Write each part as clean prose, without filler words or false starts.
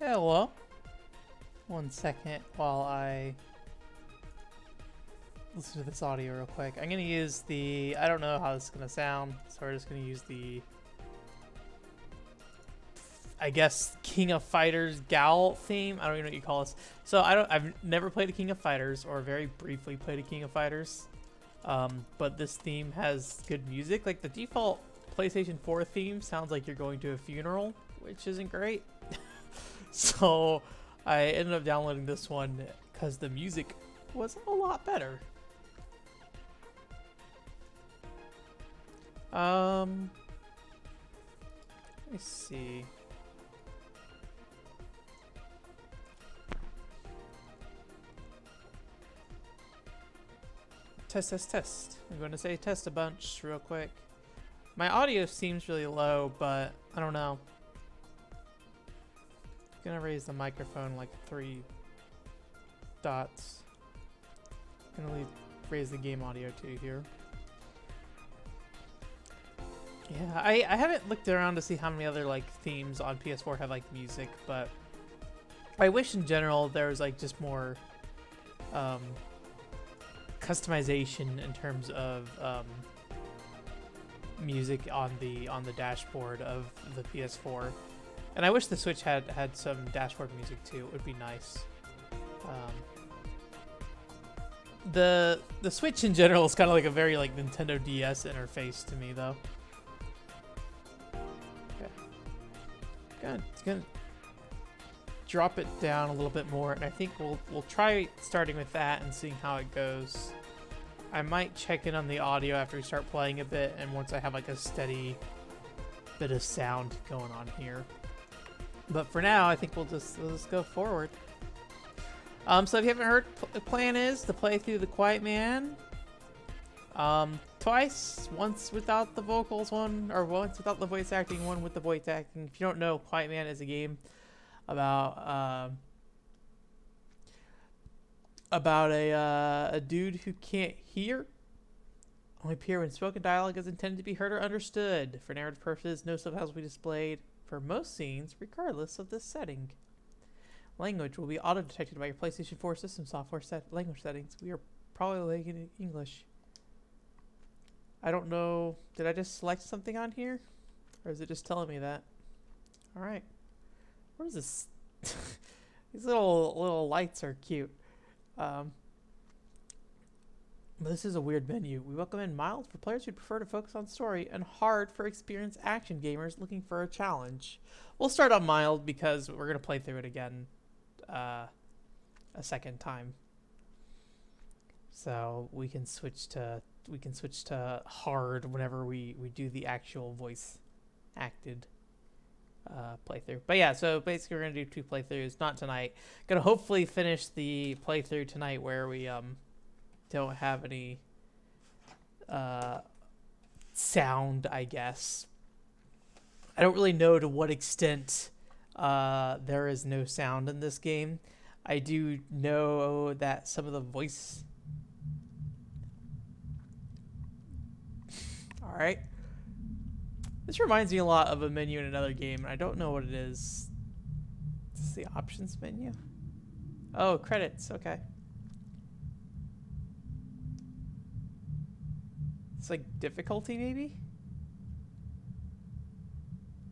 Hello. 1 second while I listen to this audio real quick. I'm gonna use the, I don't know how this is gonna sound, so we're just gonna use the, I guess, King of Fighters Gal theme. I don't even know what you call this. So I've never played a King of Fighters, or very briefly played a King of Fighters. But this theme has good music. Like the default PlayStation 4 theme sounds like you're going to a funeral, which isn't great. So I ended up downloading this one because the music was a lot better. Let me see. Test, test, test. I'm going to say test a bunch real quick. My audio seems really low, but I don't know. I'm gonna raise the microphone like 3 dots. I'm gonna raise the game audio too here. Yeah, I haven't looked around to see how many other like themes on PS4 have like music, but I wish in general there was like just more customization in terms of music on the dashboard of the PS4. And I wish the Switch had some dashboard music too. It would be nice. The Switch in general is kind of like a very like Nintendo DS interface to me, though. Okay, it's gonna drop it down a little bit more, and I think we'll try starting with that and seeing how it goes. I might check in on the audio after we start playing a bit, and once I have like a steady bit of sound going on here. But for now, I think we'll just go forward. So if you haven't heard, the plan is to play through The Quiet Man twice. Once without the vocals, once without the voice acting, one with the voice acting. If you don't know, Quiet Man is a game about a dude who can't hear. Only appear when spoken dialogue is intended to be heard or understood. For narrative purposes, no subtitles will be displayed for most scenes, regardless of the setting. Language will be auto-detected by your PlayStation 4 system software language settings. We are probably making it English. I don't know. Did I just select something on here? Or is it just telling me that? Alright. What is this? These little lights are cute. But this is a weird menu. We recommend mild for players who prefer to focus on story, and hard for experienced action gamers looking for a challenge. We'll start on mild because we're gonna play through it again a second time. So we can switch to hard whenever we do the actual voice acted playthrough. But yeah, so basically we're gonna do 2 playthroughs, not tonight. Gonna hopefully finish the playthrough tonight where we don't have any sound, I guess. I don't really know to what extent there is no sound in this game. I do know that some of the voice... Alright. This reminds me a lot of a menu in another game, and I don't know what it is. Is this the options menu? Oh, credits, okay. It's like difficulty, maybe?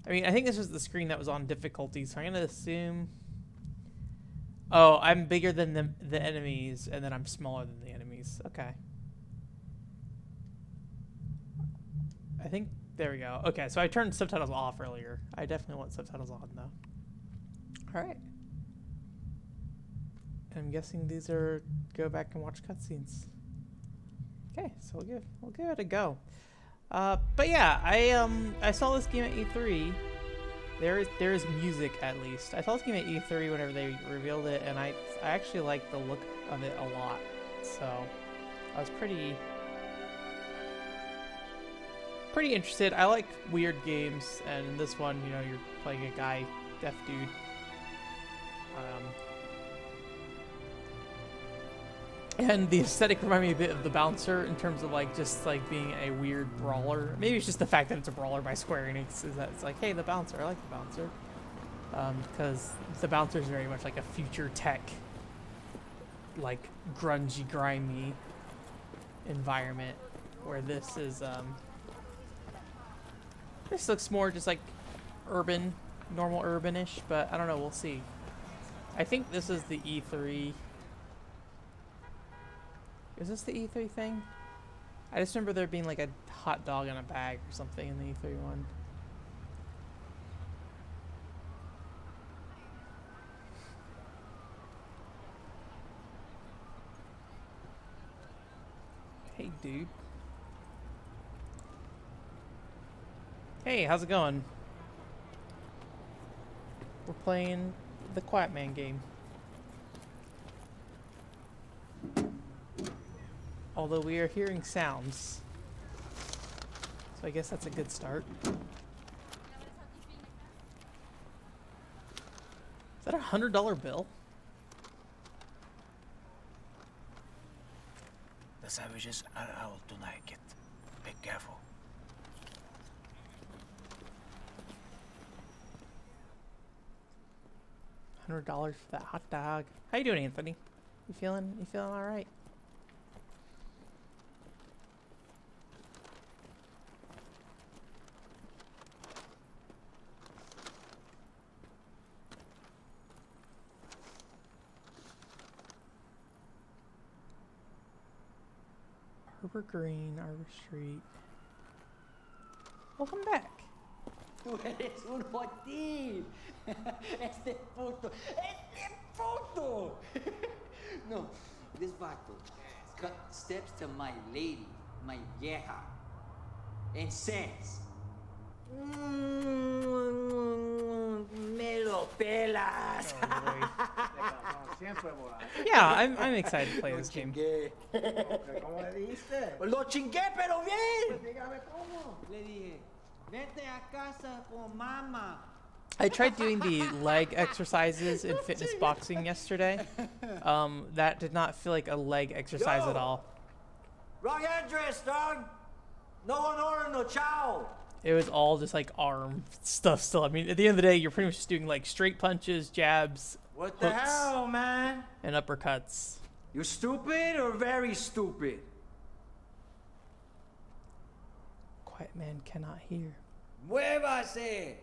I mean, I think this was the screen that was on difficulty, so I'm going to assume... Oh, I'm bigger than the enemies, and then I'm smaller than the enemies. Okay. I think... There we go. Okay, so I turned subtitles off earlier. I definitely want subtitles on, though. Alright. I'm guessing these are go back and watch cutscenes. Okay, so we'll give it a go. But yeah, I saw this game at E3. There is music at least. I saw this game at E3 whenever they revealed it, and I actually liked the look of it a lot. So I was pretty interested. I like weird games, and in this one, you know, you're playing a guy, deaf dude. And the aesthetic reminded me a bit of the Bouncer in terms of like just like being a weird brawler. Maybe it's just the fact that it's a brawler by Square Enix is that it's like, hey, the Bouncer, I like the Bouncer. because the bouncer is very much like a future tech, like grungy, grimy environment, where this is this looks more just like urban, normal urbanish, but I don't know, we'll see. I think this is the E3. Is this the E3 thing? I just remember there being like a hot dog in a bag or something in the E3 one. Hey, dude. Hey, how's it going? We're playing the Quiet Man game. Although we are hearing sounds. So I guess that's a good start. Is that a $100 bill? The savages are out tonight, kid. Be careful. $100 for that hot dog. How you doing, Anthony? You feeling all right? Harbor Green, Arbor Street. Welcome back. Tú eres un jotil. Este puto. Este puto. No, this vato cut steps to my lady, my vieja, and says, me lo pelas. Yeah, I'm excited to play this game. ¿Cómo le dijiste? Lo chingué, pero bien. Dígame cómo. Le dije, vete a casa con mama. I tried doing the leg exercises in fitness boxing yesterday. That did not feel like a leg exercise at all. Wrong address, dog. No one ordered no chow. It was all just like arm stuff still. I mean, at the end of the day, you're pretty much just doing like straight punches, jabs, What the hooks, hell, man? and uppercuts. You stupid or very stupid? Quiet man cannot hear. Muévase.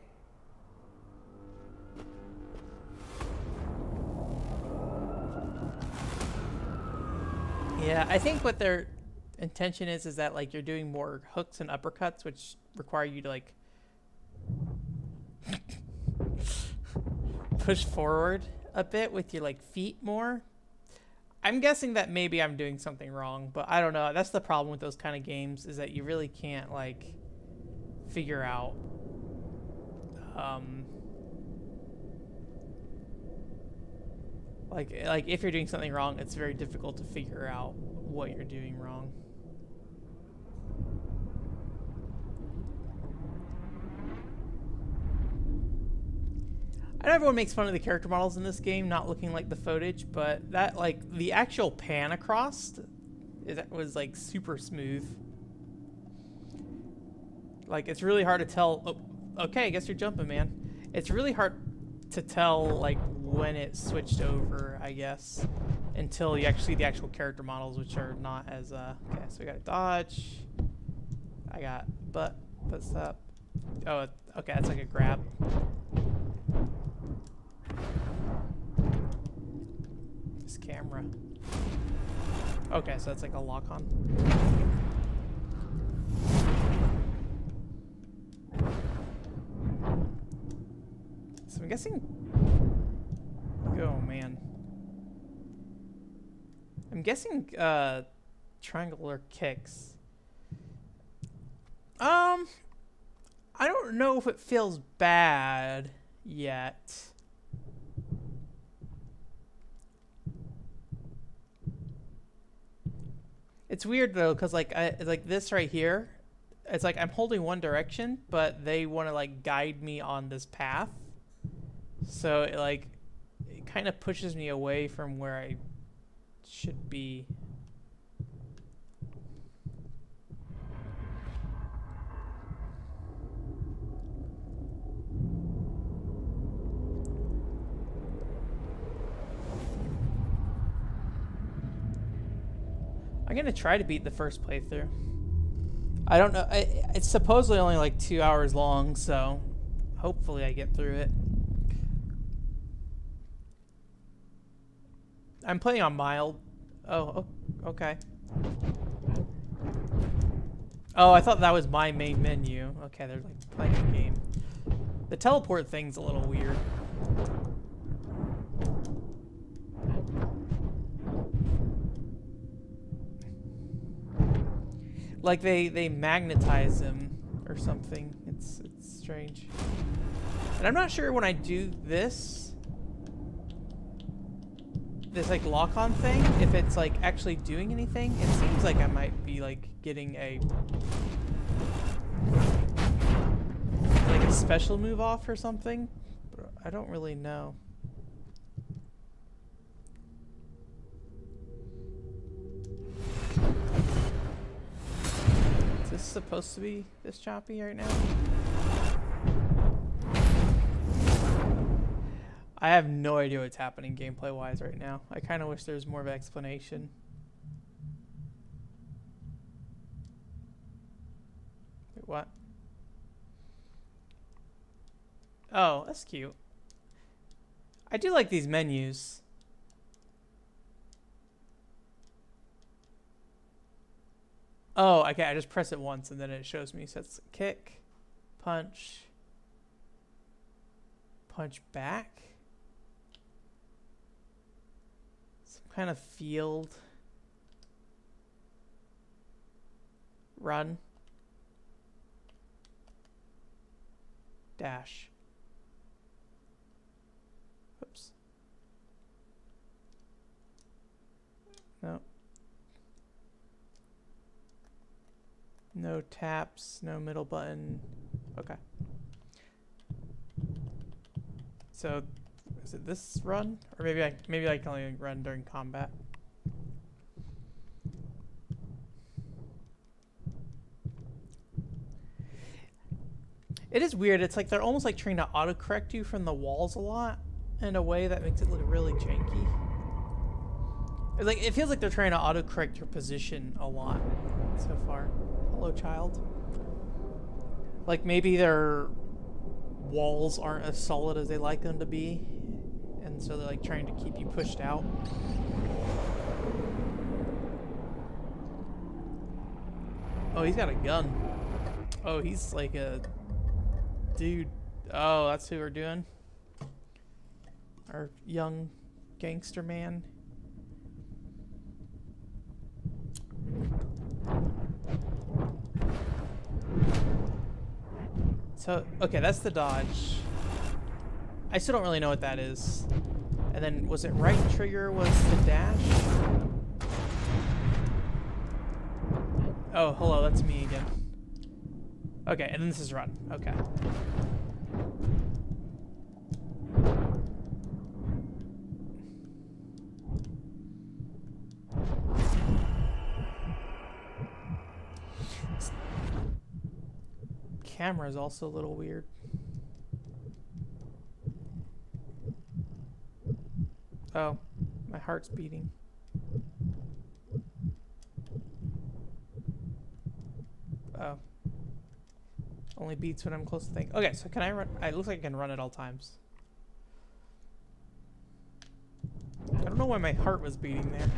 Yeah, I think what their intention is that like you're doing more hooks and uppercuts, which require you to like push forward a bit with your like feet more. I'm guessing that maybe I'm doing something wrong, but I don't know. That's the problem with those kind of games, is that you really can't like figure out like if you're doing something wrong, it's very difficult to figure out what you're doing wrong. I know everyone makes fun of the character models in this game not looking like the footage, but that like the actual pan across was like super smooth. Like it's really hard to tell. Oh, okay, I guess you're jumping, man. It's really hard to tell like when it switched over, I guess, until you actually see the actual character models, which are not as okay. So we got a dodge. I got butt up. Oh, okay, that's like a grab. This camera. Okay, so that's like a lock on. So I'm guessing. Oh man. I'm guessing triangular kicks. I don't know if it feels bad yet. It's weird though, cause like like this right here, it's like I'm holding one direction, but they want to like guide me on this path. So it kind of pushes me away from where I should be. I'm gonna try to beat the first playthrough. I don't know. It's supposedly only like 2 hours long, so hopefully I get through it. I'm playing on mild. Oh, okay. Oh, I thought that was my main menu. Okay, they're like playing a game. The teleport thing's a little weird. Like they magnetize him or something. It's strange. And I'm not sure when I do this like lock-on thing, if it's like actually doing anything. It seems like I might be like getting a special move off or something, but I don't really know. Is this supposed to be this choppy right now? I have no idea what's happening gameplay-wise right now. I kind of wish there was more of an explanation. Wait, what? Oh, that's cute. I do like these menus. Oh, okay, I just press it once and then it shows me. So it's kick, punch, punch back. Some kind of field. Run. Dash. Oops. No. No taps, no middle button. Okay. So, is it this run? Or maybe I can only run during combat. It is weird. It's like they're almost like trying to autocorrect you from the walls a lot in a way that makes it look really janky. It's like, it feels like they're trying to autocorrect your position a lot so far. Hello, child. Like maybe their walls aren't as solid as they like them to be, and so they're like trying to keep you pushed out. Oh, he's got a gun. Oh, he's like a dude. Oh, that's who we're doing. Our young gangster man. So, okay, that's the dodge. I still don't really know what that is. And then, was it right trigger was the dash? Oh, hello, that's me again. Okay, and then this is run. Okay. Camera is also a little weird. Oh, my heart's beating. Oh. Only beats when I'm close to things. Okay, so can I run? It looks like I can run at all times. I don't know why my heart was beating there.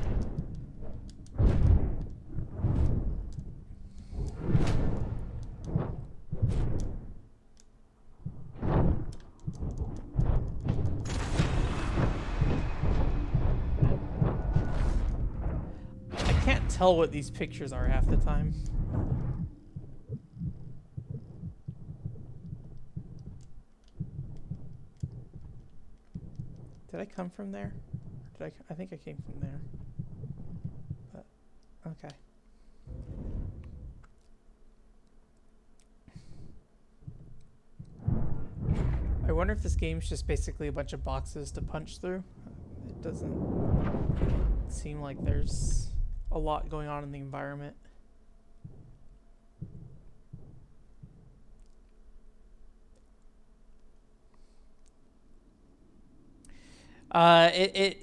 Tell what these pictures are half the time. Did I come from there? I think I came from there. But, okay. I wonder if this game's just basically a bunch of boxes to punch through. It doesn't seem like there's a lot going on in the environment.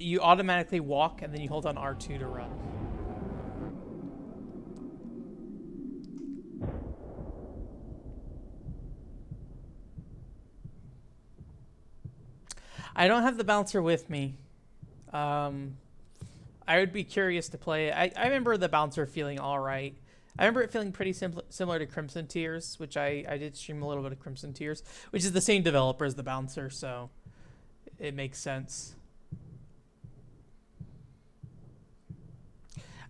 You automatically walk and then you hold on R2 to run. I don't have the bouncer with me. I would be curious to play it. I remember the bouncer feeling all right. I remember it feeling pretty similar to Crimson Tears, which I did stream a little bit of Crimson Tears, which is the same developer as the bouncer, so it makes sense.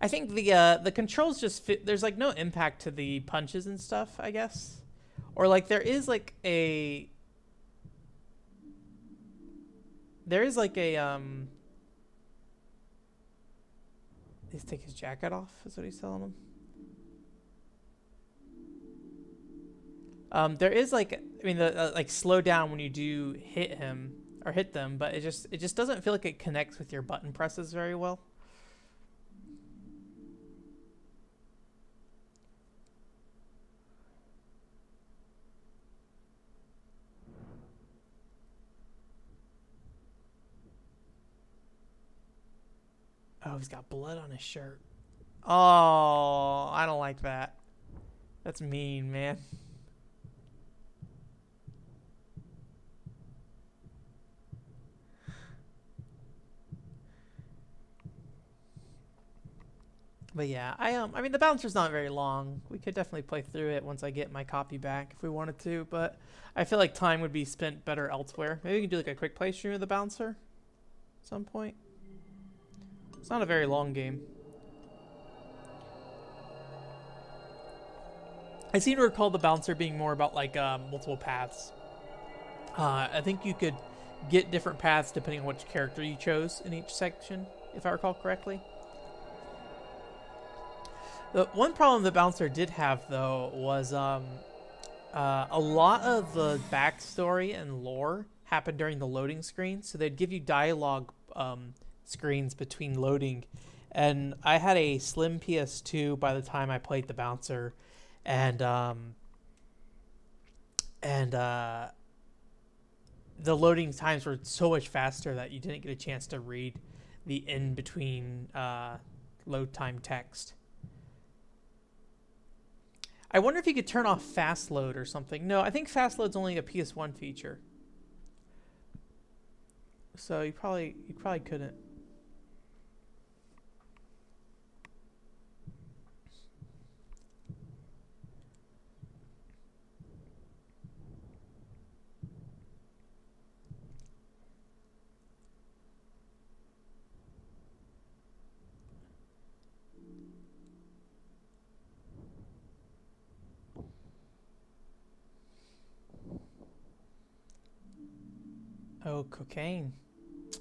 I think the controls just fit. There's like no impact to the punches and stuff, I guess, or like there is like a He's take his jacket off. Is what he's telling him. There is like, I mean, the like slow down when you do hit him or hit them, but it just doesn't feel like it connects with your button presses very well. Oh, he's got blood on his shirt. Oh, I don't like that. That's mean, man. But yeah, I mean the bouncer's not very long. We could definitely play through it once I get my copy back if we wanted to, but I feel like time would be spent better elsewhere. Maybe we can do like a quick play stream of the bouncer at some point. It's not a very long game. I seem to recall the bouncer being more about like multiple paths. I think you could get different paths depending on which character you chose in each section, if I recall correctly. The one problem the bouncer did have, though, was a lot of the backstory and lore happened during the loading screen, so they'd give you dialogue screens between loading, and I had a slim PS2 by the time I played the bouncer, and the loading times were so much faster that you didn't get a chance to read the in between load time text. I wonder if you could turn off fast load or something. No, I think fast load's only a PS1 feature, so you probably couldn't. Oh, cocaine.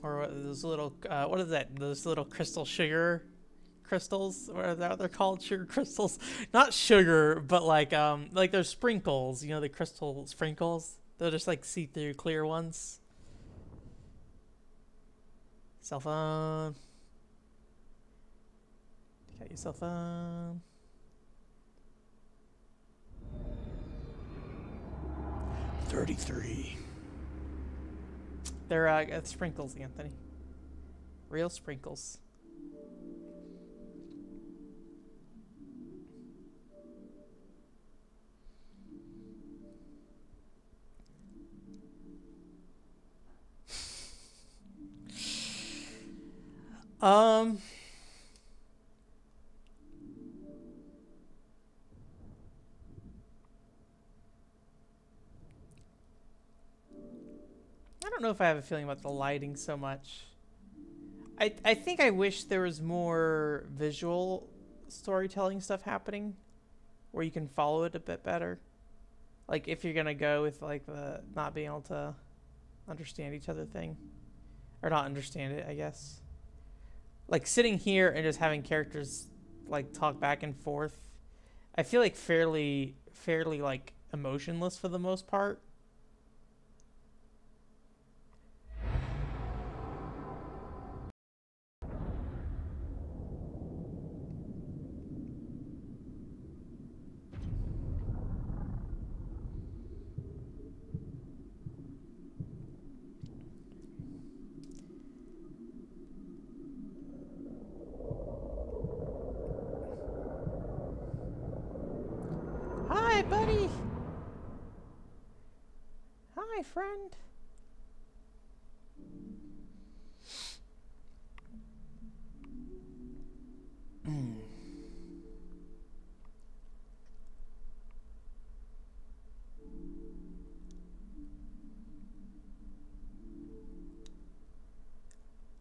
Or those little, what is that? Those little crystal sugar crystals? What are they're called? Sugar crystals? Not sugar, but like those sprinkles. You know, the crystal sprinkles? They're just like see-through clear ones. Cell phone. Got your cell phone. $33. They're sprinkles, Anthony. Real sprinkles. I don't know if I have a feeling about the lighting so much. I think I wish there was more visual storytelling stuff happening where you can follow it a bit better. Like if you're gonna go with like the not being able to understand each other thing. Or not understand it, I guess. Like sitting here and just having characters like talk back and forth, I feel like fairly like emotionless for the most part. Hi, buddy. Hi, friend.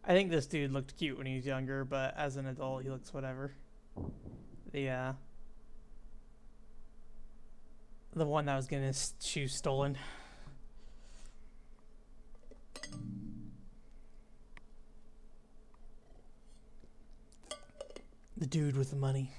I think this dude looked cute when he was younger, but as an adult, he looks whatever. The one that was getting his shoes stolen. The dude with the money.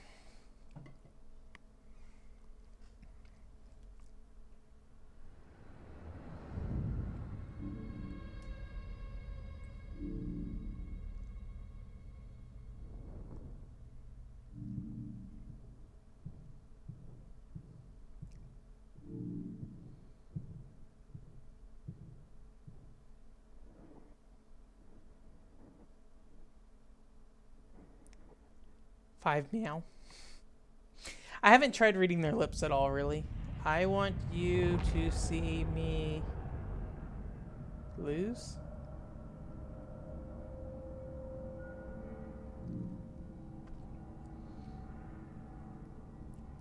Five meow. I haven't tried reading their lips at all, really. I want you to see me lose.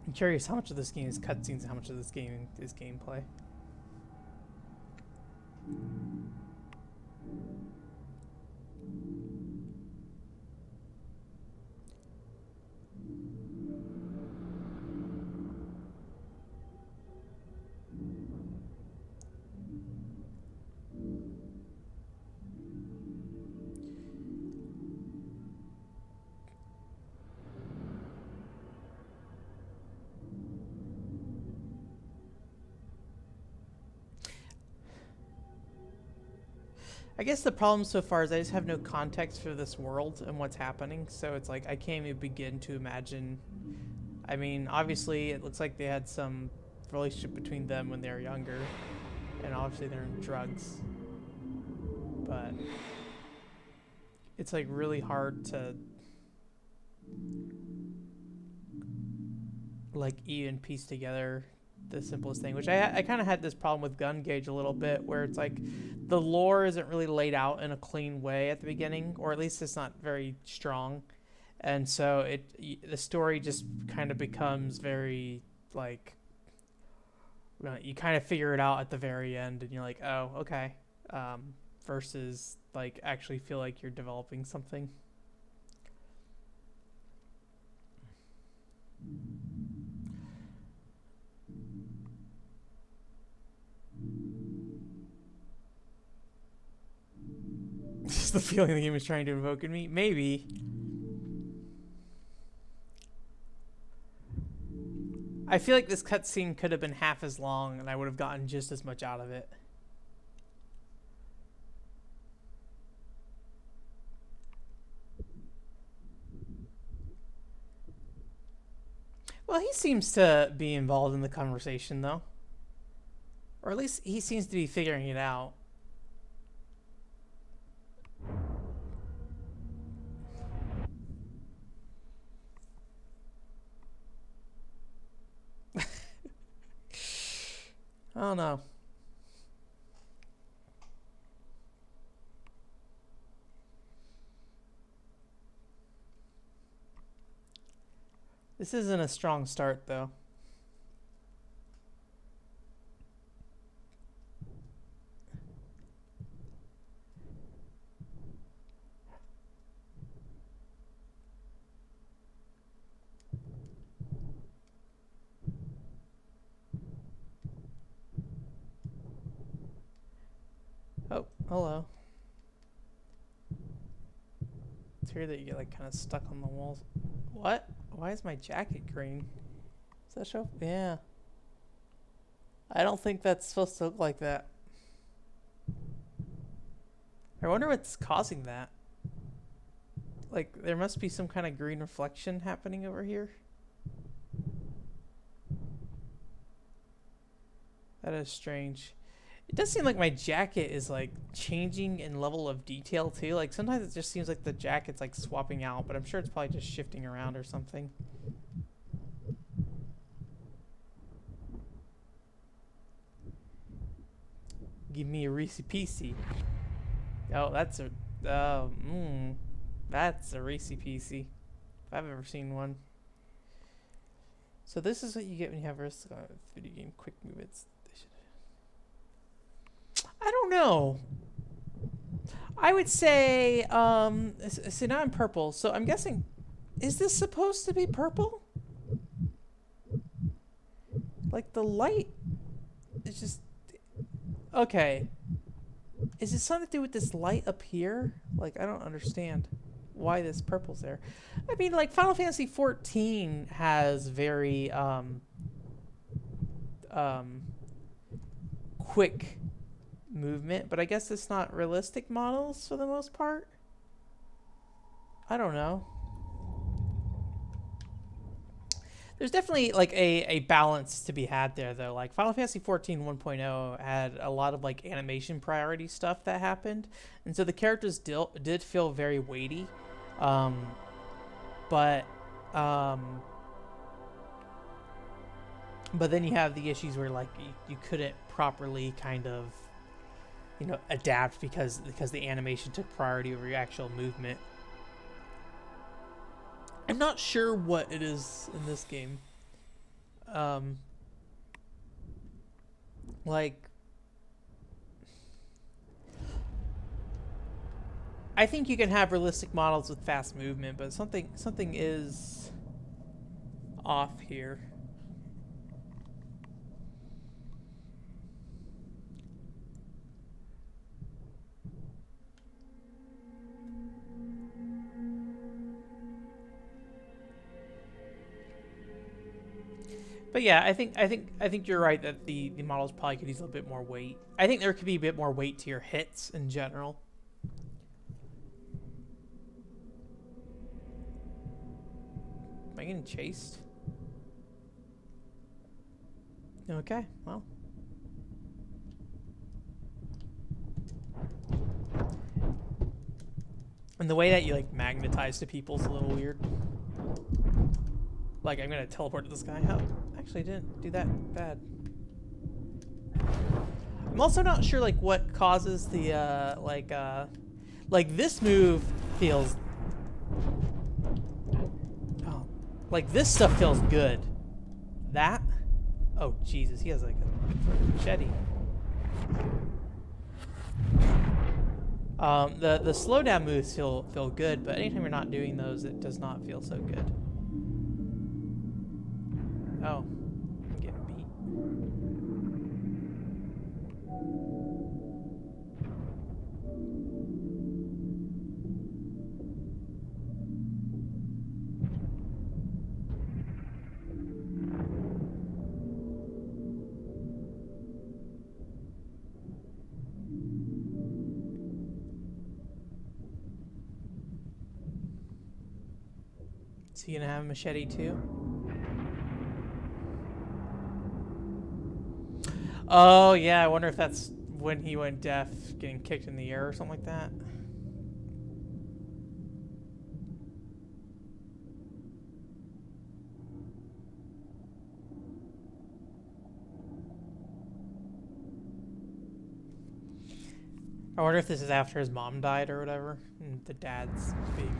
I'm curious how much of this game is cutscenes and how much of this game is gameplay. I guess the problem so far is I just have no context for this world and what's happening, so it's like I can't even begin to imagine. I mean, obviously it looks like they had some relationship between them when they were younger, and obviously they're in drugs, but it's like really hard to like even piece together the simplest thing, which I kind of had this problem with Gun Gauge a little bit, where it's like the lore isn't really laid out in a clean way at the beginning, or at least it's not very strong, and so the story just kind of becomes very like, you kind of figure it out at the very end and you're like, oh, okay, versus like actually feel like you're developing something. Just the feeling the game is trying to invoke in me. Maybe. I feel like this cutscene could have been half as long and I would have gotten just as much out of it. Well, he seems to be involved in the conversation, though. Or at least he seems to be figuring it out. I don't know. This isn't a strong start, though. Oh, hello. It's here that you get like kind of stuck on the walls. What? Why is my jacket green? Does that show? Yeah. I don't think that's supposed to look like that. I wonder what's causing that. Like, there must be some kind of green reflection happening over here. That is strange. It does seem like my jacket is like changing in level of detail too. Like sometimes it just seems like the jacket's like swapping out, but I'm sure it's probably just shifting around or something. Give me a Reese Piecey. Oh, that's a that's a Reese Piecey, if I've ever seen one. So this is what you get when you have risk on video game quick movements. I don't know. I would say, see now I'm purple, so I'm guessing, is this supposed to be purple? Like the light is just, okay. Is it something to do with this light up here? Like, I don't understand why this purple's there. I mean, like, Final Fantasy XIV has very, quick movement, but I guess it's not realistic models for the most part. I don't know. There's definitely like a balance to be had there though. Like Final Fantasy XIV 1.0 had a lot of like animation priority stuff that happened, and so the characters did feel very weighty, but then you have the issues where like you couldn't properly kind of, you know, adapt because the animation took priority over your actual movement. I'm not sure what it is in this game. Like, I think you can have realistic models with fast movement, but something is off here. But yeah, I think you're right that the models probably could use a little bit more weight. I think there could be a bit more weight to your hits in general. Am I getting chased? Okay, well. And the way that you like magnetize to people is a little weird. Like, I'm gonna teleport to this guy. Oh, actually didn't do that bad. I'm also not sure like what causes the like this move feels, oh, like this stuff feels good. That, oh Jesus, he has like a machete. The slowdown moves feel good, but anytime you're not doing those, it does not feel so good. Oh, I'm getting beat. Is he gonna have a machete too? Oh, yeah, I wonder if that's when he went deaf, getting kicked in the air or something like that. I wonder if this is after his mom died or whatever, and the dad's being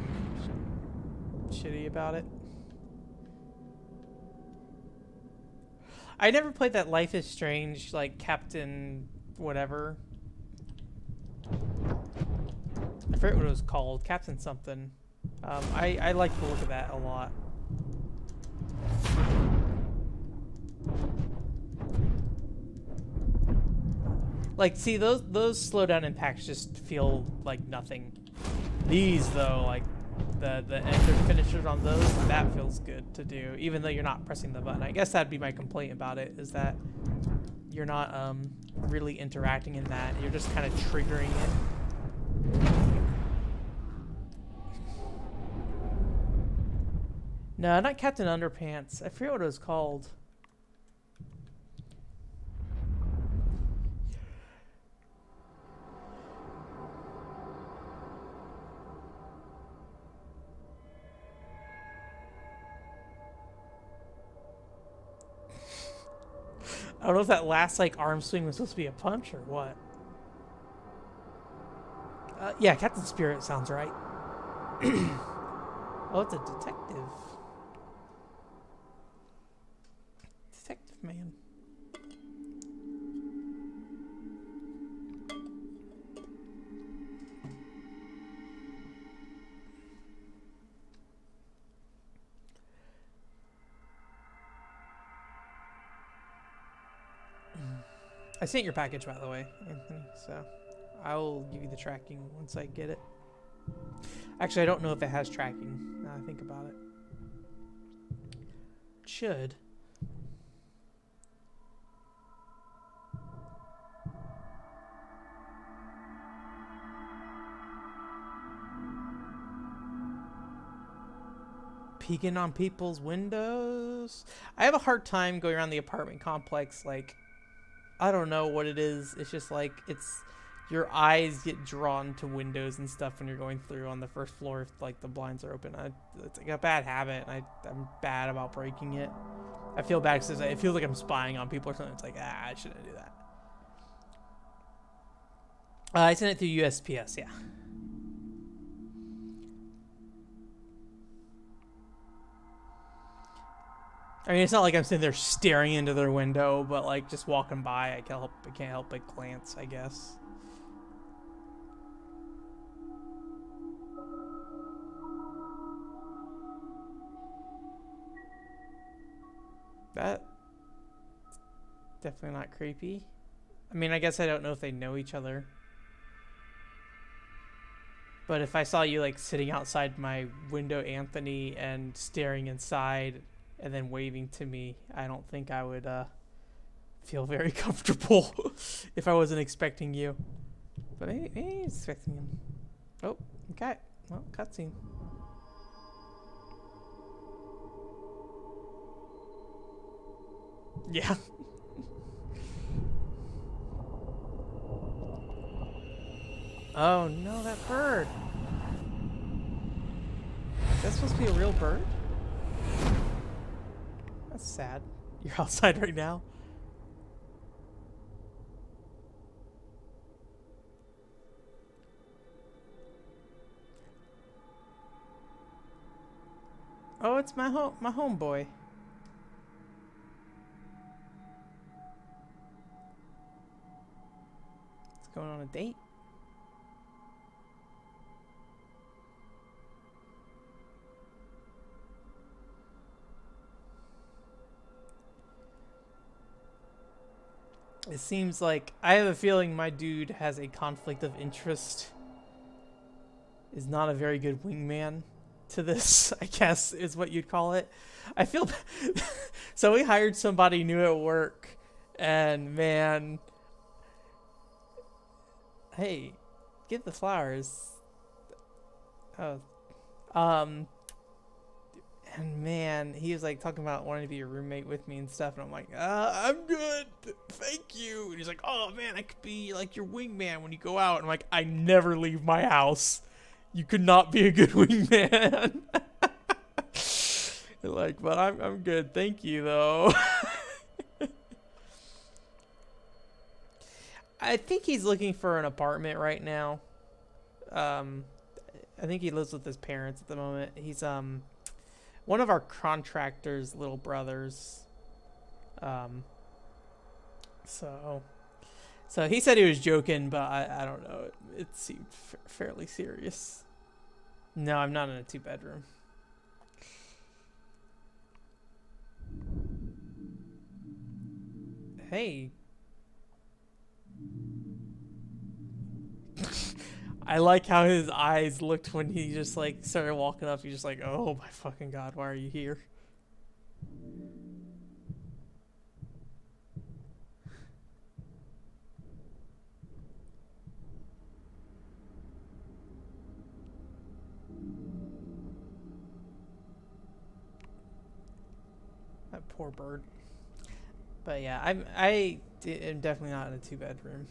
shitty about it. I never played that Life is Strange, like, Captain whatever. I forget what it was called. Captain something. I like the look of that a lot. Like, see, those slowdown impacts just feel like nothing. These, though, like, the enter finishers on those, that feels good to do, even though you're not pressing the button. I guess that'd be my complaint about it, is that you're not really interacting in that. You're just kind of triggering it. No, not Captain Underpants. I forget what it was called. I don't know if that last like arm swing was supposed to be a punch or what. Yeah, Captain Spirit sounds right. Oh, it's a detective. Detective man. I sent your package, by the way, Anthony, so I will give you the tracking once I get it. Actually, I don't know if it has tracking, now I think about it. It should. Peeking on people's windows. I have a hard time going around the apartment complex. Like, I don't know what it is. It's just like, it's your eyes get drawn to windows and stuff when you're going through on the first floor if like the blinds are open. It's like a bad habit, and I'm bad about breaking it. I feel bad because it feels like I'm spying on people or something. It's like, I shouldn't do that. I sent it through USPS, yeah. I mean, it's not like I'm sitting there staring into their window, but like just walking by, I can't help but glance, I guess. That definitely not creepy. I mean, I guess I don't know if they know each other. But if I saw you like sitting outside my window, Anthony, and staring inside and then waving to me, I don't think I would feel very comfortable if I wasn't expecting you. But maybe he's expecting him. Oh, okay. Well, cutscene. Yeah. Oh no, that bird. Is that supposed to be a real bird? That's sad. You're outside right now. Oh, it's my homeboy. It's going on a date. It seems like I have a feeling my dude has a conflict of interest. Is not a very good wingman to this, I guess is what you'd call it. I feel so we hired somebody new at work, and man, hey, give the flowers. Oh, and man, he was like talking about wanting to be a roommate with me and stuff, and I'm like, I'm good, thank you. And he's like, oh man, I could be like your wingman when you go out. And I'm like, I never leave my house. You could not be a good wingman. Like, but I'm good, thank you though. I think he's looking for an apartment right now. I think he lives with his parents at the moment. He's one of our contractor's little brothers. So he said he was joking, but I don't know. It seemed fairly serious. No, I'm not in a 2-bedroom. Hey. I like how his eyes looked when he just like started walking up. He's just like, oh my fucking god, why are you here? That poor bird. But yeah, I am definitely not in a 2-bedroom.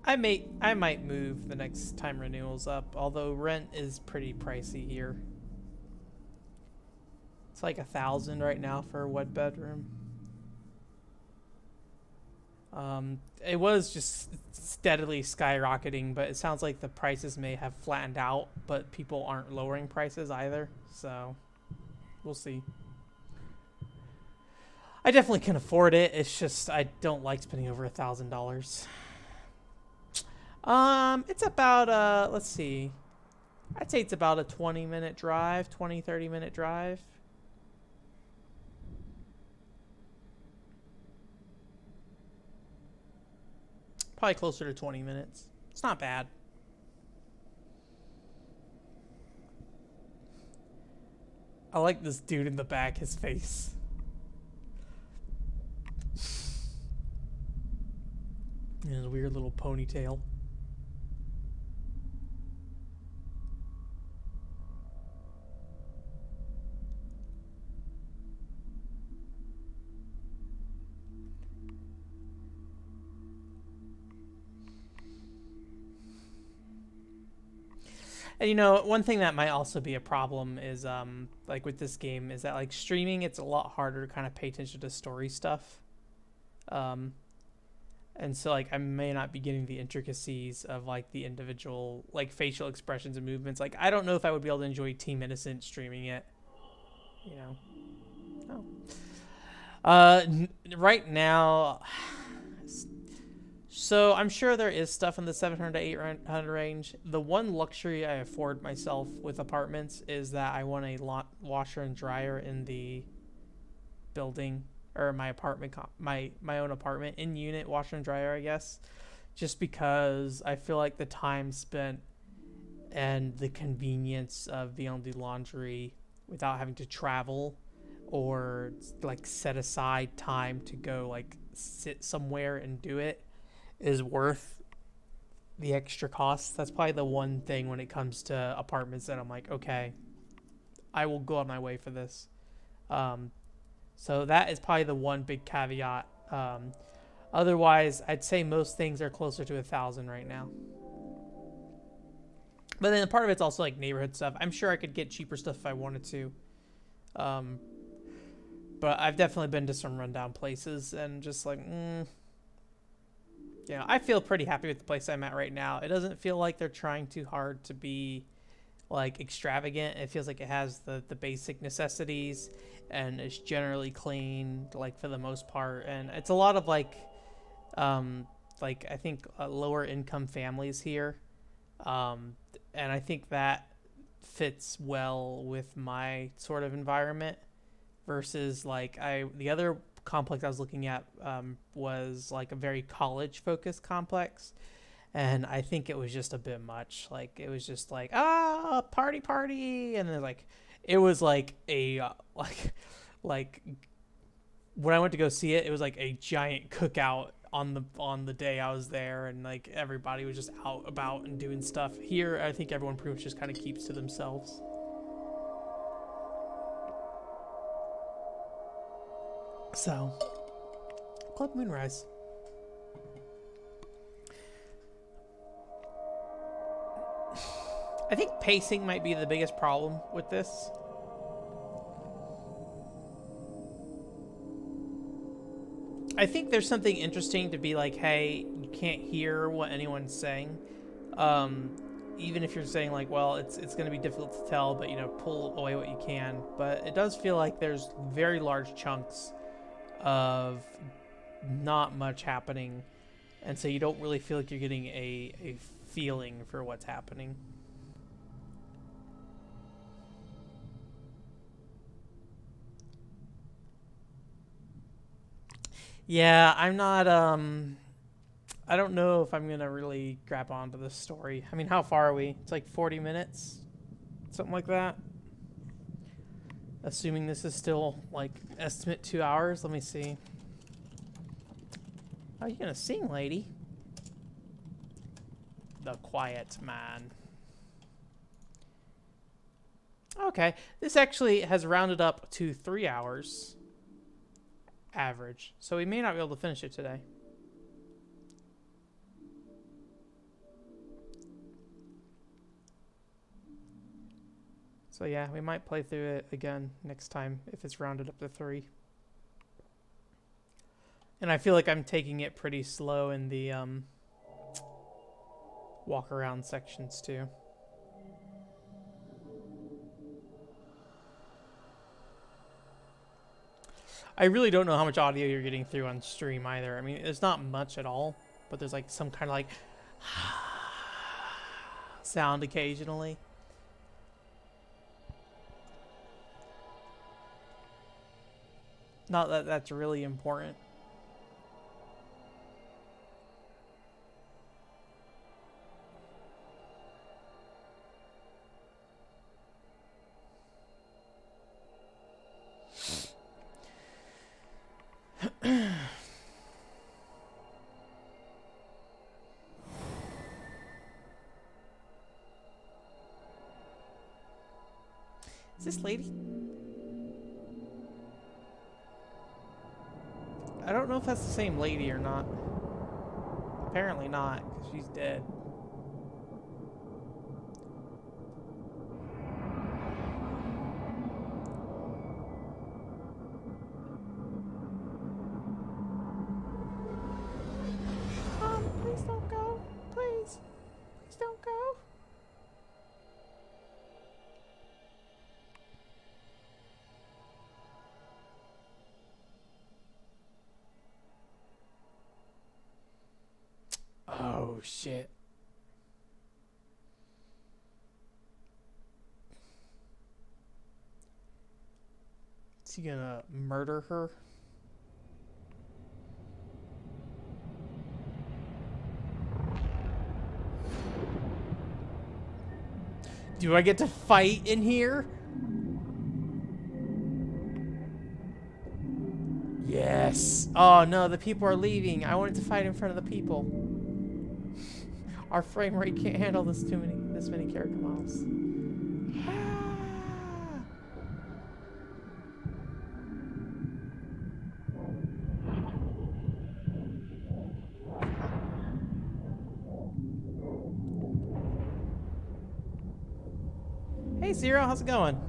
I might move the next time renewal's up, although rent is pretty pricey here. It's like $1,000 right now for a 1-bedroom. It was just steadily skyrocketing, but it sounds like the prices may have flattened out, but people aren't lowering prices either, so we'll see. I definitely can afford it. It's just I don't like spending over $1,000. It's about let's see. I'd say it's about a 20-minute drive, 20-30-minute drive. Probably closer to 20 minutes. It's not bad. I like this dude in the back, his face. And his weird little ponytail. And you know, one thing that might also be a problem is like with this game is that like streaming, it's a lot harder to kind of pay attention to story stuff. And so like I may not be getting the intricacies of like the individual like facial expressions and movements. Like I don't know if I would be able to enjoy Team Innocent streaming it. You know. Oh. Right now, so I'm sure there is stuff in the 700 to 800 range. The one luxury I afford myself with apartments is that I want a washer and dryer in the building, or my apartment, my own apartment in unit washer and dryer, I guess, just because I feel like the time spent and the convenience of being able to do laundry without having to travel or like set aside time to go like sit somewhere and do it is worth the extra cost. That's probably the one thing when it comes to apartments that I'm like, okay, I will go on my way for this. So that is probably the one big caveat. Otherwise, I'd say most things are closer to 1,000 right now. But then part of it's also like neighborhood stuff. I'm sure I could get cheaper stuff if I wanted to. But I've definitely been to some rundown places and just like, yeah, I feel pretty happy with the place I'm at right now. It doesn't feel like they're trying too hard to be like extravagant. It feels like it has the basic necessities and it's generally clean, like for the most part. And it's a lot of like I think lower income families here. And I think that fits well with my sort of environment versus like the other complex I was looking at was like a very college focused complex, and I think it was just a bit much. Like it was just like party, and then like it was like a like when I went to go see it, it was like a giant cookout on the day I was there, and like everybody was just out about and doing stuff. Here I think everyone pretty much just kind of keeps to themselves. So, Club Moonrise. I think pacing might be the biggest problem with this. I think there's something interesting to be like, hey, you can't hear what anyone's saying. Even if you're saying like, well, it's going to be difficult to tell, but you know, pull away what you can. But it does feel like there's very large chunks of not much happening, and so you don't really feel like you're getting a feeling for what's happening. Yeah, I'm not I don't know if I'm gonna really grab onto this story. I mean, how far are we? It's like 40 minutes, something like that. Assuming this is still like estimate 2 hours. Let me see. How are you gonna sing, lady? The Quiet Man. Okay, this actually has rounded up to 3 hours average, so we may not be able to finish it today. So yeah, we might play through it again next time if it's rounded up to 3. And I feel like I'm taking it pretty slow in the walk around sections too. I really don't know how much audio you're getting through on stream either. I mean, there's not much at all, but there's like some kind of like sound occasionally. Not that that's really important. Is this lady? I don't know if that's the same lady or not. Apparently not, because she's dead. Please don't go. Please. Please don't go. Oh, shit. Is he gonna murder her? Do I get to fight in here? Yes. Oh no, the people are leaving. I wanted to fight in front of the people. Our frame rate can't handle this many character models. Hey Zero, how's it going?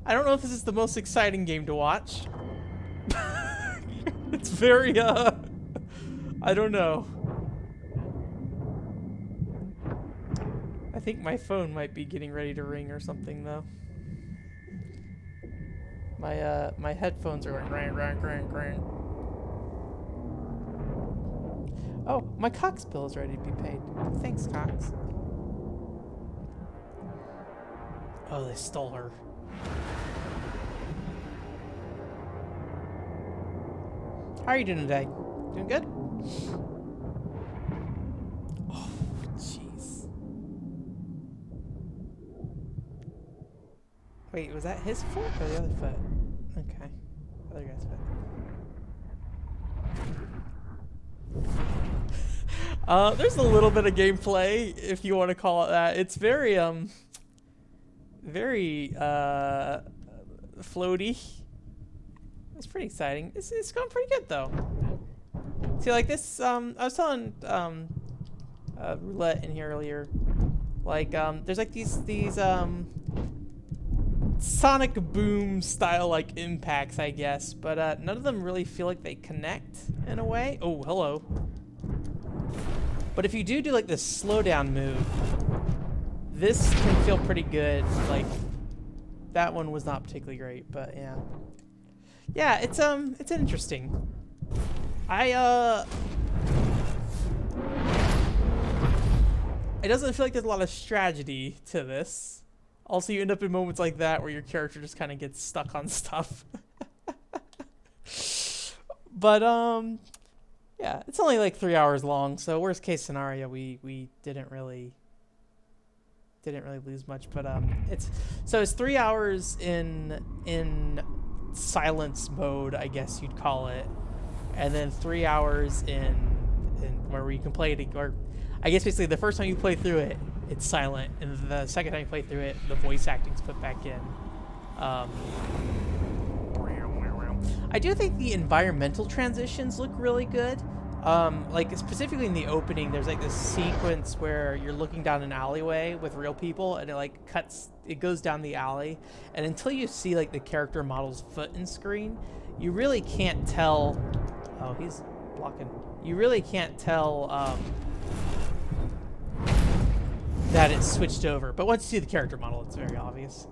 I don't know if this is the most exciting game to watch. It's very, I don't know. I think my phone might be getting ready to ring or something, though. My headphones are going ring, ring, ring, ring. Oh, my Cox bill is ready to be paid. Thanks, Cox. Oh, they stole her. How are you doing today? Doing good? Oh, jeez. Wait, was that his foot or the other foot? Okay. Other guy's foot. There's a little bit of gameplay, if you want to call it that. It's very, very floaty. It's pretty exciting. It's going pretty good though. See, like this, I was telling Roulette in here earlier, like there's like these sonic boom style like impacts, I guess, but none of them really feel like they connect in a way. Oh, hello. But if you do like this slowdown move, this can feel pretty good. Like that one was not particularly great, but yeah. Yeah, it's interesting. It doesn't feel like there's a lot of strategy to this. Also, you end up in moments like that where your character just kind of gets stuck on stuff. But yeah, it's only like 3 hours long, so worst case scenario, we didn't really lose much. But it's 3 hours in silence mode, I guess you'd call it, and then 3 hours in where you can play it, or I guess basically the first time you play through it, it's silent, and the second time you play through it, the voice acting's put back in. I do think the environmental transitions look really good. Like specifically in the opening, there's like this sequence where you're looking down an alleyway with real people, and it goes down the alley, and until you see like the character model's foot in screen, you really can't tell. Oh, he's blocking. You really can't tell that it's switched over. But once you see the character model, it's very obvious.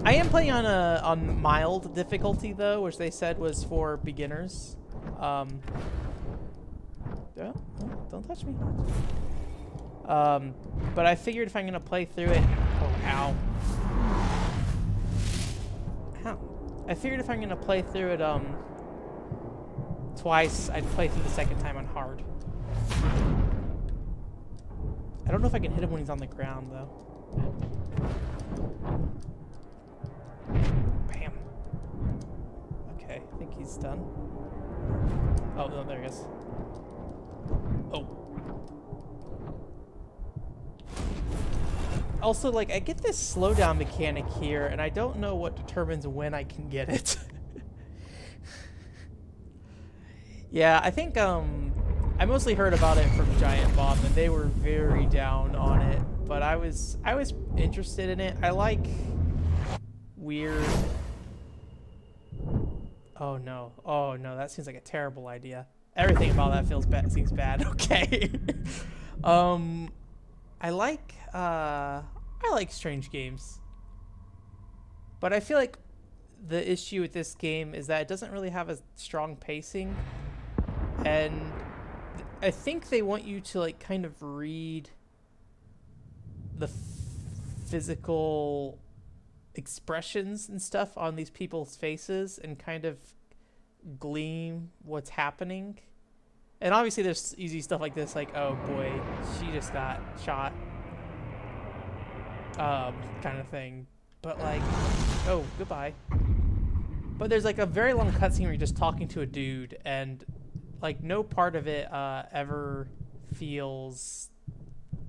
I am playing on mild difficulty though, which they said was for beginners. Don't touch me. But I figured if I'm gonna play through it, ow. I figured if I'm gonna play through it twice, I'd play through the second time on hard. I don't know if I can hit him when he's on the ground though. Bam. Okay, I think he's he's done. Oh, no, there he is. Oh. Also, like, I get this slowdown mechanic here, and I don't know what determines when I can get it. Yeah, I think, I mostly heard about it from Giant Bomb, and they were very down on it, but I was interested in it. I like weird... Oh no, that seems like a terrible idea. Everything about that seems bad. Okay. I like strange games, but I feel like the issue with this game is that it doesn't really have a strong pacing, and I think they want you to like kind of read the physical expressions and stuff on these people's faces and kind of glean what's happening. And obviously there's easy stuff like this, like, oh boy, she just got shot, kind of thing. But like, oh, goodbye. But there's like a very long cutscene where you're just talking to a dude, and like no part of it ever feels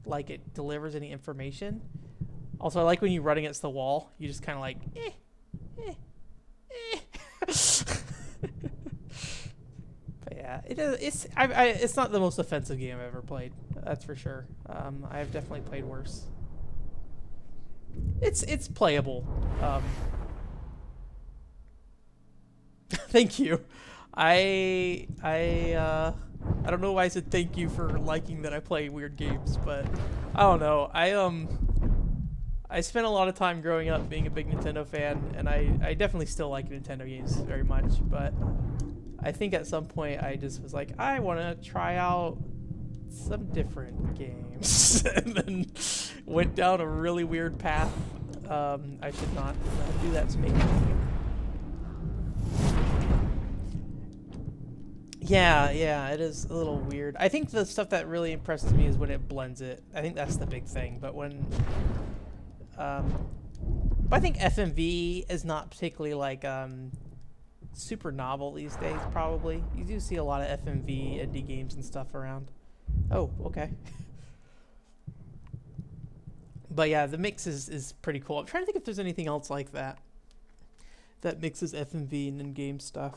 like it delivers any information. Also, I like when you run against the wall, you just kind of like, But yeah, it's not the most offensive game I've ever played. That's for sure. I've definitely played worse. It's playable. Thank you. I don't know why I said thank you for liking that I play weird games, but I don't know. I spent a lot of time growing up being a big Nintendo fan, and I definitely still like Nintendo games very much, but I think at some point I just was like, I want to try out some different games, and then went down a really weird path. I should not do that to me. Yeah, it is a little weird. I think the stuff that really impresses me is when it blends it. I think that's the big thing, but when... but I think FMV is not particularly like super novel these days, probably. You do see a lot of FMV indie games and stuff around. Oh, okay. But yeah, the mix is pretty cool. I'm trying to think if there's anything else like that that mixes FMV and in-game stuff.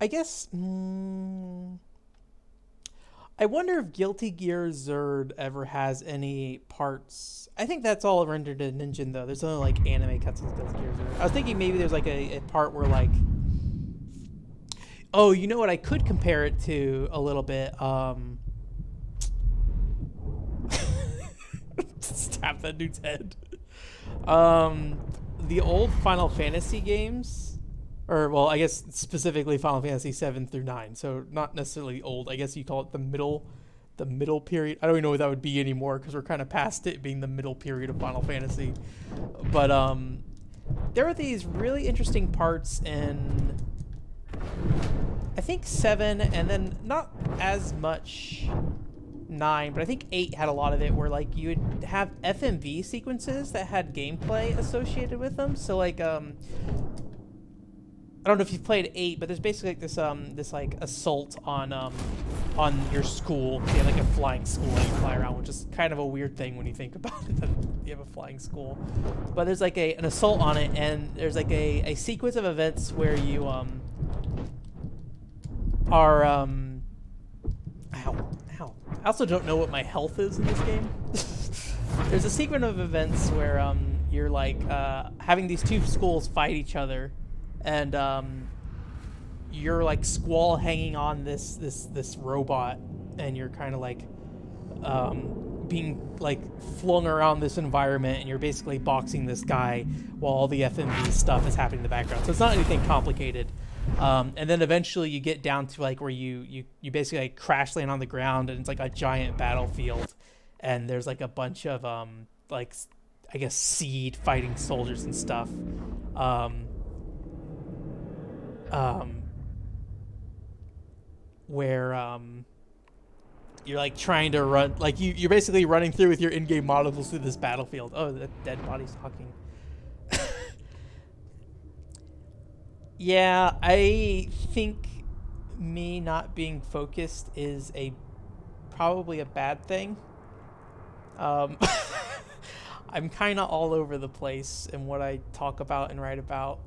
I guess... I wonder if Guilty Gear Xrd ever has any parts. I think that's all rendered in engine, though. There's only like anime cutscenes in Guilty Gear Xrd. I was thinking maybe there's like a part where like... Oh, you know what I could compare it to a little bit? Stab that dude's head. The old Final Fantasy games... Or, well, I guess specifically Final Fantasy 7 through 9. So not necessarily old. I guess you call it the middle period. I don't even know what that would be anymore because we're kind of past it being the middle period of Final Fantasy. But there are these really interesting parts in, I think 7, and then not as much 9, but I think 8 had a lot of it where like you would have FMV sequences that had gameplay associated with them. So like I don't know if you've played 8, but there's basically like this like assault on your school. You have like a flying school that you fly around, which is kind of a weird thing when you think about it, that you have a flying school. But there's like an assault on it, and there's like a sequence of events where you are ow. I also don't know what my health is in this game. There's a sequence of events where you're like having these two schools fight each other. And you're like Squall hanging on this robot, and you're kind of like being like flung around this environment, and you're basically boxing this guy while all the FMV stuff is happening in the background. So it's not anything complicated. And then eventually you get down to like where you basically like crash land on the ground, and it's like a giant battlefield, and there's like a bunch of like I guess seed fighting soldiers and stuff. Where you're like trying to run, like you're basically running through with your in-game models through this battlefield. Oh, that dead body's talking. Yeah, I think me not being focused is probably a bad thing. I'm kind of all over the place in what I talk about and write about.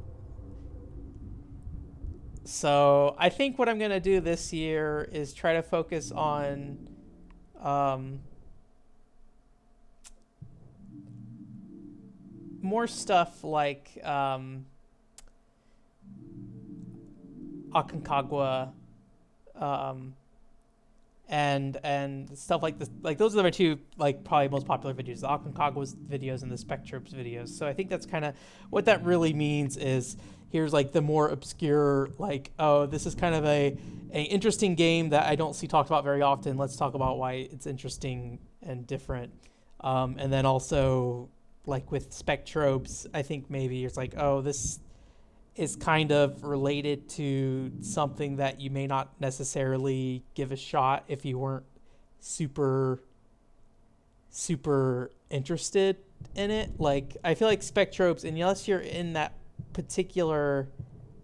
So I think what I'm going to do this year is try to focus on more stuff like Aconcagua and stuff like this. Like those are the two like probably most popular videos, the Aconcagua's videos and the Spectrobes videos. So I think that's kind of what that really means is here's like the more obscure, like, oh, this is kind of a interesting game that I don't see talked about very often. Let's talk about why it's interesting and different. And then also like with Spectrobes, I think maybe it's like, oh, this is kind of related to something that you may not necessarily give a shot if you weren't super interested in it. Like I feel like Spectrobes, unless you're in that particular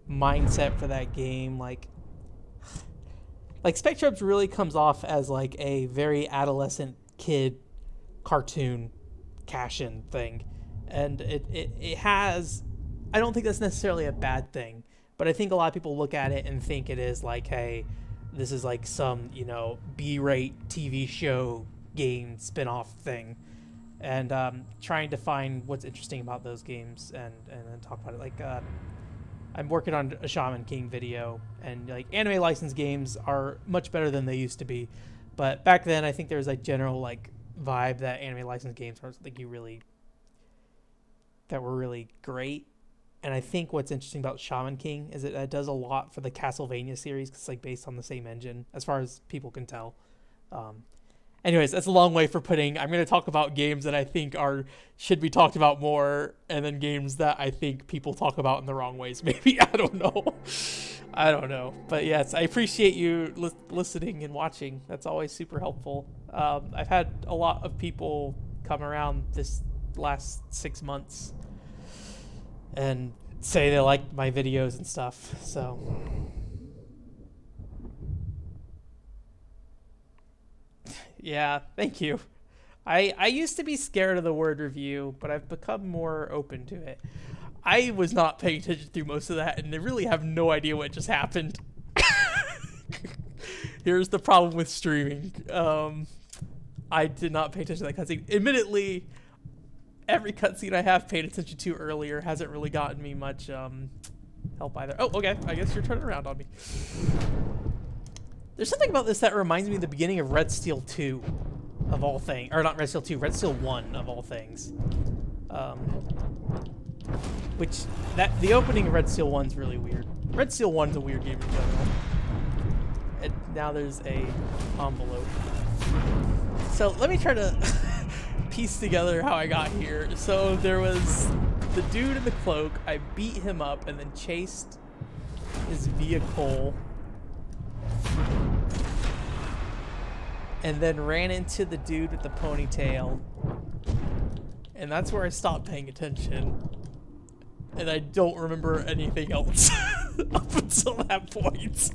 mindset for that game, like Spectrobes really comes off as like a very adolescent kid cartoon cash-in thing, and it has, I don't think that's necessarily a bad thing, but I think a lot of people look at it and think it is like, hey, this is like some, you know, B-rate TV show game spin-off thing, and trying to find what's interesting about those games and then talk about it. Like I'm working on a Shaman King video, and like anime licensed games are much better than they used to be, but back then I think there was a general like vibe that anime licensed games were something that were really great. And I think what's interesting about Shaman King is it does a lot for the Castlevania series because it's like based on the same engine, as far as people can tell. Anyways, that's a long way for putting. I'm going to talk about games that I think should be talked about more, and then games that I think people talk about in the wrong ways. Maybe I don't know. But yes, I appreciate you listening and watching. That's always super helpful. I've had a lot of people come around this last 6 months and say they like my videos and stuff. So yeah, thank you. I used to be scared of the word review, but I've become more open to it. I was not paying attention through most of that, and I really have no idea what just happened. Here's the problem with streaming. I did not pay attention to that cutscene. Admittedly, every cutscene I have paid attention to earlier hasn't really gotten me much help either. Oh, okay. I guess you're turning around on me. There's something about this that reminds me of the beginning of Red Steel 2, of all things. Or not Red Steel 2, Red Steel 1, of all things. Which, the opening of Red Steel 1's really weird. Red Steel 1's a weird game in general. And now there's a envelope. So let me try to piece together how I got here. So there was the dude in the cloak. I beat him up and then chased his vehicle. And then ran into the dude with the ponytail. And that's where I stopped paying attention. And I don't remember anything else up until that point.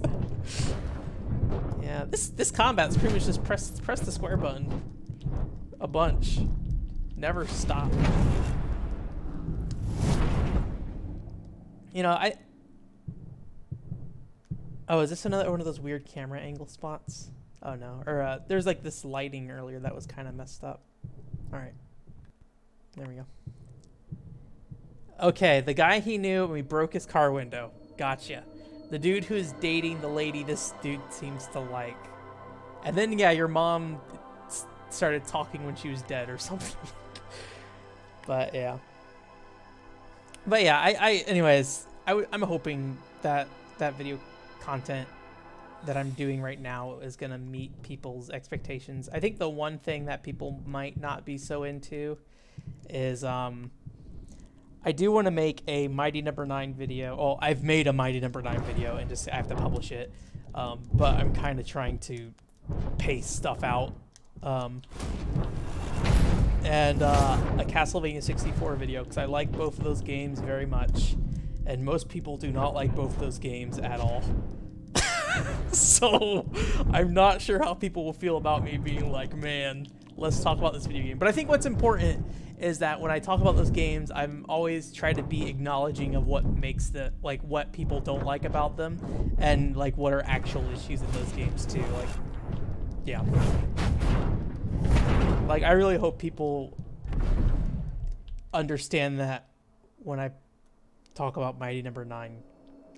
Yeah, this combat's pretty much just press the square button a bunch. Never stop. You know, oh, is this another one of those weird camera angle spots? Oh no. Or there's like this lighting earlier that was kind of messed up. All right. There we go. Okay, the guy he knew and we broke his car window. Gotcha. The dude who's dating the lady this dude seems to like. And then, yeah, your mom started talking when she was dead or something. But yeah. Anyways, I'm hoping that that video content that I'm doing right now is going to meet people's expectations. I think the one thing that people might not be so into is I do want to make a Mighty Number 9 video. Oh, I've made a Mighty Number 9 video and just I have to publish it. But I'm kind of trying to pace stuff out. And a Castlevania 64 video, because I like both of those games very much. And most people do not like both of those games at all. So I'm not sure how people will feel about me being like, man, let's talk about this video game. But I think what's important is that when I talk about those games, I'm always trying to be acknowledging of what makes what people don't like about them, and like what are actual issues in those games too. Like, yeah. Like, I really hope people understand that when I talk about Mighty Number 9,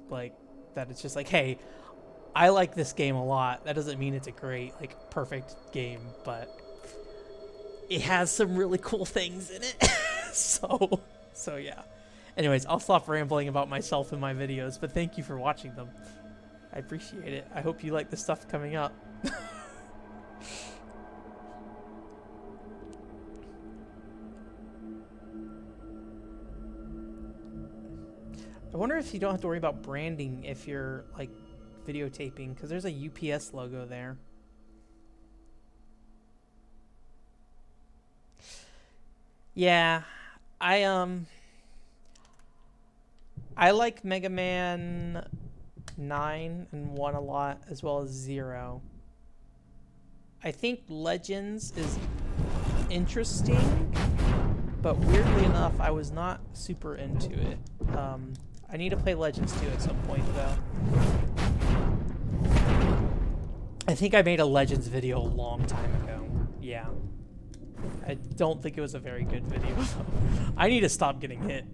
like, that it's just like, hey, I like this game a lot. That doesn't mean it's a great, like, perfect game, but it has some really cool things in it. So yeah. Anyways, I'll stop rambling about myself in my videos, but thank you for watching them. I appreciate it. I hope you like the stuff coming up. I wonder if you don't have to worry about branding if you're, like, videotaping, because there's a UPS logo there. Yeah, I like Mega Man 9 and 1 a lot, as well as 0. I think Legends is interesting, but weirdly enough, I was not super into it. I need to play Legends 2 at some point, though. I think I made a Legends video a long time ago. Yeah. I don't think it was a very good video. I need to stop getting hit.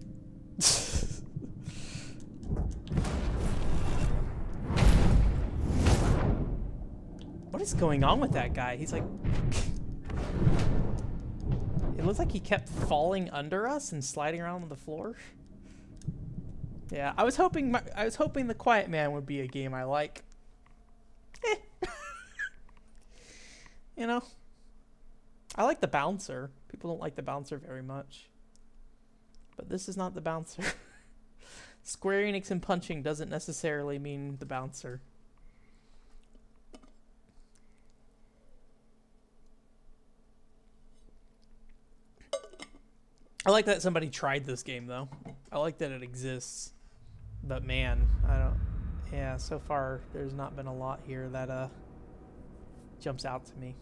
What is going on with that guy? He's like... It looks like he kept falling under us and sliding around on the floor. Yeah, I was hoping the Quiet Man would be a game I like. You know, I like the Bouncer. People don't like the Bouncer very much, but this is not the Bouncer. Square Enix and punching doesn't necessarily mean the Bouncer. I like that somebody tried this game, though. I like that it exists. But man, I don't... Yeah, so far there's not been a lot here that jumps out to me.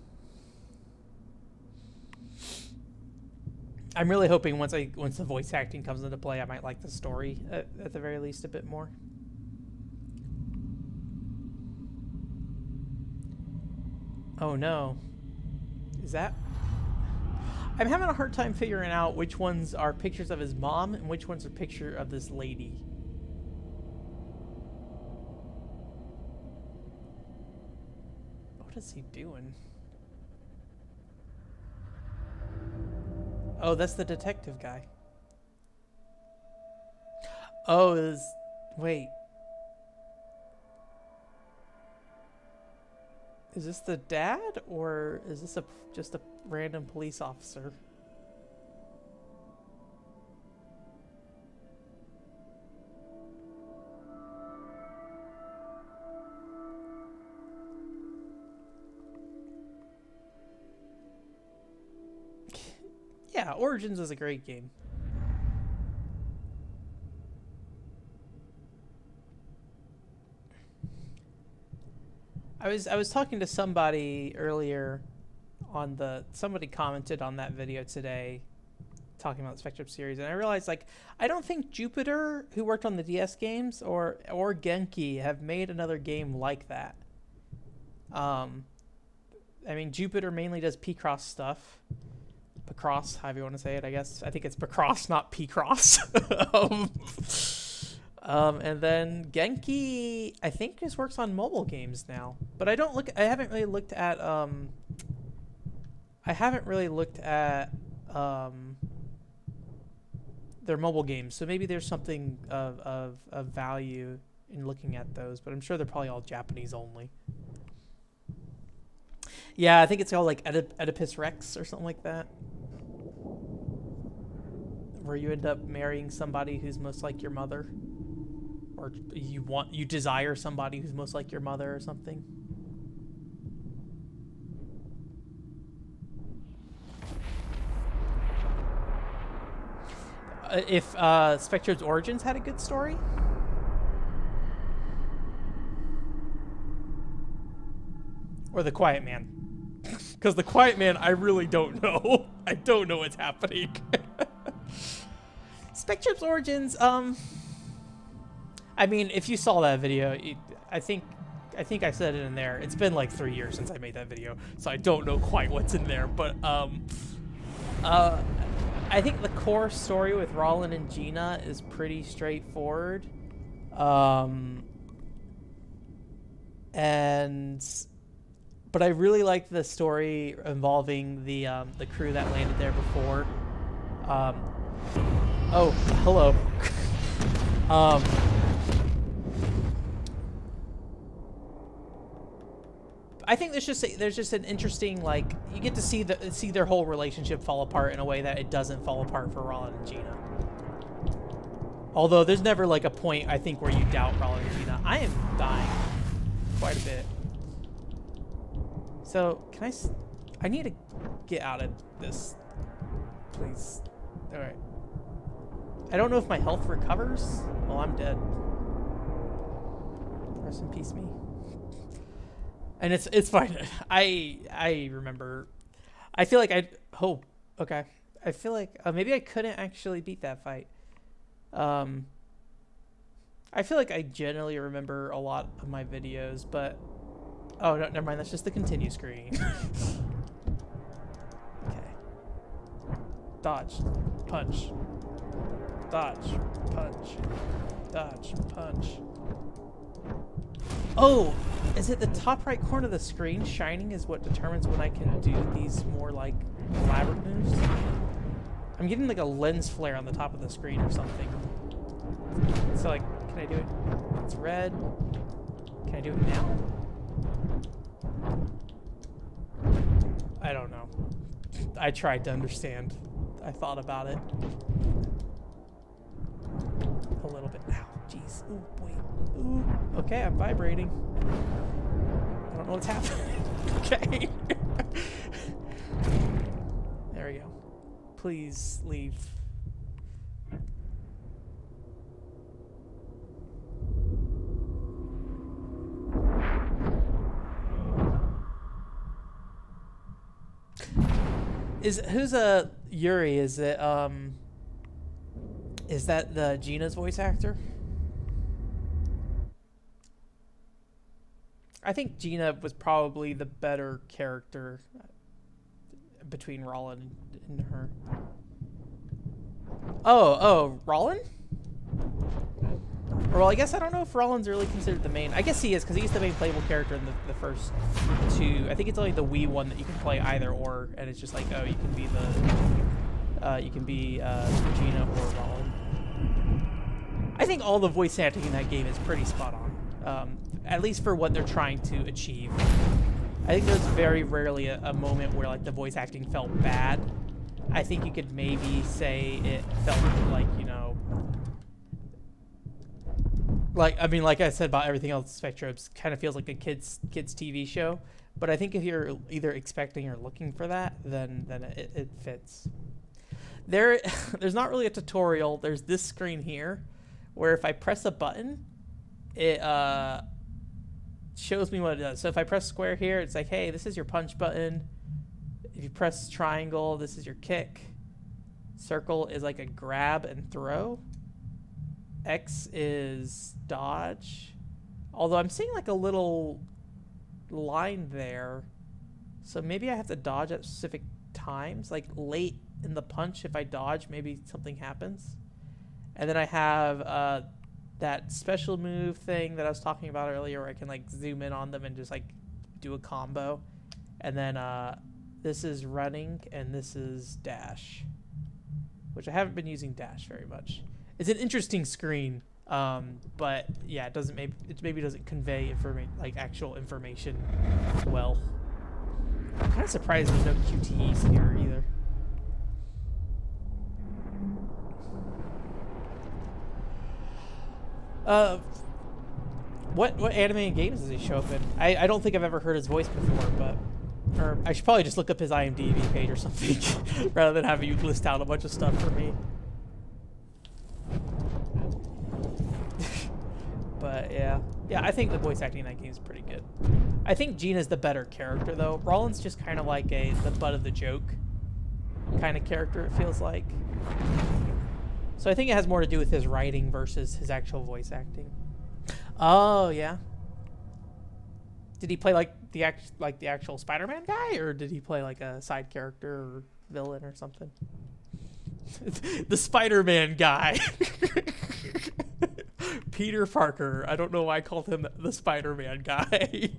I'm really hoping once the voice acting comes into play, I might like the story at the very least a bit more. Oh no. Is that... I'm having a hard time figuring out which ones are pictures of his mom and which ones are picture of this lady. What is he doing? Oh, that's the detective guy. Oh, wait. Is this the dad, or is this just a random police officer? Yeah, Origins is a great game. I was talking to somebody earlier on somebody commented on that video today talking about the Spectrum series, and I realized, like, I don't think Jupiter, who worked on the DS games, or Genki have made another game like that. I mean, Jupiter mainly does P-Cross stuff. Picross, however you want to say it, I guess. I think it's Picross, not P-Cross. And then Genki, I think, just works on mobile games now. But I haven't really looked at their mobile games. So maybe there's something of value in looking at those, but I'm sure they're probably all Japanese only. Yeah, I think it's called like Oedipus Rex or something like that, where you end up marrying somebody who's most like your mother, or you desire somebody who's most like your mother or something. if Spectre's Origins had a good story. Or The Quiet Man. Because The Quiet Man, I really don't know. I don't know what's happening. Spectre's Origins, I mean, if you saw that video, I think I said it in there. It's been like 3 years since I made that video, so I don't know quite what's in there. But I think the core story with Roland and Gina is pretty straightforward. But I really like the story involving the crew that landed there before. Oh, hello. I think there's just an interesting, like, you get to see their whole relationship fall apart in a way that it doesn't fall apart for Roland and Gina. Although there's never like a point, I think, where you doubt Roland and Gina. I am dying quite a bit. So I need to get out of this, please. All right. I don't know if my health recovers. Well, I'm dead. Rest in peace, me. And it's fine. I remember. I feel like okay. I feel like maybe I couldn't actually beat that fight. I feel like I generally remember a lot of my videos, but oh no, never mind. That's just the continue screen. Okay. Dodge, punch. Dodge, punch. Dodge, punch. Oh, is it the top right corner of the screen? Shining is what determines when I can do these more like elaborate moves. I'm getting like a lens flare on the top of the screen or something. So like, can I do it? It's red. Can I do it now? I don't know. I tried to understand. I thought about it. A little bit. Ow, jeez. Ooh, boy. Ooh. Okay, I'm vibrating. I don't know what's happening. Okay. There we go. Please leave. Who's Yuri? Is that the Gina's voice actor? I think Gina was probably the better character between Roland and her. Oh, Roland? Well, I guess I don't know if Roland's really considered the main. I guess he is, because he's the main playable character in the first two. I think it's only the Wii one that you can play either or, and it's just like, oh, you can be Gina or Roland. I think all the voice acting in that game is pretty spot on, at least for what they're trying to achieve. I think there's very rarely a moment where like the voice acting felt bad. I think you could maybe say it felt like, you know, like, I mean, like I said about everything else, Spectrum kind of feels like a kids TV show. But I think if you're either expecting or looking for that, then it fits. There's not really a tutorial. There's this screen here, where if I press a button, it shows me what it does. So if I press square here, it's like, hey, this is your punch button. If you press triangle, this is your kick. Circle is like a grab and throw. X is dodge. Although I'm seeing like a little line there. So maybe I have to dodge at specific times. Like late in the punch, if I dodge, maybe something happens. And then I have that special move thing that I was talking about earlier, where I can like zoom in on them and just like do a combo. And then this is running and this is dash, which I haven't been using dash very much. It's an interesting screen, but yeah, it maybe doesn't convey like actual information well. I'm kind of surprised there's no QTEs here either. What anime and games does he show up in? I don't think I've ever heard his voice before, but I should probably just look up his IMDb page or something rather than having you list out a bunch of stuff for me. But yeah, I think the voice acting in that game is pretty good. I think Gina's the better character though. Roland's just kind of like the butt of the joke kind of character, it feels like. So I think it has more to do with his writing versus his actual voice acting. Oh yeah. Did he play like the actual Spider-Man guy, or did he play like a side character or villain or something? The Spider-Man guy. Peter Parker. I don't know why I called him the Spider-Man guy.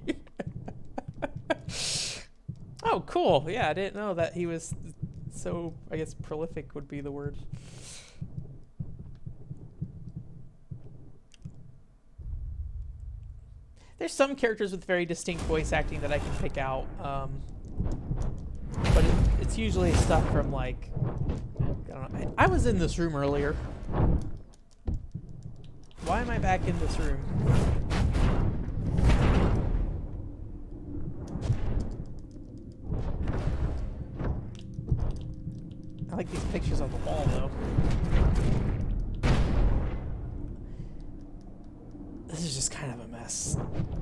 Oh, cool. Yeah, I didn't know that he was so, I guess prolific would be the word. There's some characters with very distinct voice acting that I can pick out. But it's usually stuff from like, I don't know. I was in this room earlier. Why am I back in this room? I like these pictures on the wall though. This is just kind of a mess.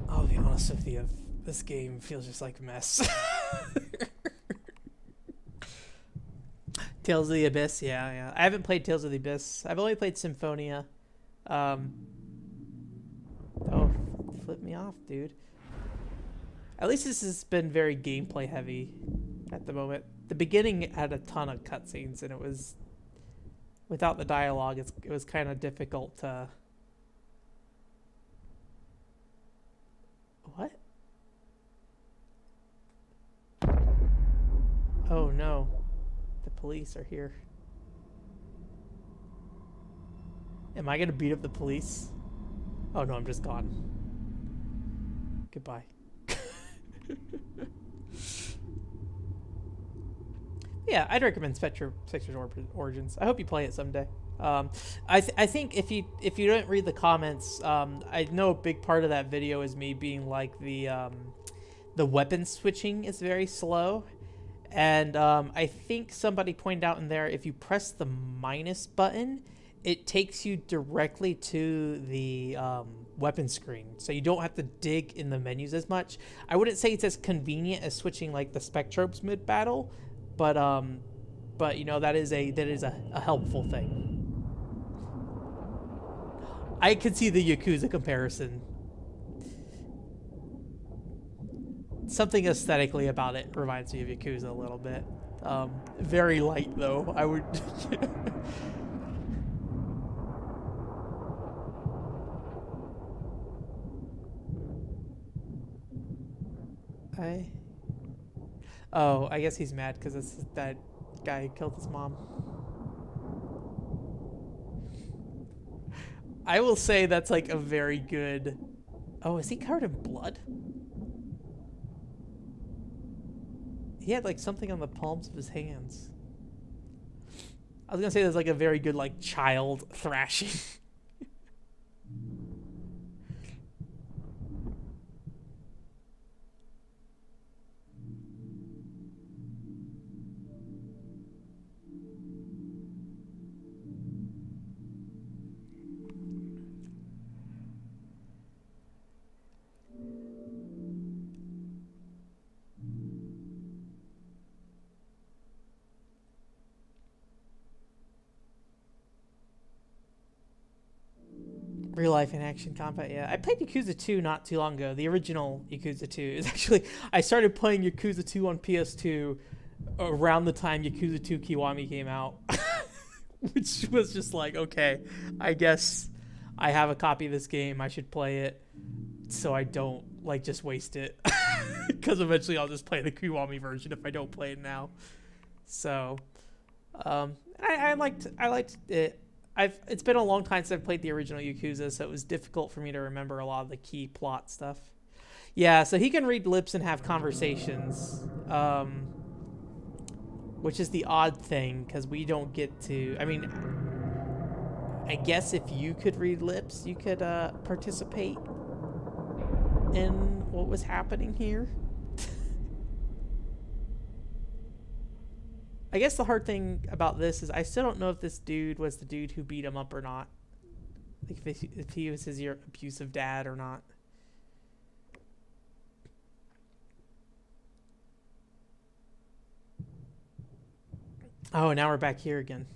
I'll be honest with you. This game feels just like a mess. Tales of the Abyss, yeah. I haven't played Tales of the Abyss. I've only played Symphonia. Oh, flip me off, dude. At least this has been very gameplay heavy at the moment. The beginning had a ton of cutscenes, and it was without the dialogue. It was kind of difficult to. What? Oh no. The police are here. Am I gonna beat up the police? Oh no, I'm just gone. Goodbye. Yeah, I'd recommend Spectre's Origins. I hope you play it someday. I think if you don't read the comments, I know a big part of that video is me being like the weapon switching is very slow. And I think somebody pointed out in there, if you press the minus button, it takes you directly to the weapon screen. So you don't have to dig in the menus as much. I wouldn't say it's as convenient as switching like the Spectrobes mid-battle, but you know, that is a helpful thing. I could see the Yakuza comparison. Something aesthetically about it reminds me of Yakuza a little bit. Very light though. I would. I guess he's mad because that guy killed his mom. I will say that's like a very good. Oh, is he covered in blood? He had like something on the palms of his hands. I was gonna say there's like a very good like child thrashing. Real life in action combat, yeah. I played Yakuza 2 not too long ago. The original Yakuza 2 is actually... I started playing Yakuza 2 on PS2 around the time Yakuza 2 Kiwami came out. Which was just like, okay, I guess I have a copy of this game. I should play it so I don't, like, just waste it. Because eventually I'll just play the Kiwami version if I don't play it now. So, I liked it. It's been a long time since I've played the original Yakuza, so it was difficult for me to remember a lot of the key plot stuff. Yeah, so he can read lips and have conversations, which is the odd thing, because we don't get to... I mean, I guess if you could read lips, you could participate in what was happening here. I guess the hard thing about this is I still don't know if this dude was the dude who beat him up or not. Like if he was his abusive dad or not. Oh, now we're back here again.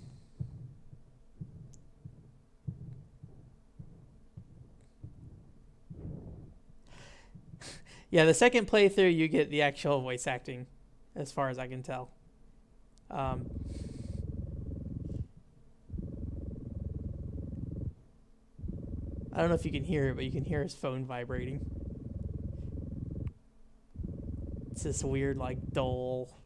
Yeah, the second playthrough, you get the actual voice acting, as far as I can tell. I don't know if you can hear it, but you can hear his phone vibrating. It's this weird, like, dull...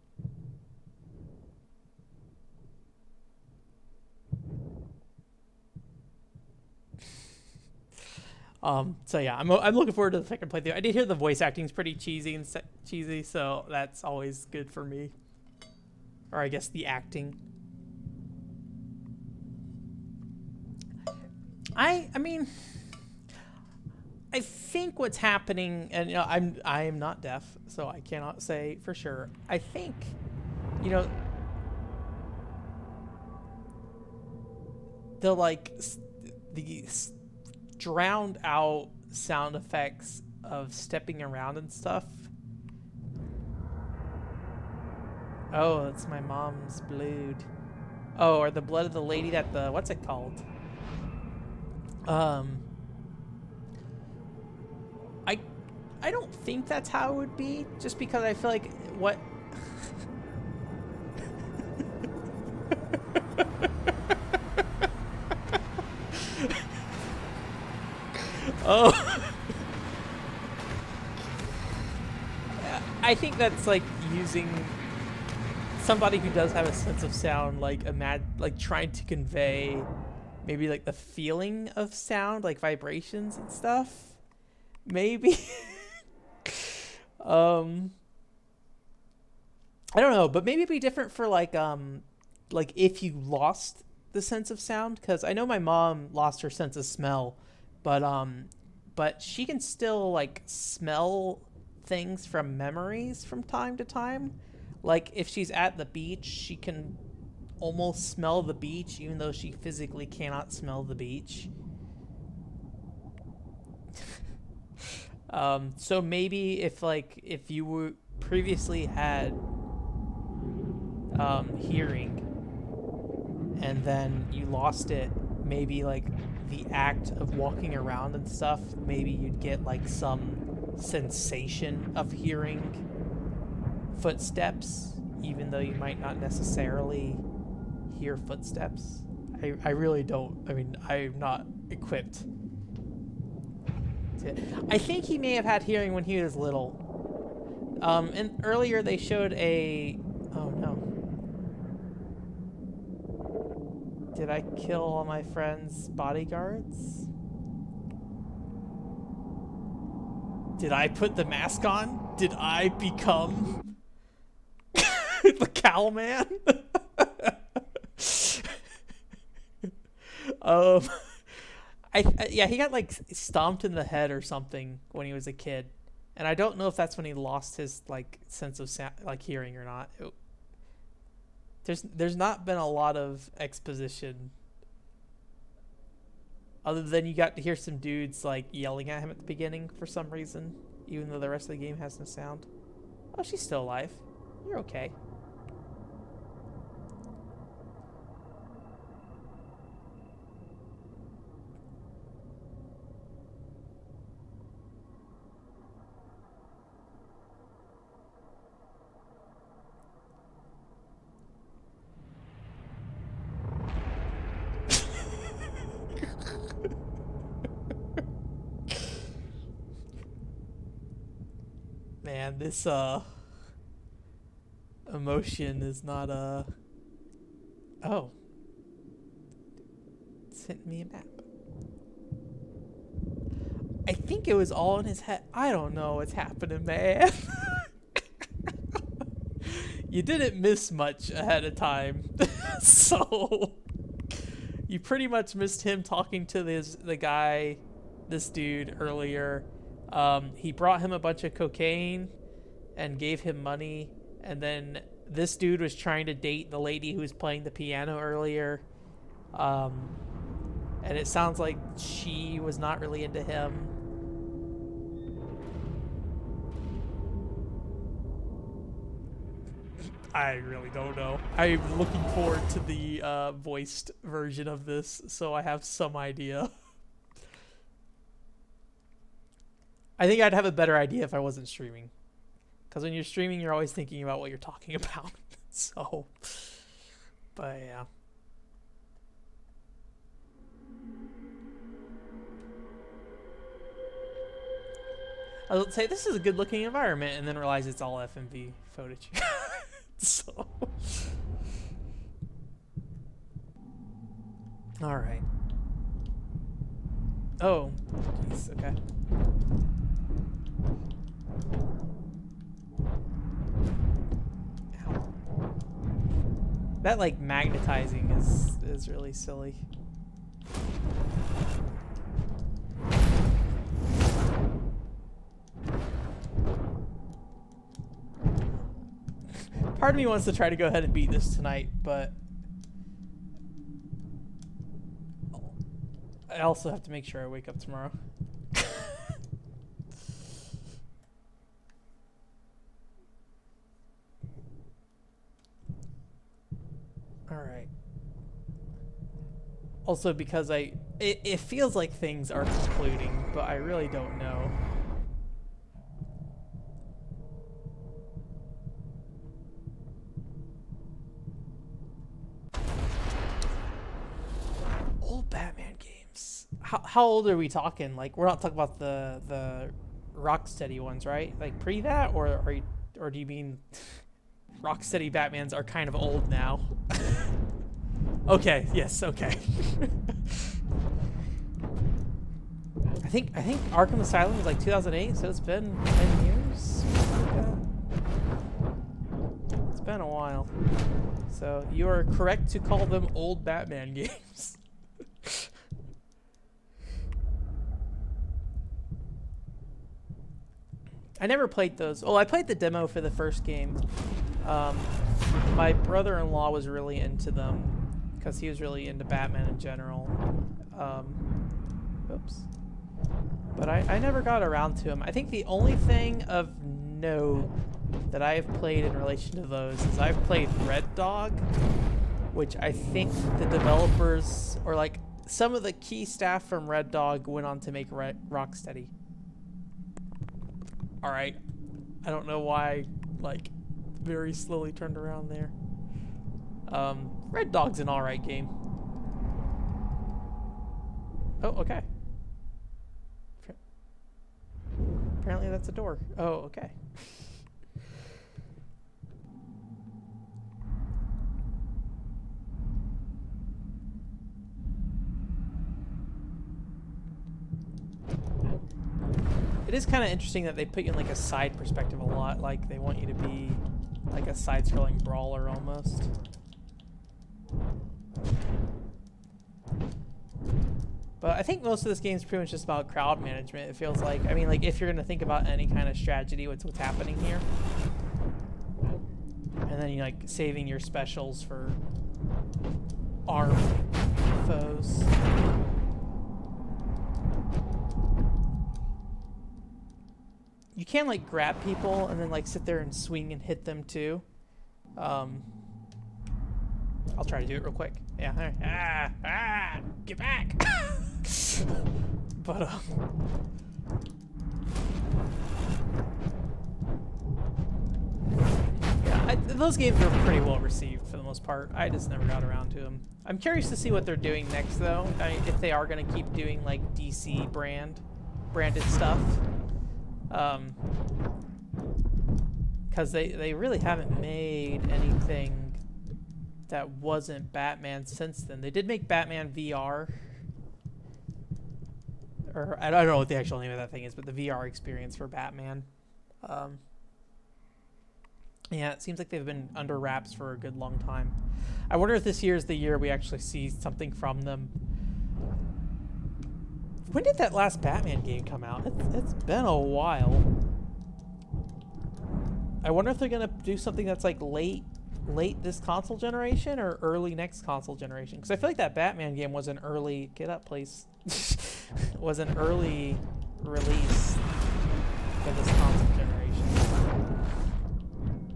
So yeah, I'm looking forward to the second playthrough. I did hear the voice acting's pretty cheesy, so that's always good for me. Or I guess the acting. I mean, I think what's happening, and I am not deaf, so I cannot say for sure. I think, the drowned out sound effects of stepping around and stuff. Oh, it's my mom's blood. Oh, or the blood of the lady that what's it called? I don't think that's how it would be, just because I feel like what Oh. I think that's like using somebody who does have a sense of sound, like trying to convey maybe like the feeling of sound, like vibrations and stuff. Maybe. I don't know, but maybe it'd be different for like if you lost the sense of sound, because I know my mom lost her sense of smell, but she can still like smell things from memories from time to time. Like if she's at the beach, she can almost smell the beach even though she physically cannot smell the beach. So maybe if you were previously had hearing and then you lost it, maybe like the act of walking around and stuff, maybe you'd get like some sensation of hearing footsteps, even though you might not necessarily hear footsteps. I really don't. I mean, I'm not equipped. I think he may have had hearing when he was little. And earlier they showed a... Oh no. Did I kill all my friends' bodyguards? Did I put the mask on? Did I become the cow man? Yeah, he got like stomped in the head or something when he was a kid, and I don't know if that's when he lost his like sense of sound, like hearing or not. There's not been a lot of exposition other than you got to hear some dudes like yelling at him at the beginning for some reason, even though the rest of the game has no sound. Oh, she's still alive. You're okay. Man, this emotion is not oh, sent me a map. I think it was all in his head. I don't know what's happening, man. You didn't miss much ahead of time. So you pretty much missed him talking to this dude earlier. He brought him a bunch of cocaine and gave him money, and then this dude was trying to date the lady who was playing the piano earlier, and And it sounds like she was not really into him. I really don't know. I'm looking forward to the voiced version of this, so I have some idea. I think I'd have a better idea if I wasn't streaming. Because when you're streaming, you're always thinking about what you're talking about. So, but yeah. I would say this is a good looking environment and then realize it's all FMV footage. So. Alright. Oh, jeez, okay. Ow. That like magnetizing is really silly. Part of me wants to try to go ahead and beat this tonight, but I also have to make sure I wake up tomorrow. Alright. Also because it feels like things are concluding, but I really don't know. Old Batman games. How old are we talking? Like, we're not talking about the Rocksteady ones, right? Like pre that, or do you mean Rocksteady Batmans are kind of old now? Okay, yes, okay. I think Arkham Asylum was like 2008, so it's been 10 years. It's been a while. So you are correct to call them old Batman games. I never played those. Oh, I played the demo for the first game. My brother-in-law was really into them because he was really into Batman in general. Oops. But I never got around to them. I think the only thing of note that I have played in relation to those is I've played Red Dog, which I think the developers, or like some of the key staff from Red Dog, went on to make Rocksteady. Alright. I don't know why, like, very slowly turned around there. Red Dog's an alright game. Oh, okay. Apparently that's a door. Oh, okay. It is kind of interesting that they put you in like a side perspective a lot. Like they want you to be like a side-scrolling brawler almost. But I think most of this game is pretty much just about crowd management. It feels like, I mean, like if you're gonna think about any kind of strategy, what's happening here, and then you like saving your specials for armed foes. You can like grab people and then like sit there and swing and hit them too. I'll try to do it real quick. Yeah. Get back. But yeah, those games were pretty well received for the most part. I just never got around to them. I'm curious to see what they're doing next though. If they are going to keep doing like DC branded stuff. Because they really haven't made anything that wasn't Batman since then. They did make Batman VR, or I don't know what the actual name of that thing is, but the VR experience for Batman. Yeah, it seems like they've been under wraps for a good long time. I wonder if this year is the year we actually see something from them. When did that last Batman game come out? It's been a while. I wonder if they're gonna do something that's like late late this console generation or early next console generation? Because I feel like that Batman game was an early was an early release for this console generation.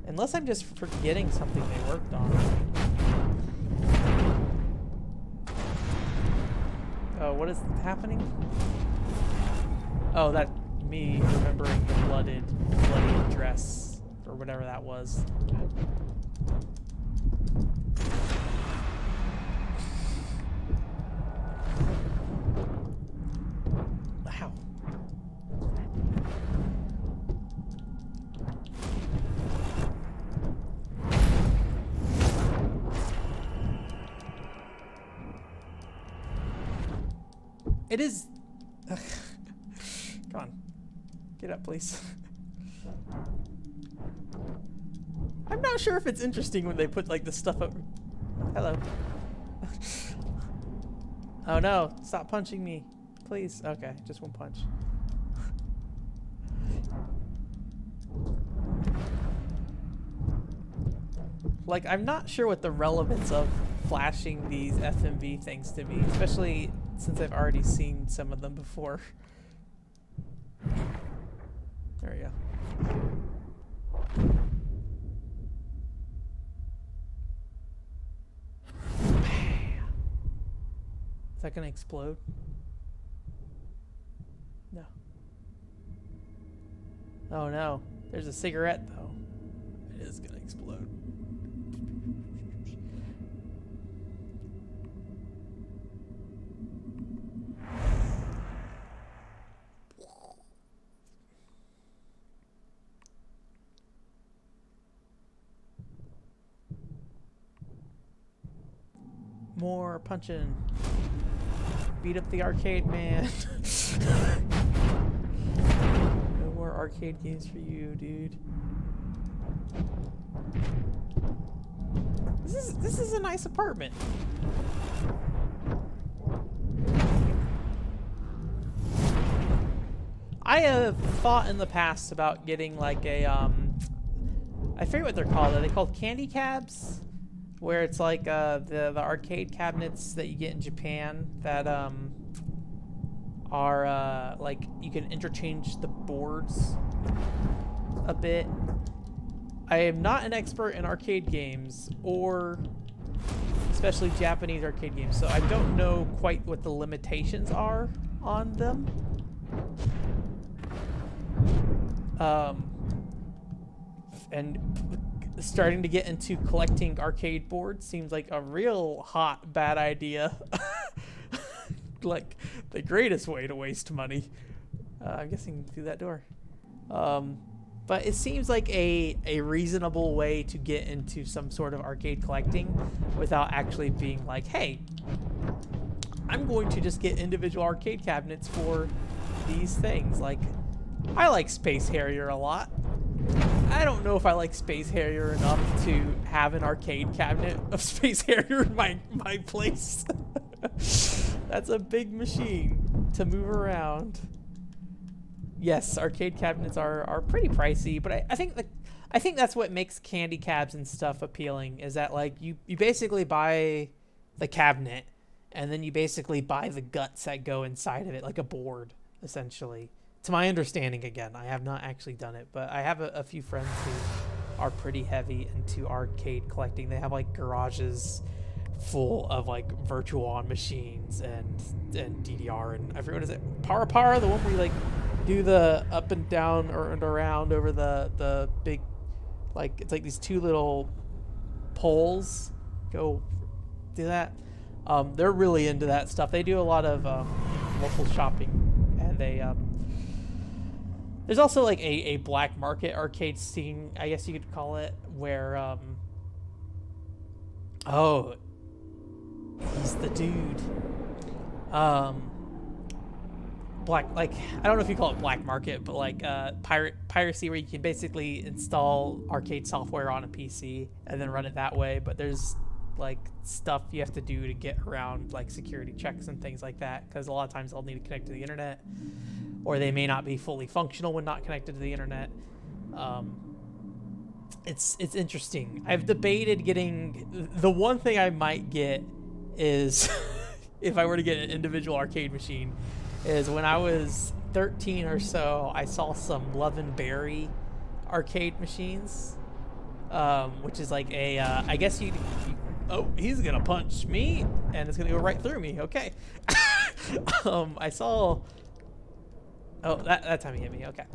Unless I'm just forgetting something they worked on. Oh, what is happening? Oh, that me remembering the bloody dress or whatever that was. Wow. It is. Come on. Get up, please. I'm not sure if it's interesting when they put like the stuff up. Hello. Oh no, stop punching me. Please. Okay, just one punch. Like, I'm not sure what the relevance of flashing these FMV things to me, especially since I've already seen some of them before. There we go. Is that gonna explode? No. Oh no. There's a cigarette though. It is gonna explode. More punching. Beat up the arcade man. No more arcade games for you, dude. This is a nice apartment. I have thought in the past about getting like a I forget what they're called. Are they called candy cabs? Where it's like the arcade cabinets that you get in Japan that are like you can interchange the boards a bit. I am not an expert in arcade games, or especially Japanese arcade games, so I don't know quite what the limitations are on them. And starting to get into collecting arcade boards seems like a real hot bad idea. Like the greatest way to waste money. I'm guessing through that door. But it seems like a reasonable way to get into some sort of arcade collecting without actually being like, hey, I'm going to just get individual arcade cabinets for these things. Like, I like Space Harrier a lot. I don't know if I like Space Harrier enough to have an arcade cabinet of Space Harrier in my place. That's a big machine to move around. Yes, arcade cabinets are pretty pricey, but I think that's what makes candy cabs and stuff appealing, is that like you basically buy the cabinet and then you basically buy the guts that go inside of it, like a board, essentially. To my understanding, again, I have not actually done it, but I have a few friends who are pretty heavy into arcade collecting. They have like garages full of like Virtual-On machines and DDR and I forget what is it, Para, the one where you like do the up and down or and around over the big, like it's like these two little poles go do that. They're really into that stuff. They do a lot of local shopping, and they there's also like a black market arcade scene, I guess you could call it, where oh, he's the dude. Black, like, I don't know if you call it black market, but like piracy, where you can basically install arcade software on a PC and then run it that way. But there's like stuff you have to do to get around like security checks and things like that, because a lot of times they'll need to connect to the internet, or they may not be fully functional when not connected to the internet. it's interesting. I've debated getting the one thing I might get is if I were to get an individual arcade machine is when I was 13 or so, I saw some Love and Berry arcade machines, which is like a I guess you oh, he's gonna punch me and it's gonna go right through me. Okay. I saw, oh, that time he hit me. Okay.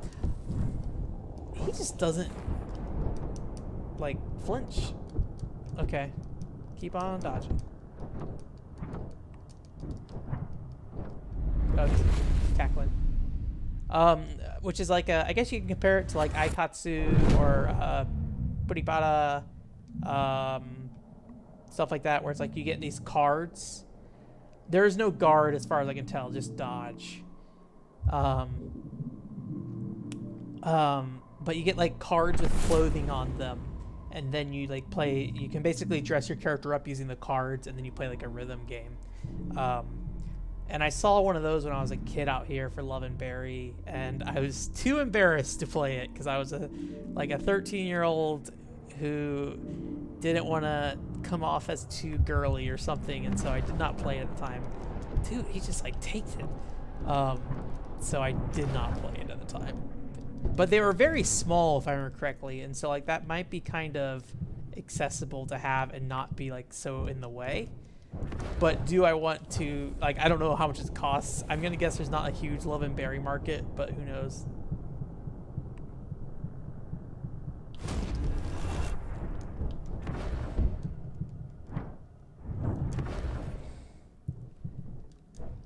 He just doesn't like flinch. Okay, keep on dodging. Oh, he's tackling. Which is like I guess you can compare it to like Aikatsu or Buribara, stuff like that, where it's like you get these cards. There is no guard as far as I can tell, just dodge. But you get like cards with clothing on them, and then you like play. You can basically dress your character up using the cards, and then you play like a rhythm game. And I saw one of those when I was a kid out here for Love and Berry, and I was too embarrassed to play it because I was a 13-year-old who didn't want to come off as too girly or something, and so I did not play it at the time. Dude, he just like takes it. So I did not play it at the time. But they were very small, if I remember correctly, and so like that might be kind of accessible to have and not be like so in the way. But do I want to, like, I don't know how much it costs. I'm gonna guess there's not a huge Love and Berry market, but who knows.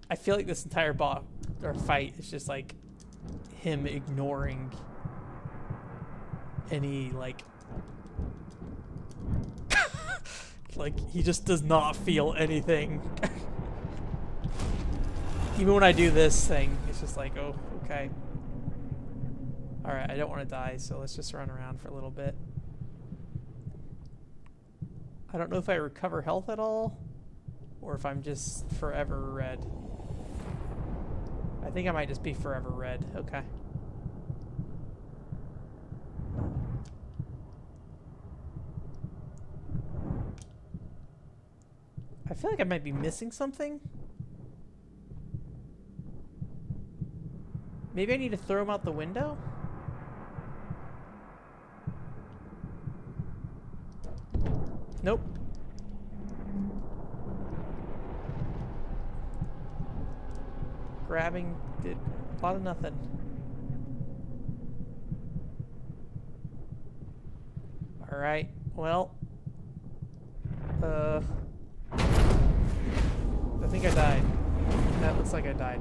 I feel like this entire fight is just like him ignoring any like like he just does not feel anything. Even when I do this thing, it's just like, oh, okay. Alright, I don't want to die, so let's just run around for a little bit. I don't know if I recover health at all, or if I'm just forever red. I think I might just be forever red. Okay. I feel like I might be missing something. Maybe I need to throw him out the window? Nope. Grabbing did a lot of nothing. Alright, well. I think I died. That looks like I died.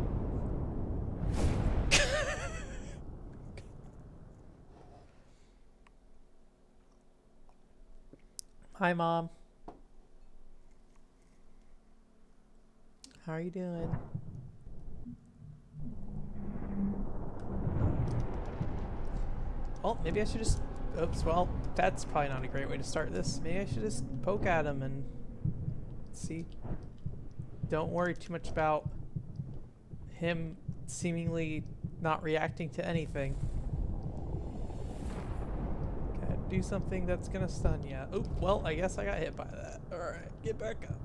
Hi, Mom. How are you doing? Well, maybe I should just... Oops, well, that's probably not a great way to start this. Maybe I should just poke at him and see. Don't worry too much about him seemingly not reacting to anything. Gotta do something that's gonna stun you. Oh, well, I guess I got hit by that. Alright, get back up.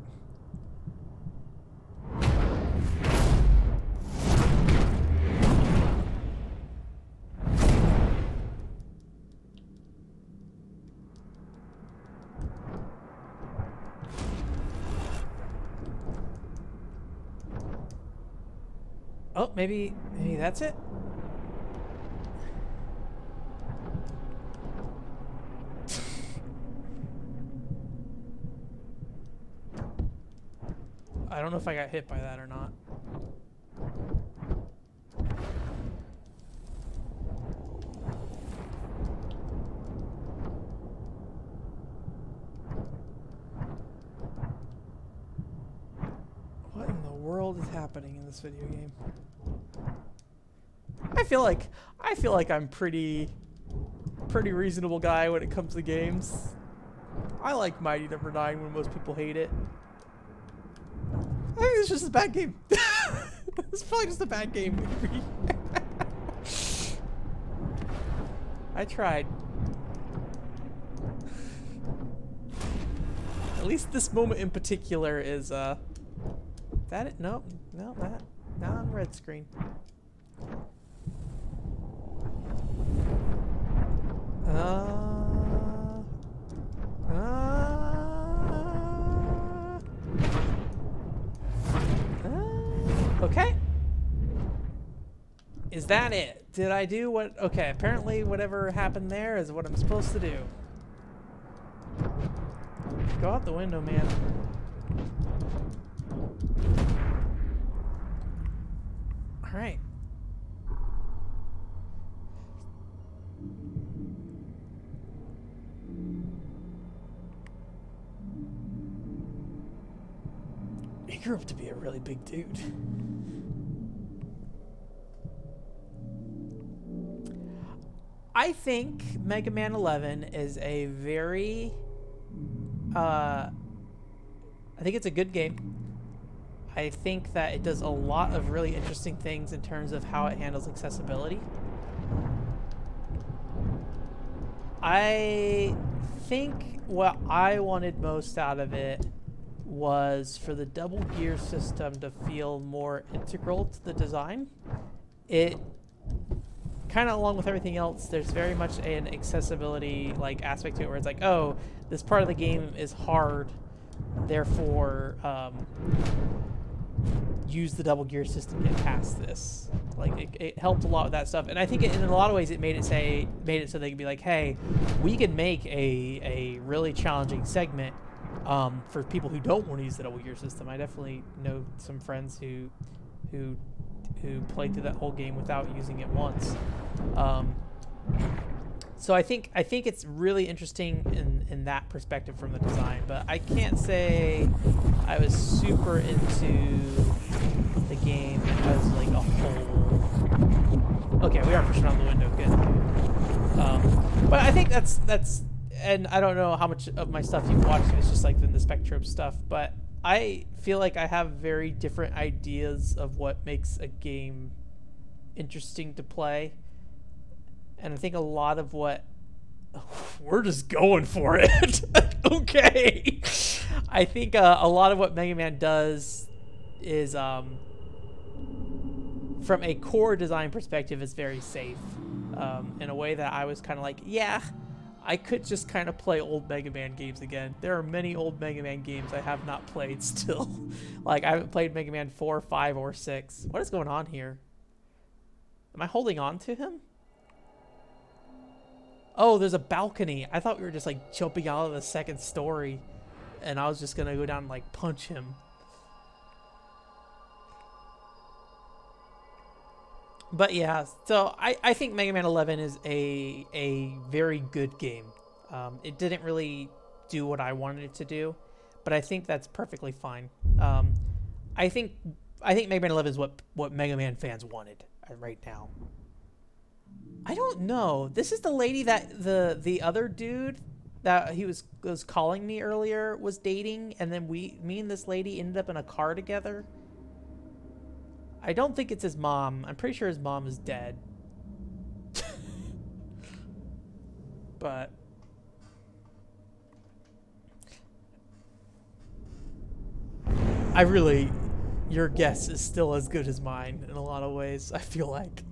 Oh, maybe that's it? I don't know if I got hit by that or not. What in the world is happening in this video game? I feel like I'm pretty reasonable guy when it comes to games. I like Mighty Number 9 when most people hate it. I think it's just a bad game. It's probably just a bad game. I tried. At least this moment in particular is, that it? Nope. No, that. Now on red screen. Okay. Is that it? Did I do what? Okay, apparently whatever happened there is what I'm supposed to do. Go out the window, man. All right. He grew up to be a really big dude. I think Mega Man 11 is a very, I think it's a good game. I think that it does a lot of really interesting things in terms of how it handles accessibility. I think what I wanted most out of it was for the double gear system to feel more integral to the design. It kind of, along with everything else, there's very much an accessibility like aspect to it where it's like, oh, this part of the game is hard, therefore use the double gear system to get past this. Like it helped a lot with that stuff, and I think in a lot of ways it made it so they could be like, hey, we can make a really challenging segment for people who don't want to use the double gear system. I definitely know some friends who played through that whole game without using it once. So I think it's really interesting in that perspective from the design, but I can't say I was super into the game as like a whole. Okay, we are pushing out the window, good. But I think that's, and I don't know how much of my stuff you've watched. It's just like the Spectrum stuff, but I feel like I have very different ideas of what makes a game interesting to play. And I think a lot of what we're just going for it. Okay. I think a lot of what Mega Man does is from a core design perspective is very safe, in a way that I was kind of like, yeah, I could just kind of play old Mega Man games again. There are many old Mega Man games I have not played still. Like, I haven't played Mega Man 4, 5, or 6. What is going on here? Am I holding on to him? Oh, there's a balcony. I thought we were just, like, jumping out of the second story, and I was just going to go down and, like, punch him. But yeah, so I think Mega Man 11 is a very good game. It didn't really do what I wanted it to do, but I think that's perfectly fine. I think Mega Man 11 is what Mega Man fans wanted right now. I don't know. This is the lady that the other dude that he was calling me earlier was dating, and then me and this lady ended up in a car together. I don't think it's his mom. I'm pretty sure his mom is dead. But your guess is still as good as mine in a lot of ways, I feel like.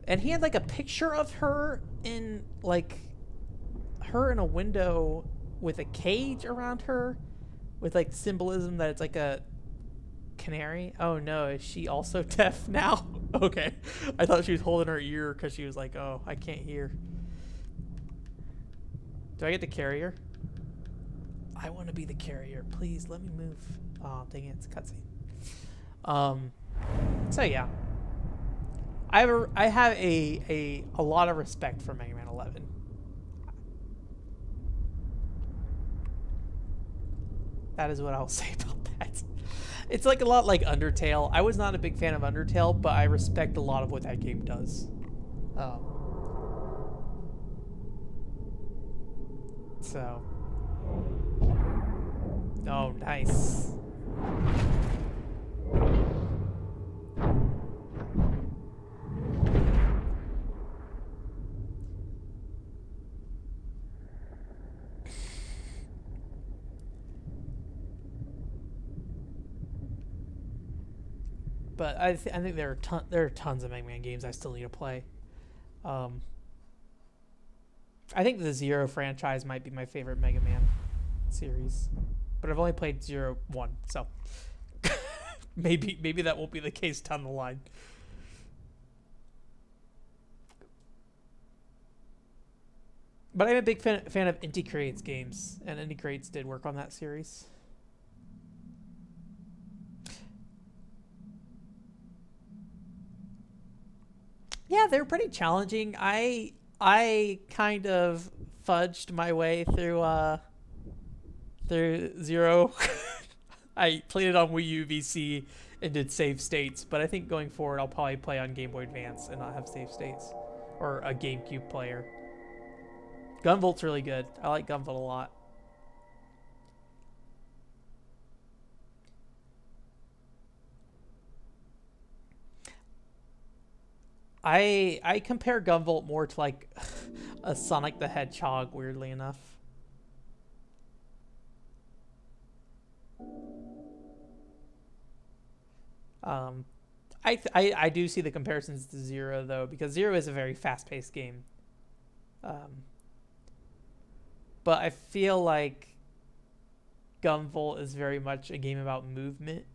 And he had like a picture of her in a window with a cage around her, with like symbolism that it's like a canary. Oh no, is she also deaf now? Okay, I thought she was holding her ear because she was like, oh, I can't hear. Do I get to carry her? I want to be the carrier. Please let me move. Oh, dang it, it's a cutscene. So yeah, I have a lot of respect for Mega Man 11. That is what I'll say about that. It's like a lot like Undertale. I was not a big fan of Undertale, but I respect a lot of what that game does. So. Oh, nice. But I think there are tons of Mega Man games I still need to play. I think the Zero franchise might be my favorite Mega Man series, but I've only played 0-1, so maybe that won't be the case down the line. But I'm a big fan of Inti Creates games, and Inti Creates did work on that series. Yeah, they're pretty challenging. I kind of fudged my way through Zero. I played it on Wii U VC and did save states, but I think going forward I'll probably play on Game Boy Advance and not have save states, or a GameCube player. Gunvolt's really good. I like Gunvolt a lot. I compare Gunvolt more to like a Sonic the Hedgehog, weirdly enough. I do see the comparisons to Zero though, because Zero is a very fast-paced game. But I feel like Gunvolt is very much a game about movement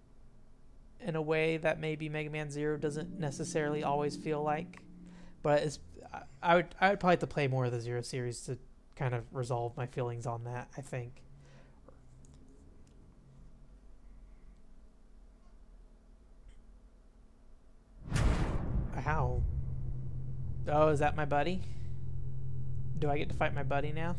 in a way that maybe Mega Man Zero doesn't necessarily always feel like. But I would probably have to play more of the Zero series to kind of resolve my feelings on that, I think. How? Oh, is that my buddy? Do I get to fight my buddy now?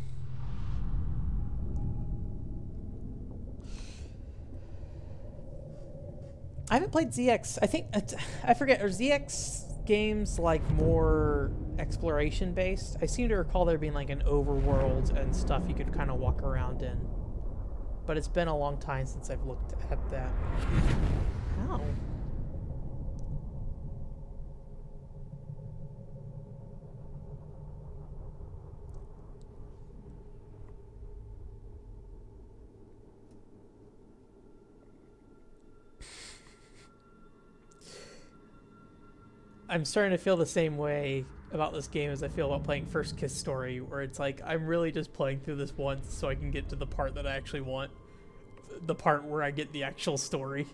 I haven't played ZX. I think I forget. Are ZX games like more exploration based? I seem to recall there being like an overworld and stuff you could kind of walk around in. But it's been a long time since I've looked at that. How? I'm starting to feel the same way about this game as I feel about playing First Kiss Story, where it's like I'm really just playing through this once so I can get to the part that I actually want, the part where I get the actual story.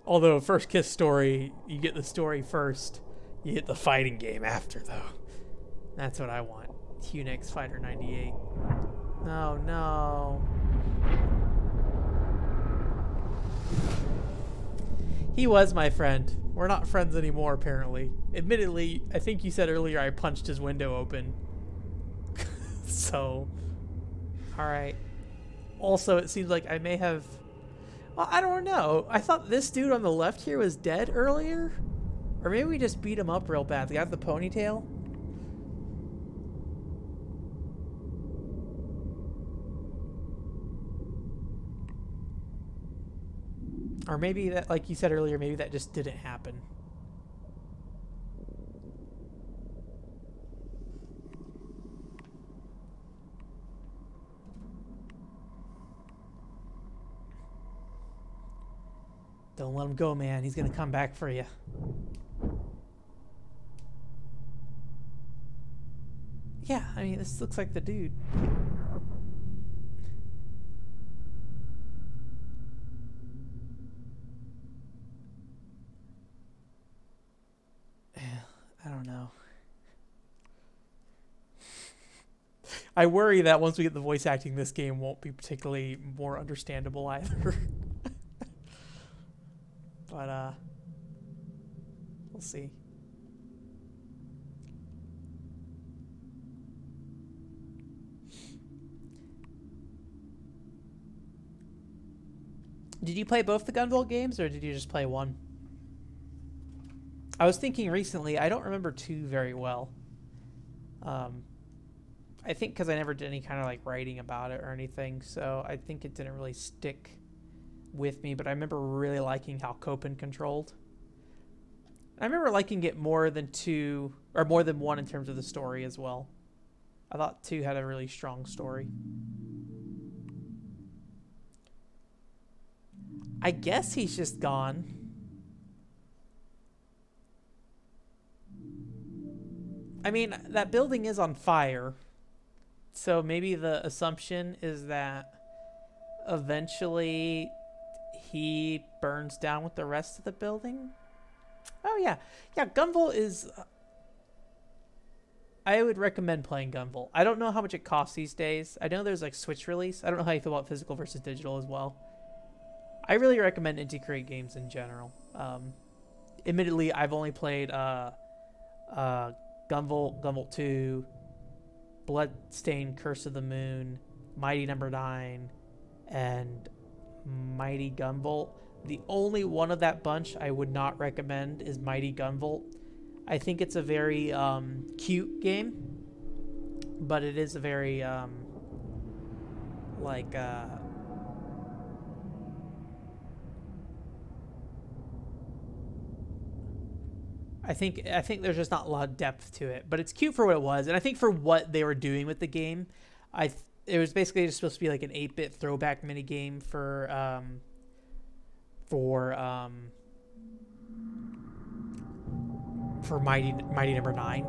Although First Kiss Story, you get the story first, you hit the fighting game after though. That's what I want. Unix Fighter 98. Oh no. He was my friend. We're not friends anymore, apparently. Admittedly, I think you said earlier I punched his window open. So, alright. Also, it seems like I may have... Well, I don't know. I thought this dude on the left here was dead earlier? Or maybe we just beat him up real bad. The guy with the ponytail? Or maybe that, like you said earlier, maybe that just didn't happen. Don't let him go, man. He's gonna come back for you. Yeah, I mean, this looks like the dude. I don't know. I worry that once we get the voice acting, this game won't be particularly more understandable either. But, we'll see. Did you play both the Gunvolt games, or did you just play one? I was thinking recently, I don't remember 2 very well. I think because I never did any kind of like writing about it or anything, so I think it didn't really stick with me, but I remember really liking how Copen controlled. I remember liking it more than 2, or more than 1 in terms of the story as well. I thought 2 had a really strong story. I guess he's just gone. I mean, that building is on fire. So maybe the assumption is that eventually he burns down with the rest of the building. Oh, yeah. Yeah, Gunvolt is... I would recommend playing Gunvolt. I don't know how much it costs these days. I know there's like Switch release. I don't know how you feel about physical versus digital as well. I really recommend Indie Create games in general. Admittedly, I've only played Gunvolt, Gunvolt 2, Bloodstained Curse of the Moon, Mighty Number 9, and Mighty Gunvolt. The only one of that bunch I would not recommend is Mighty Gunvolt. I think it's a very cute game, but it is a very I think there's just not a lot of depth to it, but it's cute for what it was, and I think for what they were doing with the game, it was basically just supposed to be like an 8-bit throwback mini game for Mighty Number 9.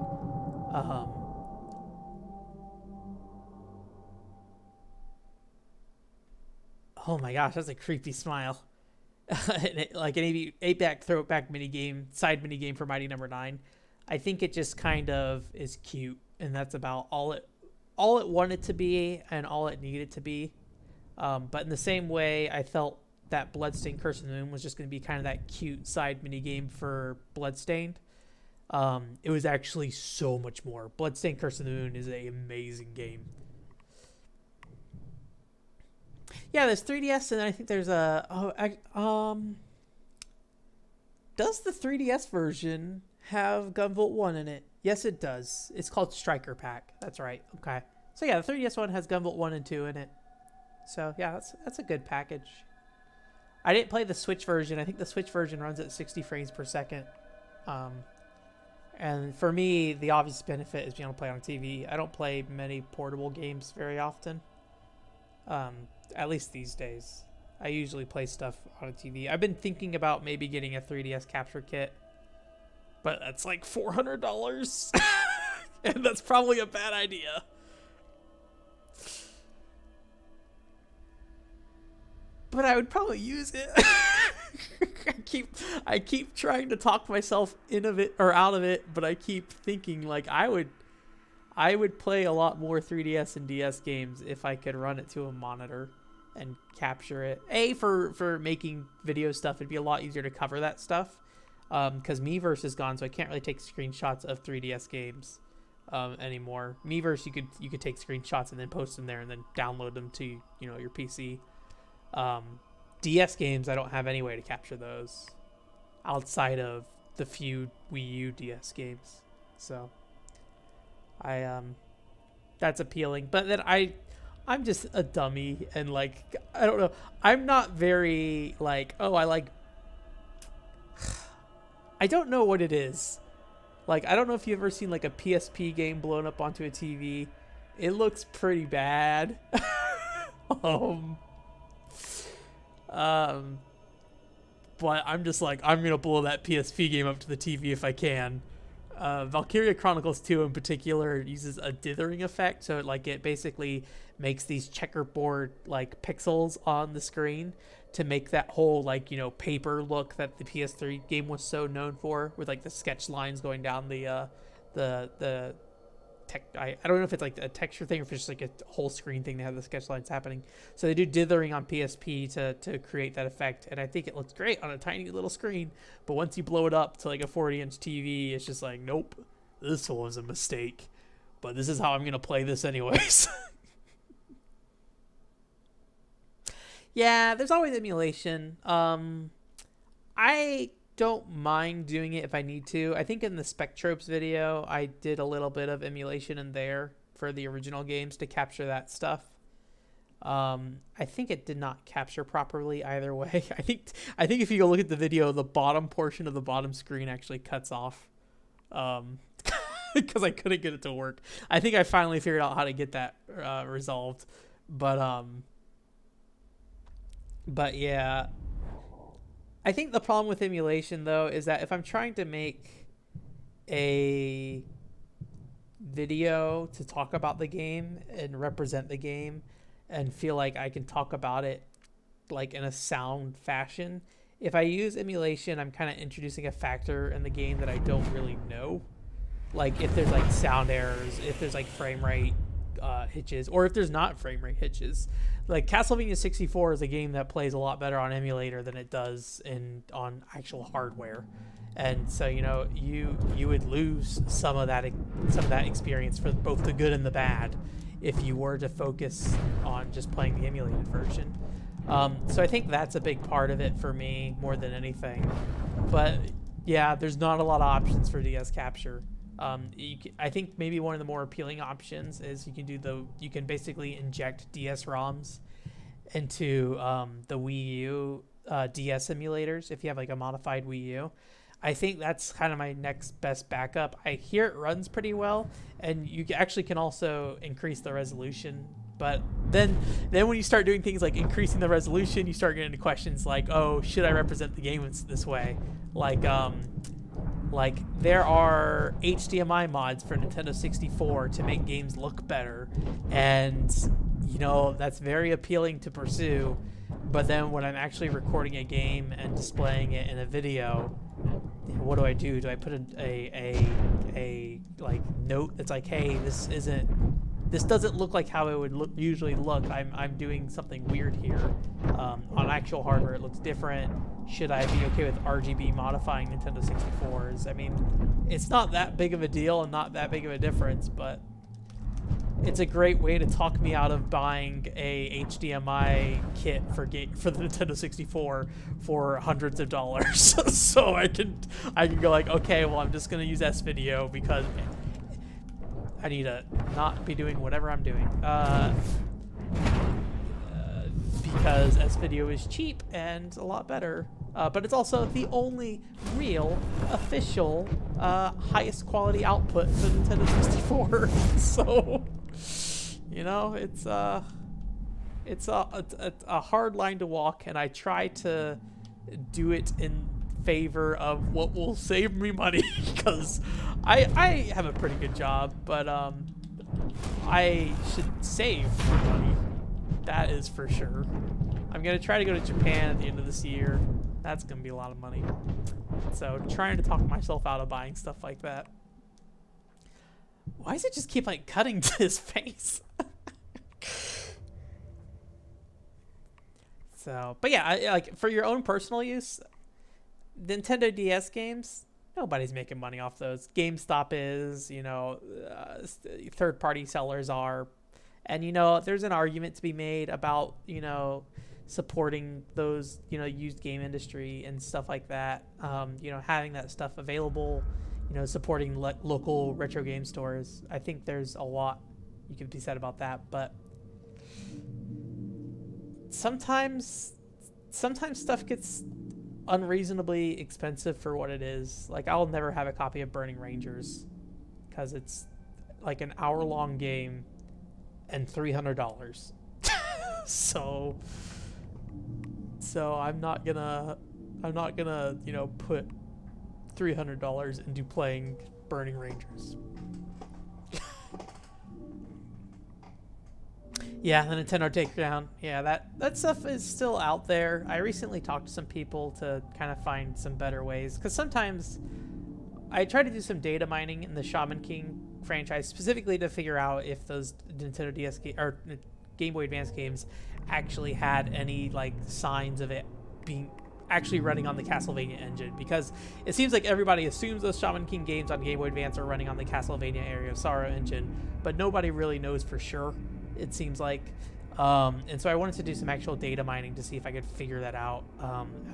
Oh my gosh, that's a creepy smile. Like an 8-bit throwback side mini game for Mighty Number 9. I think it just kind of is cute, and that's about all it wanted to be and all it needed to be. But in the same way, I felt that Bloodstained Curse of the Moon was just going to be kind of that cute side mini game for Bloodstained. It was actually so much more. Bloodstained Curse of the Moon is an amazing game. Yeah, there's 3DS, and I think there's does the 3DS version have Gunvolt 1 in it? Yes, it does. It's called Striker Pack. That's right. Okay. So yeah, the 3DS one has Gunvolt 1 and 2 in it. So yeah, that's a good package. I didn't play the Switch version. I think the Switch version runs at 60 frames per second. And for me, the obvious benefit is being able to play on TV. I don't play many portable games very often. At least these days. I usually play stuff on a TV. I've been thinking about maybe getting a 3DS capture kit, but that's like $400. And that's probably a bad idea. But I would probably use it. I keep trying to talk myself out of it, but I keep thinking like I would play a lot more 3DS and DS games if I could run it to a monitor and capture it. For making video stuff, it'd be a lot easier to cover that stuff. Because Miiverse is gone, so I can't really take screenshots of 3DS games anymore. Miiverse, you could take screenshots and then post them there and then download them to your PC. DS games, I don't have any way to capture those outside of the few Wii U DS games. So that's appealing. But then I'm just a dummy, and like I don't know. I'm not very like, oh, I don't know what it is. Like, I don't know if you've ever seen like a PSP game blown up onto a TV. It looks pretty bad. But I'm just like, I'm gonna blow that PSP game up to the TV if I can. Valkyria Chronicles 2 in particular uses a dithering effect, so it basically makes these checkerboard like pixels on the screen to make that whole paper look that the PS3 game was so known for, with like the sketch lines going down the I don't know if it's like a texture thing or if it's just like a whole screen thing that has the sketch lines happening. So they do dithering on PSP to create that effect, and I think it looks great on a tiny little screen. But once you blow it up to like a 40-inch TV, it's just like, nope, this was a mistake. But this is how I'm gonna play this anyways. Yeah, there's always emulation. I don't mind doing it if I need to. I think in the Spectropes video, I did a little bit of emulation in there for the original games to capture that stuff. I think it did not capture properly either way. I think if you go look at the video, the bottom portion of the bottom screen actually cuts off. Because I couldn't get it to work. I think I finally figured out how to get that resolved. But yeah. I think the problem with emulation, though, is that if I'm trying to make a video to talk about the game and represent the game and feel like I can talk about it like in a sound fashion, if I use emulation, I'm kind of introducing a factor in the game that I don't really know. Like if there's like sound errors, if there's like frame rate hitches, or if there's not frame rate hitches. Like Castlevania 64 is a game that plays a lot better on emulator than it does on actual hardware. And so, you know, you would lose some of that experience for both the good and the bad if you were to focus on just playing the emulated version. So I think that's a big part of it for me more than anything. But yeah, there's not a lot of options for DS capture. I think maybe one of the more appealing options is you can basically inject DS ROMs into the Wii U DS emulators if you have like a modified Wii U. I think that's kind of my next best backup. I hear it runs pretty well, and you actually can also increase the resolution. But then when you start doing things like increasing the resolution, you start getting into questions like, oh, should I represent the game this way? Like there are HDMI mods for Nintendo 64 to make games look better, and you know that's very appealing to pursue. But then when I'm actually recording a game and displaying it in a video, what do I do? Do I put a like note that's like, hey, this doesn't look like how it would usually look. I'm doing something weird here. On actual hardware, it looks different. Should I be okay with RGB modifying Nintendo 64s? I mean, it's not that big of a deal and not that big of a difference, but it's a great way to talk me out of buying a HDMI kit for the Nintendo 64 for hundreds of dollars. So I can go like, okay, well, I'm just gonna use S-Video because I need to not be doing whatever I'm doing. Because S-Video is cheap and a lot better. But it's also the only real, official, highest quality output for Nintendo 64. So, you know, it's a hard line to walk, and I try to do it in favor of what will save me money, because I have a pretty good job, but I should save more money. That is for sure. I'm gonna try to go to Japan at the end of this year. That's gonna be a lot of money. So trying to talk myself out of buying stuff like that. Why does it just keep like cutting to his face? So, but yeah, like for your own personal use, Nintendo DS games, nobody's making money off those. GameStop is, you know, third-party sellers are. And, you know, there's an argument to be made about, you know, supporting those, you know, used game industry and stuff like that. You know, having that stuff available, you know, supporting local retro game stores. I think there's a lot you could be said about that. But sometimes stuff gets unreasonably expensive for what it is. Like, I'll never have a copy of Burning Rangers because it's like an hour-long game and $300. so I'm not gonna, you know, put $300 into playing Burning Rangers. Yeah, the Nintendo Takedown. Yeah, that stuff is still out there. I recently talked to some people to kind of find some better ways, because sometimes I try to do some data mining in the Shaman King franchise, specifically to figure out if those Nintendo DS or Game Boy Advance games actually had any like signs of it being actually running on the Castlevania engine, because it seems like everybody assumes those Shaman King games on Game Boy Advance are running on the Castlevania Area of Sorrow engine, but nobody really knows for sure, it seems like. And so I wanted to do some actual data mining to see if I could figure that out,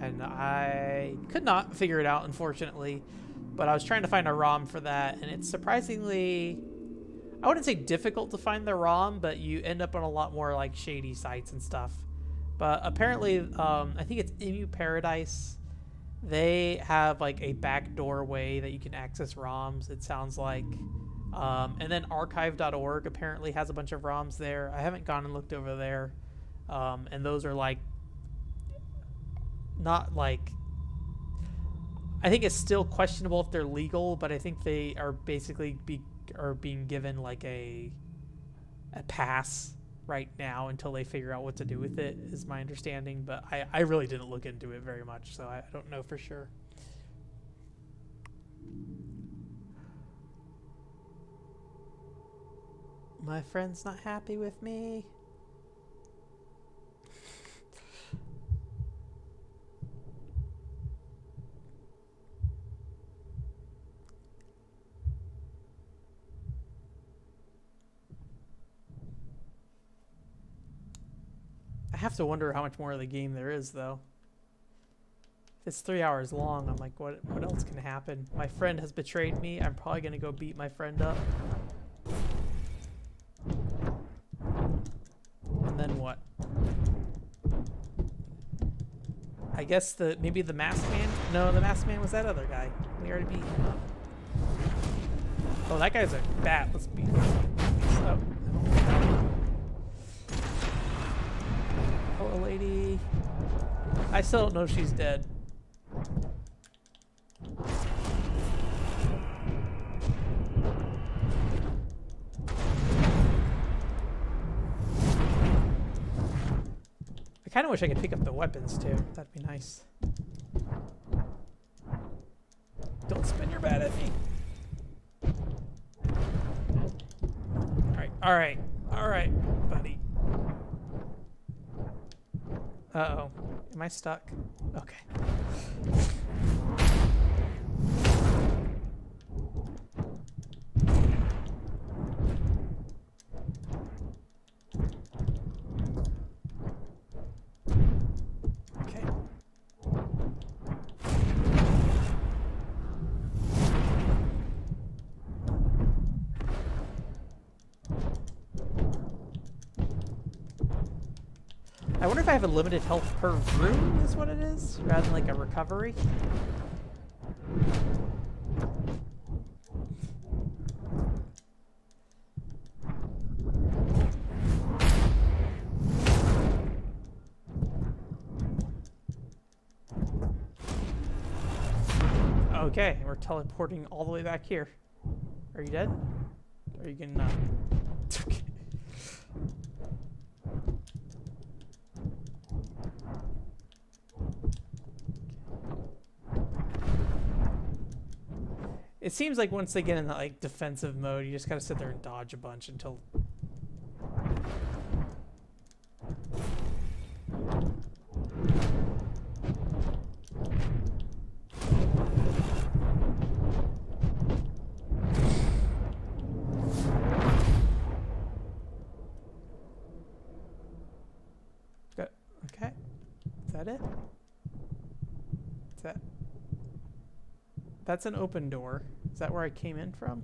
and I could not figure it out, unfortunately. But I was trying to find a ROM for that, and it's surprisingly, I wouldn't say difficult to find the ROM, but you end up on a lot more like shady sites and stuff. But apparently, I think it's Emu Paradise. They have like a backdoor way that you can access ROMs, it sounds like. And then archive.org apparently has a bunch of ROMs there. I haven't gone and looked over there. And those are like, not like I think it's still questionable if they're legal, but I think they are basically being given like a pass right now until they figure out what to do with it, is my understanding. But I really didn't look into it very much, so I don't know for sure. My friend's not happy with me. I have to wonder how much more of the game there is, though. If it's 3 hours long, I'm like, what else can happen? My friend has betrayed me. I'm probably going to go beat my friend up. And then what? I guess maybe the masked man? No, the masked man was that other guy. We already beat him up. Oh, that guy's a bat. Let's beat him up. Hello, lady. I still don't know if she's dead. I kind of wish I could pick up the weapons too. That'd be nice. Don't spin your bat at me. Alright, buddy. Uh-oh. Am I stuck? Okay. Okay. I wonder if I have a limited health per room is what it is, rather than like a recovery. Okay, we're teleporting all the way back here. Are you dead? Are you gonna not? Okay. It seems like once they get in the like defensive mode, you just gotta sit there and dodge a bunch until. Okay, is that it? Is that? That's an open door. Is that where I came in from?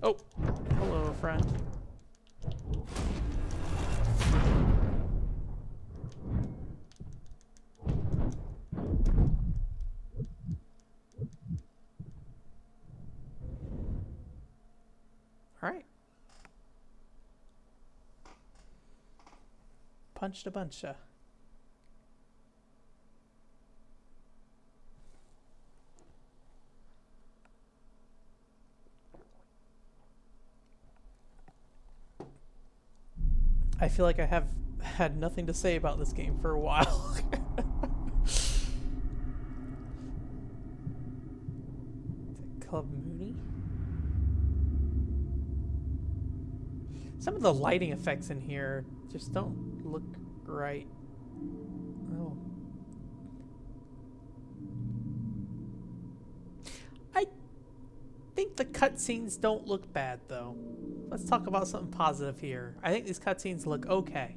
Oh, hello, friend. All right. Punched a bunch of. I feel like I have had nothing to say about this game for a while. Club Mooney? Some of the lighting effects in here just don't look right. Oh. I think the cutscenes don't look bad, though. Let's talk about something positive here. I think these cutscenes look okay.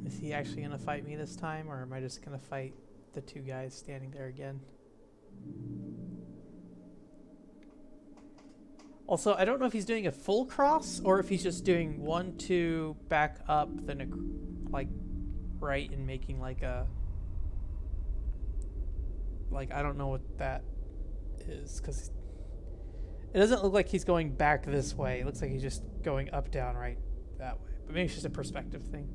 Is he actually gonna fight me this time, or am I just gonna fight the two guys standing there again? Also, I don't know if he's doing a full cross or if he's just doing 1, 2, back up, then a, like right and making like a, like, I don't know what that is, because it doesn't look like he's going back this way. It looks like he's just going up, down, right, that way. But maybe it's just a perspective thing.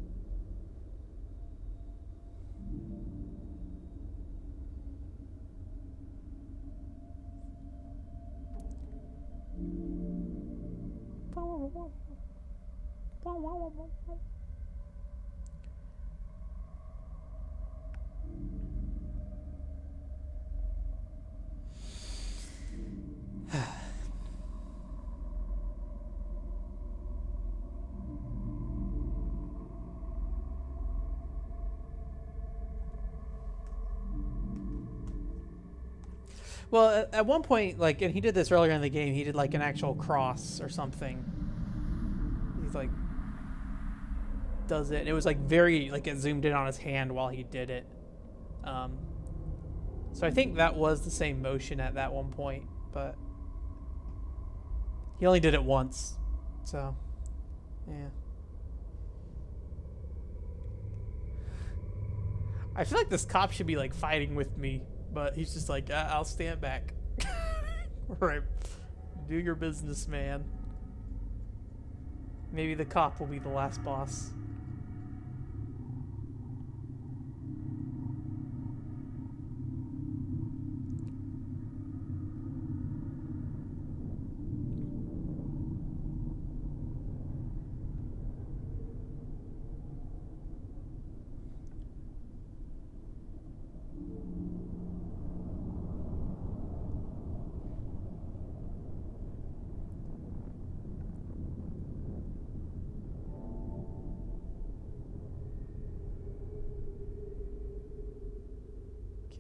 Well, at one point, like, and he did this earlier in the game, he did like an actual cross or something. He's like, does it. It was like very, like, it zoomed in on his hand while he did it. So I think that was the same motion at that one point, but he only did it once. So, yeah. I feel like this cop should be like fighting with me. But he's just like, I'll stand back. Right. Do your business, man. Maybe the cop will be the last boss.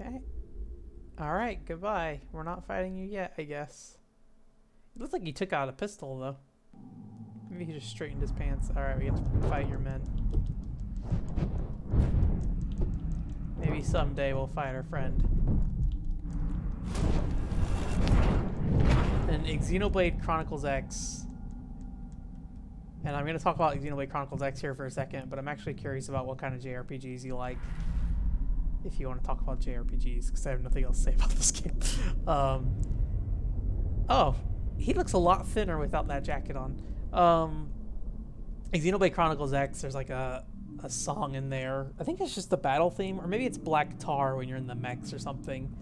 Okay. Alright, goodbye. We're not fighting you yet, I guess. It looks like he took out a pistol, though. Maybe he just straightened his pants. Alright, we have to fight your men. Maybe someday we'll fight our friend. And Xenoblade Chronicles X. And I'm going to talk about Xenoblade Chronicles X here for a second, but I'm actually curious about what kind of JRPGs you like. If you want to talk about JRPGs, because I have nothing else to say about this game. Oh, he looks a lot thinner without that jacket on. Xenoblade Chronicles X, there's like a song in there. I think it's just the battle theme, or maybe it's Black Tar when you're in the mechs or something.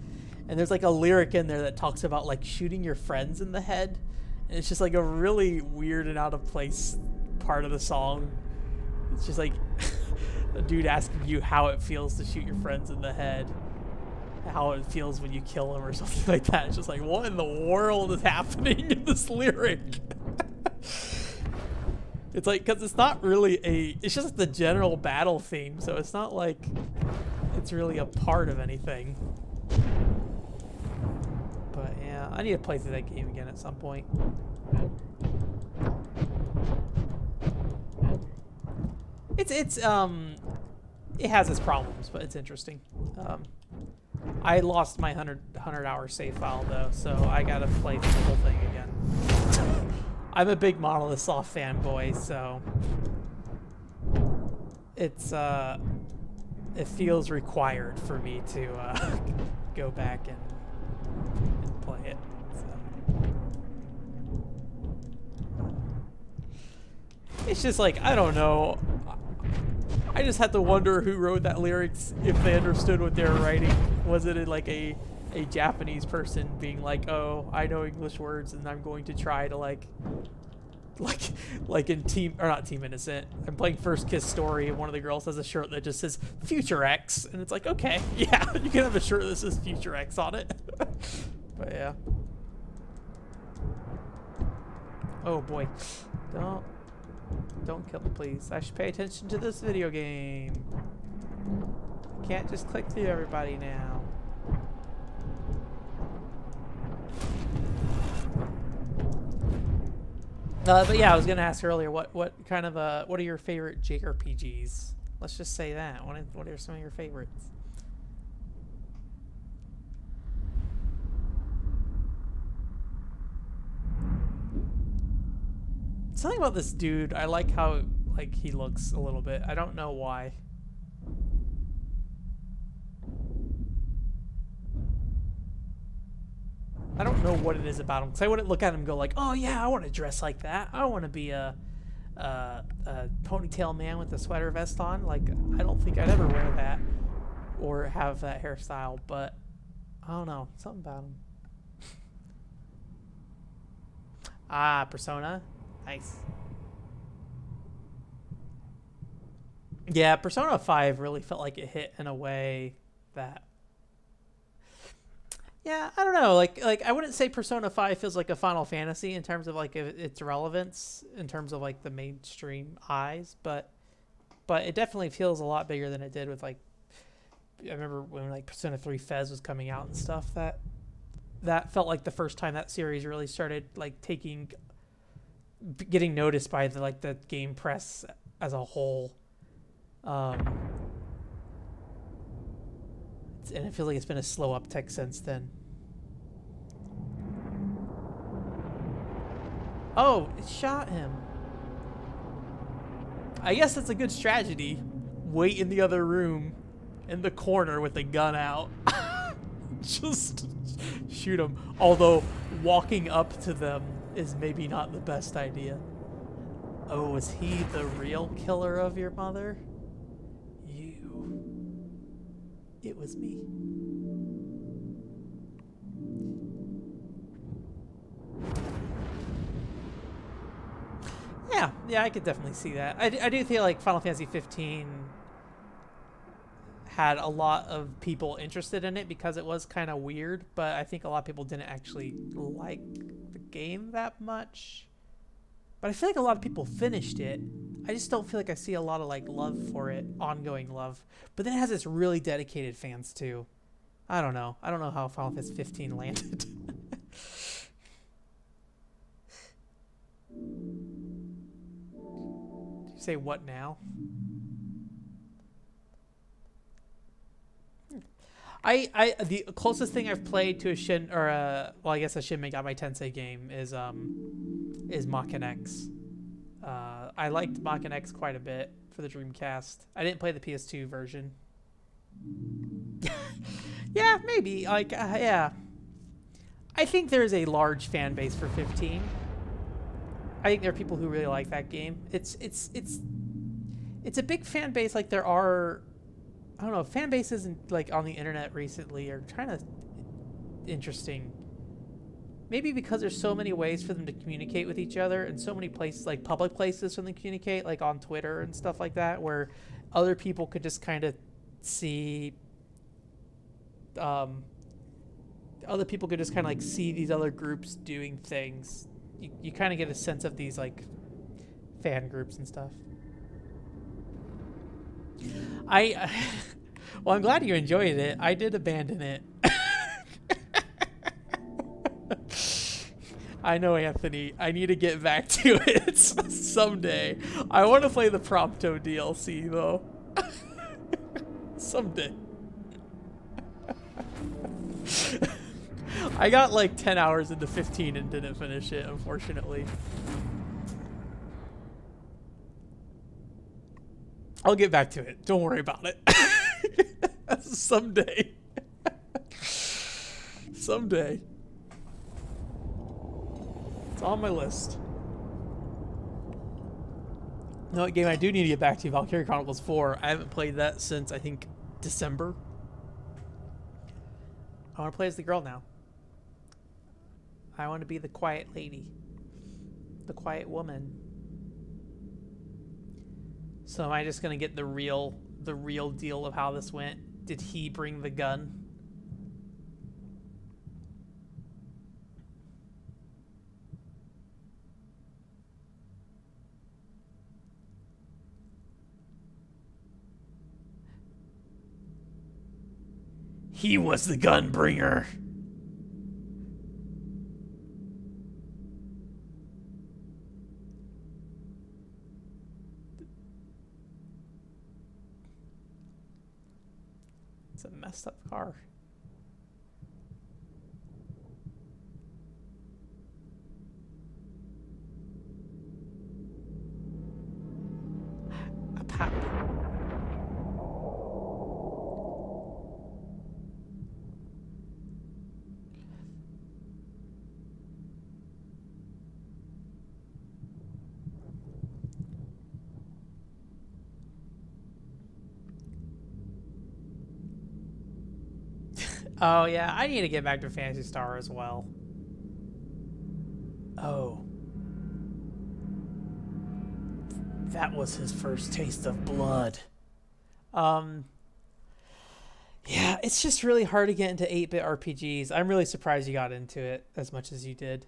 And there's like a lyric in there that talks about like shooting your friends in the head. And it's just like a really weird and out of place part of the song. It's just like a dude asking you how it feels to shoot your friends in the head, how it feels when you kill them or something like that. It's just like, what in the world is happening in this lyric? It's like, because it's not really it's just the general battle theme, so it's not like it's really a part of anything. But yeah, I need to play through that game again at some point. It has its problems, but it's interesting. I lost my 100-hour save file though, so I gotta play through the whole thing again. I'm a big Monolith Soft fanboy, so it feels required for me to go back and play it. So. It's just like, I don't know. I just had to wonder who wrote that lyrics, if they understood what they were writing. Was it like a Japanese person being like, oh, I know English words and I'm going to try to like in not Team Innocent. I'm playing First Kiss Story and one of the girls has a shirt that just says Future X, and it's like, okay, yeah, you can have a shirt that says Future X on it. But yeah. Oh boy. Don't kill me, please. I should pay attention to this video game. I can't just click through everybody now. But yeah, I was gonna ask earlier, what kind of what are your favorite JRPGs? Let's just say that. What are some of your favorites? Something about this dude, I like how like he looks a little bit. I don't know why. I don't know what it is about him, because I wouldn't look at him and go like, oh yeah, I want to dress like that. I want to be a ponytail man with a sweater vest on. Like, I don't think I'd ever wear that or have that hairstyle, but I don't know, something about him. Ah, Persona. Nice. Yeah, Persona 5 really felt like it hit in a way that... Yeah, I don't know. Like I wouldn't say Persona 5 feels like a Final Fantasy in terms of like its relevance in terms of like the mainstream eyes, but it definitely feels a lot bigger than it did with like, I remember when like Persona 3 Fez was coming out and stuff, that felt like the first time that series really started like getting noticed by the game press as a whole. And it feels like it's been a slow uptick since then. Oh, it shot him. I guess that's a good strategy. Wait in the other room, in the corner with the gun out. Just shoot him. Although, walking up to them is maybe not the best idea. Oh, is he the real killer of your mother? It was me. Yeah, I could definitely see that. I do feel like Final Fantasy 15 had a lot of people interested in it because it was kind of weird, but I think a lot of people didn't actually like the game that much. But I feel like a lot of people finished it. I just don't feel like I see a lot of like love for it, ongoing love. But then it has its really dedicated fans too. I don't know. I don't know how Final Fantasy 15 landed. Did you say what now? The closest thing I've played to a well, I guess a Shin Megami Tensei game is Mach X. I liked Mach X quite a bit for the Dreamcast. I didn't play the PS2 version. Yeah, maybe. Like, yeah. I think there's a large fan base for 15. I think there are people who really like that game. It's a big fan base. Like there are, I don't know, fan bases like on the internet recently are kind of interesting. Maybe because there's so many ways for them to communicate with each other and so many places, like public places for them to communicate, like on Twitter and stuff like that, where other people could just kind of see, other people could just kind of like see these other groups doing things. You kind of get a sense of these like fan groups and stuff. Well, I'm glad you enjoyed it. I did abandon it. I know, Anthony. I need to get back to it someday. I want to play the Prompto DLC, though. Someday. I got like 10 hours into 15 and didn't finish it, unfortunately. I'll get back to it. Don't worry about it. Someday. Someday. It's on my list. You know what game I do need to get back to? Valkyria Chronicles 4. I haven't played that since, I think, December. I want to play as the girl now. I want to be the quiet lady. The quiet woman. So am I just going to get the real deal of how this went? Did he bring the gun? He was the gun bringer. It's a messed up car. Oh yeah, I need to get back to Phantasy Star as well. Oh. That was his first taste of blood. Yeah, it's just really hard to get into 8-bit RPGs. I'm really surprised you got into it as much as you did.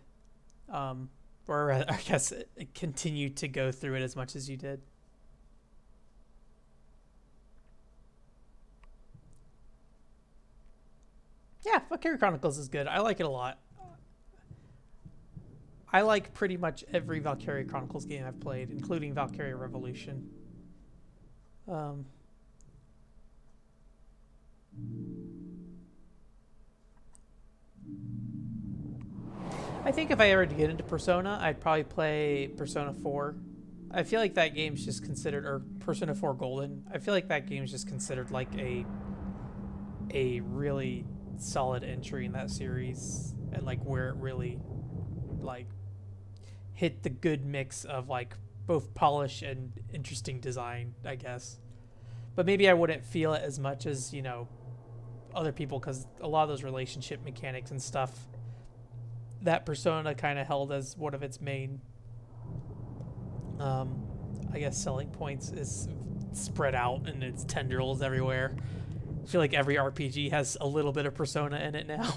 Or I guess continued to go through it as much as you did. Yeah, Valkyria Chronicles is good. I like it a lot. I like pretty much every Valkyria Chronicles game I've played, including Valkyria Revolution. I think if I ever get into Persona, I'd probably play Persona 4. I feel like that game's just considered, or Persona 4 Golden, I feel like that game's just considered like a really solid entry in that series, and like where it really like hit the good mix of like both polish and interesting design, I guess. But maybe I wouldn't feel it as much as, you know, other people, because a lot of those relationship mechanics and stuff that Persona kind of held as one of its main I guess selling points is spread out and its tendrils everywhere. I feel like every RPG has a little bit of Persona in it now.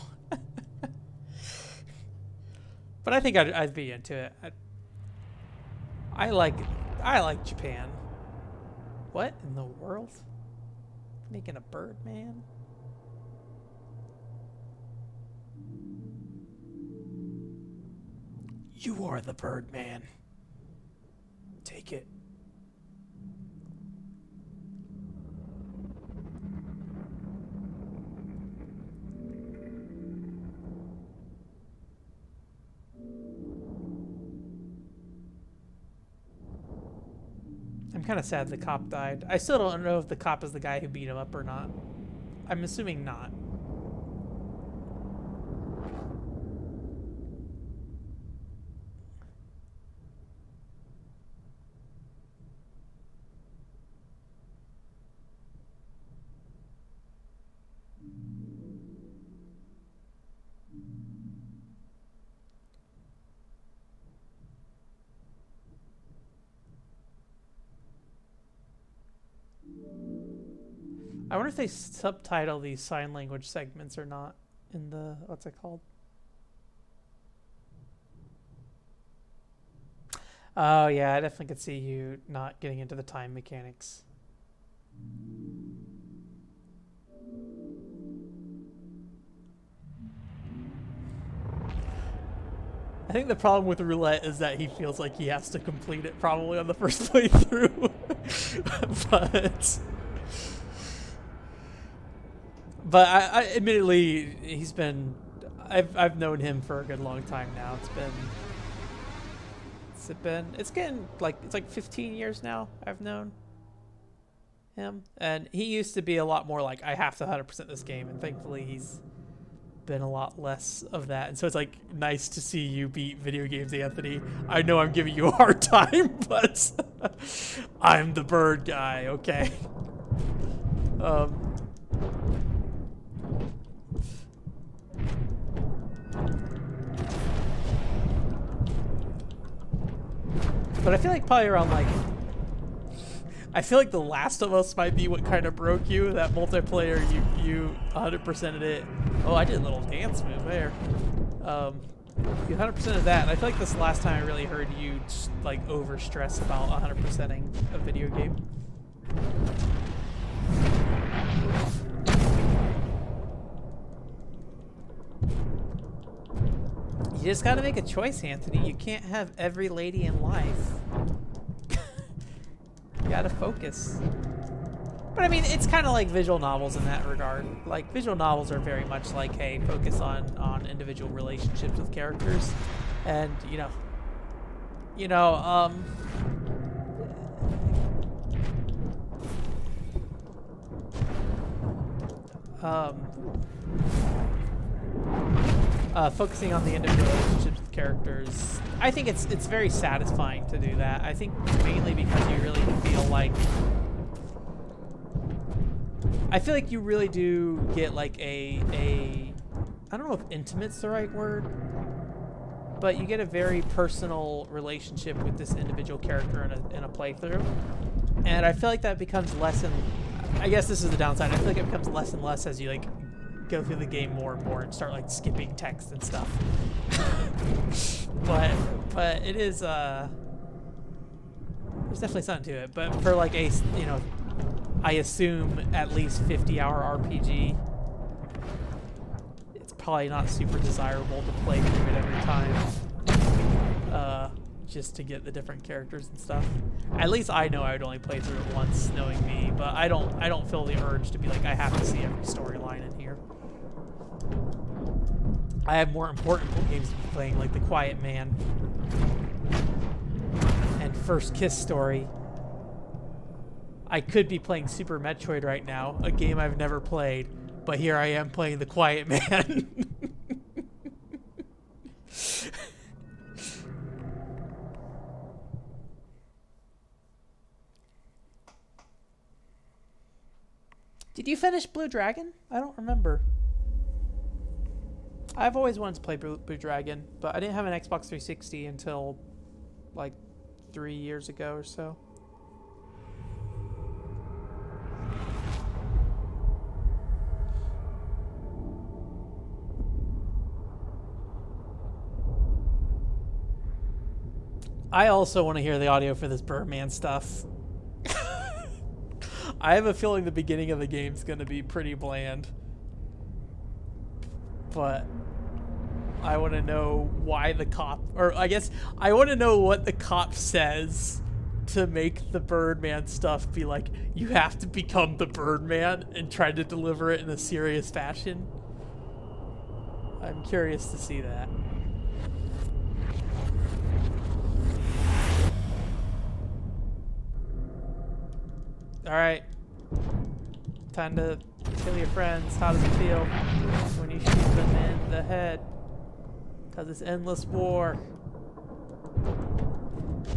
But I think I'd be into it. I like Japan. What in the world? Making a bird man? You are the bird man. Take it. I'm kind of sad the cop died. I still don't know if the cop is the guy who beat him up or not. I'm assuming not. I wonder if they subtitle these sign language segments or not in the, what's it called? Oh yeah, I definitely could see you not getting into the time mechanics. I think the problem with roulette is that he feels like he has to complete it probably on the first playthrough. But I admittedly, he's been, I've known him for a good long time now. It's getting like, it's like 15 years now I've known him. And he used to be a lot more like, I have to 100% this game. And thankfully he's been a lot less of that. And so it's like nice to see you beat video games, Anthony. I know I'm giving you a hard time, but I'm the bird guy, okay? But I feel like probably around like, I feel like The Last of Us might be what kind of broke you. That multiplayer, you 100%ed it. Oh, I did a little dance move there. You 100%ed that, and I feel like this last time I really heard you just, like over stress about 100%ing a video game. You just gotta make a choice, Anthony. You can't have every lady in life. You gotta focus. But I mean, it's kind of like visual novels in that regard. Like, visual novels are very much like, hey, focus on individual relationships with characters. And, focusing on the individual relationships with characters, I think it's very satisfying to do that. I think mainly because you really feel like, I feel like you really do get like a I don't know if intimate's the right word, but you get a very personal relationship with this individual character in a playthrough. And I feel like that becomes less and I guess this is the downside. I feel like it becomes less and less as you like go through the game more and more and start like skipping text and stuff. but it is there's definitely something to it. But for like a, you know, I assume at least 50-hour RPG, it's probably not super desirable to play through it every time. Just to get the different characters and stuff. At least I know I would only play through it once, knowing me, but I don't feel the urge to be like, I have to see every storyline in here. I have more important games to be playing, like The Quiet Man and First Kiss Story. I could be playing Super Metroid right now, a game I've never played, but here I am playing The Quiet Man. Did you finish Blue Dragon? I don't remember. I've always wanted to play Blue Dragon, but I didn't have an Xbox 360 until like 3 years ago or so. I also want to hear the audio for this Birdman stuff. I have a feeling the beginning of the game's going to be pretty bland. But I want to know why the cop, or I guess I want to know what the cop says to make the Birdman stuff be like, you have to become the Birdman and try to deliver it in a serious fashion. I'm curious to see that. All right. Time to kill your friends. How does it feel when you shoot them in the head? Because it's endless war.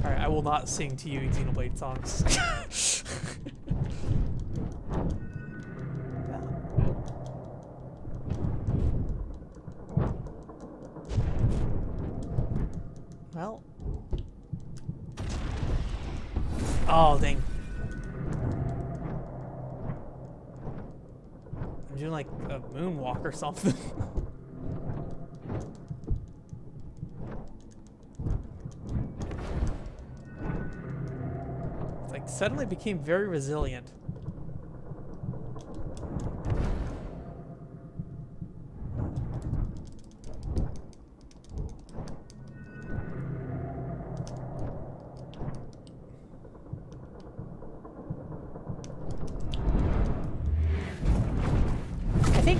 Alright, I will not sing to you Xenoblade songs. Well. Oh, dang. I'm doing like a moonwalk or something. It's like suddenly became very resilient.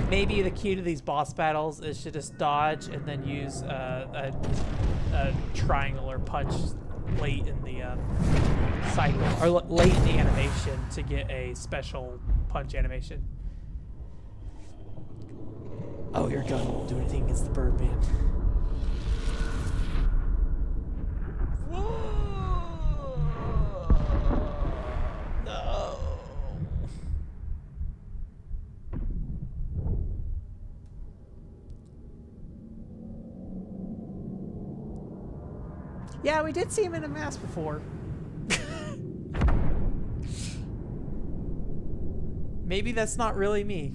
Maybe the key to these boss battles is to just dodge and then use a triangle or punch late in the cycle, or late in the animation to get a special punch animation. Oh, your gun won't do anything against the Birdman. Whoa! No. Yeah, we did see him in a mask before. Maybe that's not really me.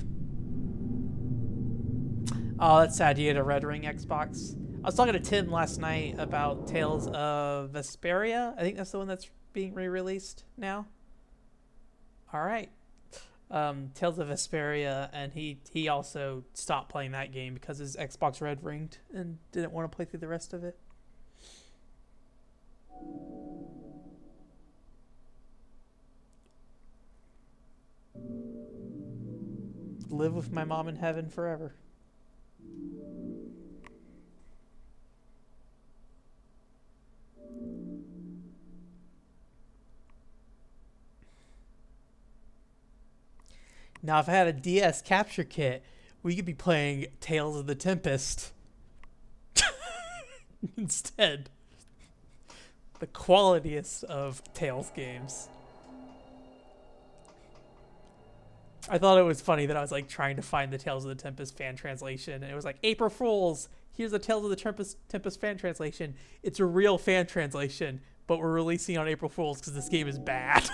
Oh, that's sad. You had a Red Ring Xbox. I was talking to Tim last night about Tales of Vesperia. I think that's the one that's being re-released now. All right. Tales of Vesperia, and he also stopped playing that game because his Xbox Red Ringed and didn't want to play through the rest of it. Live with my mom in heaven forever. Now, if I had a DS capture kit, we could be playing Tales of the Tempest instead. The qualiest of Tales games. I thought it was funny that I was like trying to find the Tales of the Tempest fan translation, and it was like, April Fools, here's the Tales of the Tempest fan translation. It's a real fan translation, but we're releasing it on April Fools because this game is bad.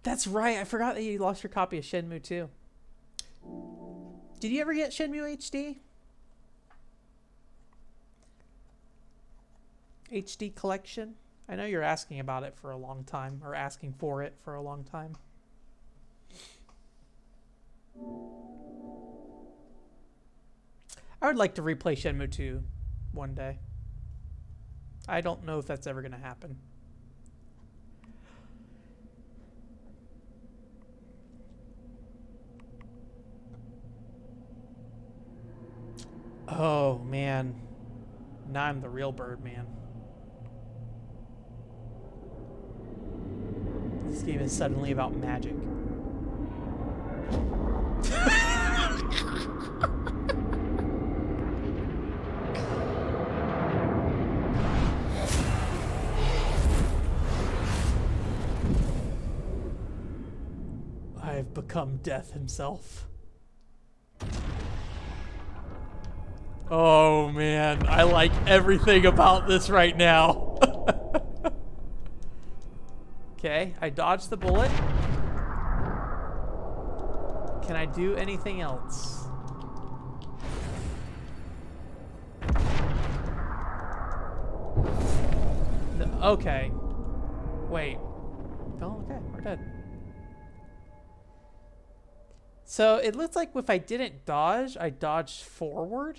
That's right. I forgot that you lost your copy of Shenmue 2. Did you ever get Shenmue HD? HD collection? I know you're asking about it for a long time, or asking for it for a long time. I would like to replay Shenmue 2 one day. I don't know if that's ever going to happen. Oh, man. Now I'm the real Birdman. This game is suddenly about magic. I have become Death himself. Oh man, I like everything about this right now. Okay, I dodged the bullet. Can I do anything else? No, okay. Wait. Oh, okay, we're dead. So it looks like if I didn't dodge, I dodged forward.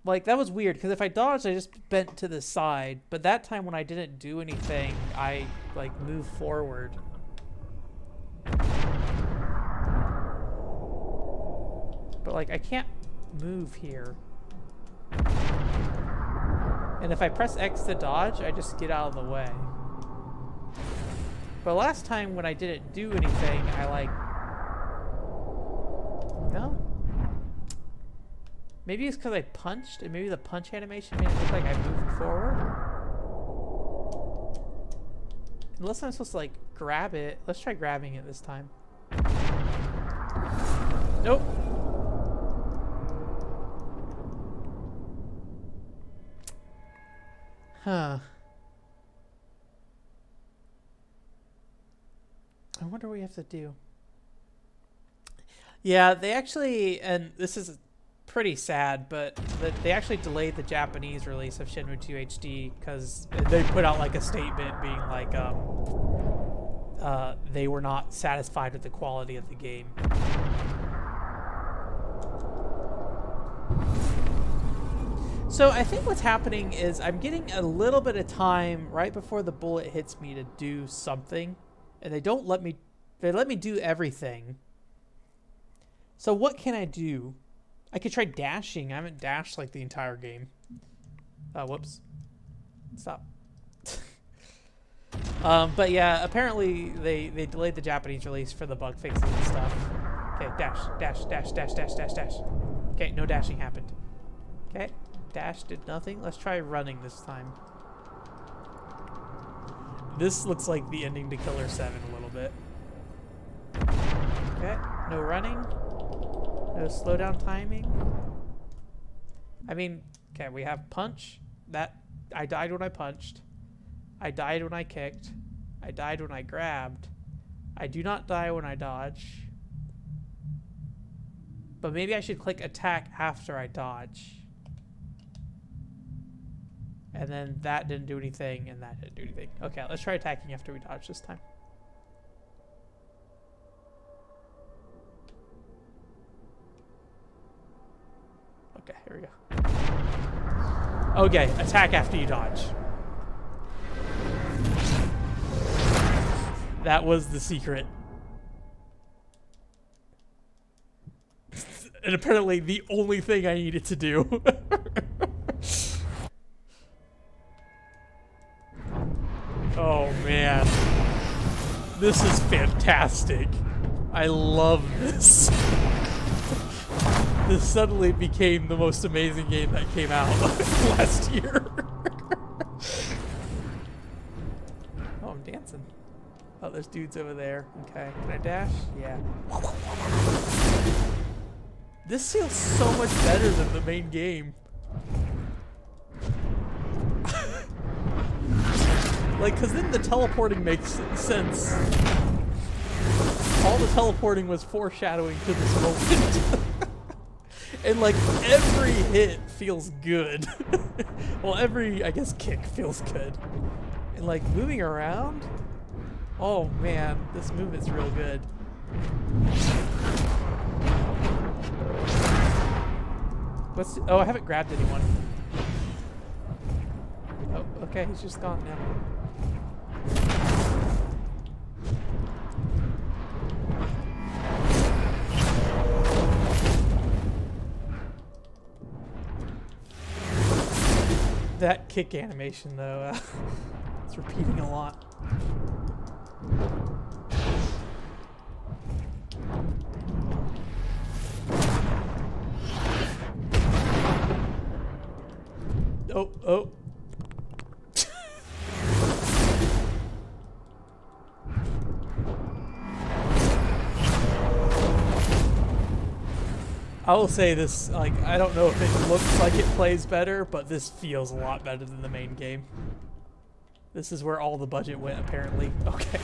Like, that was weird, because if I dodged, I just bent to the side. But that time when I didn't do anything, I, like, moved forward. But, like, I can't move here. And if I press X to dodge, I just get out of the way. But last time when I didn't do anything, I, like... No? Maybe it's because I punched, and maybe the punch animation made it look like I moved forward. Unless I'm supposed to, like, grab it. Let's try grabbing it this time. Nope. Huh. I wonder what we have to do. Yeah, they actually, and this is pretty sad, but they actually delayed the Japanese release of Shenmue 2 HD because they put out like a statement being like they were not satisfied with the quality of the game. So I think what's happening is I'm getting a little bit of time right before the bullet hits me to do something, and they don't let me, they let me do everything. So what can I do? I could try dashing. I haven't dashed like the entire game. Whoops. Stop. But yeah, apparently they delayed the Japanese release for the bug fixes and stuff. Okay, dash, dash, dash, dash, dash, dash, dash. Okay, no dashing happened. Okay, dash did nothing. Let's try running this time. This looks like the ending to Killer 7 a little bit. Okay, no running. No slowdown timing. I mean, okay, we have punch. That I died when I punched. I died when I kicked. I died when I grabbed. I do not die when I dodge. But maybe I should click attack after I dodge. And then that didn't do anything, and that didn't do anything. Okay, let's try attacking after we dodge this time. Okay, here we go. Okay, attack after you dodge. That was the secret. And apparently the only thing I needed to do. Oh man. This is fantastic. I love this. This suddenly became the most amazing game that came out last year. Oh, there's dudes over there. Okay, can I dash? Yeah. This feels so much better than the main game. Like, cause then the teleporting makes sense. All the teleporting was foreshadowing to this moment. And like, every hit feels good. Well, every, I guess, kick feels good. And like, moving around, oh man, this movement's real good. Oh, I haven't grabbed anyone. Oh, okay, he's just gone now. That kick animation, though, it's repeating a lot. Oh, oh. I will say this, like, I don't know if it looks like it plays better, but this feels a lot better than the main game. This is where all the budget went, apparently. Okay.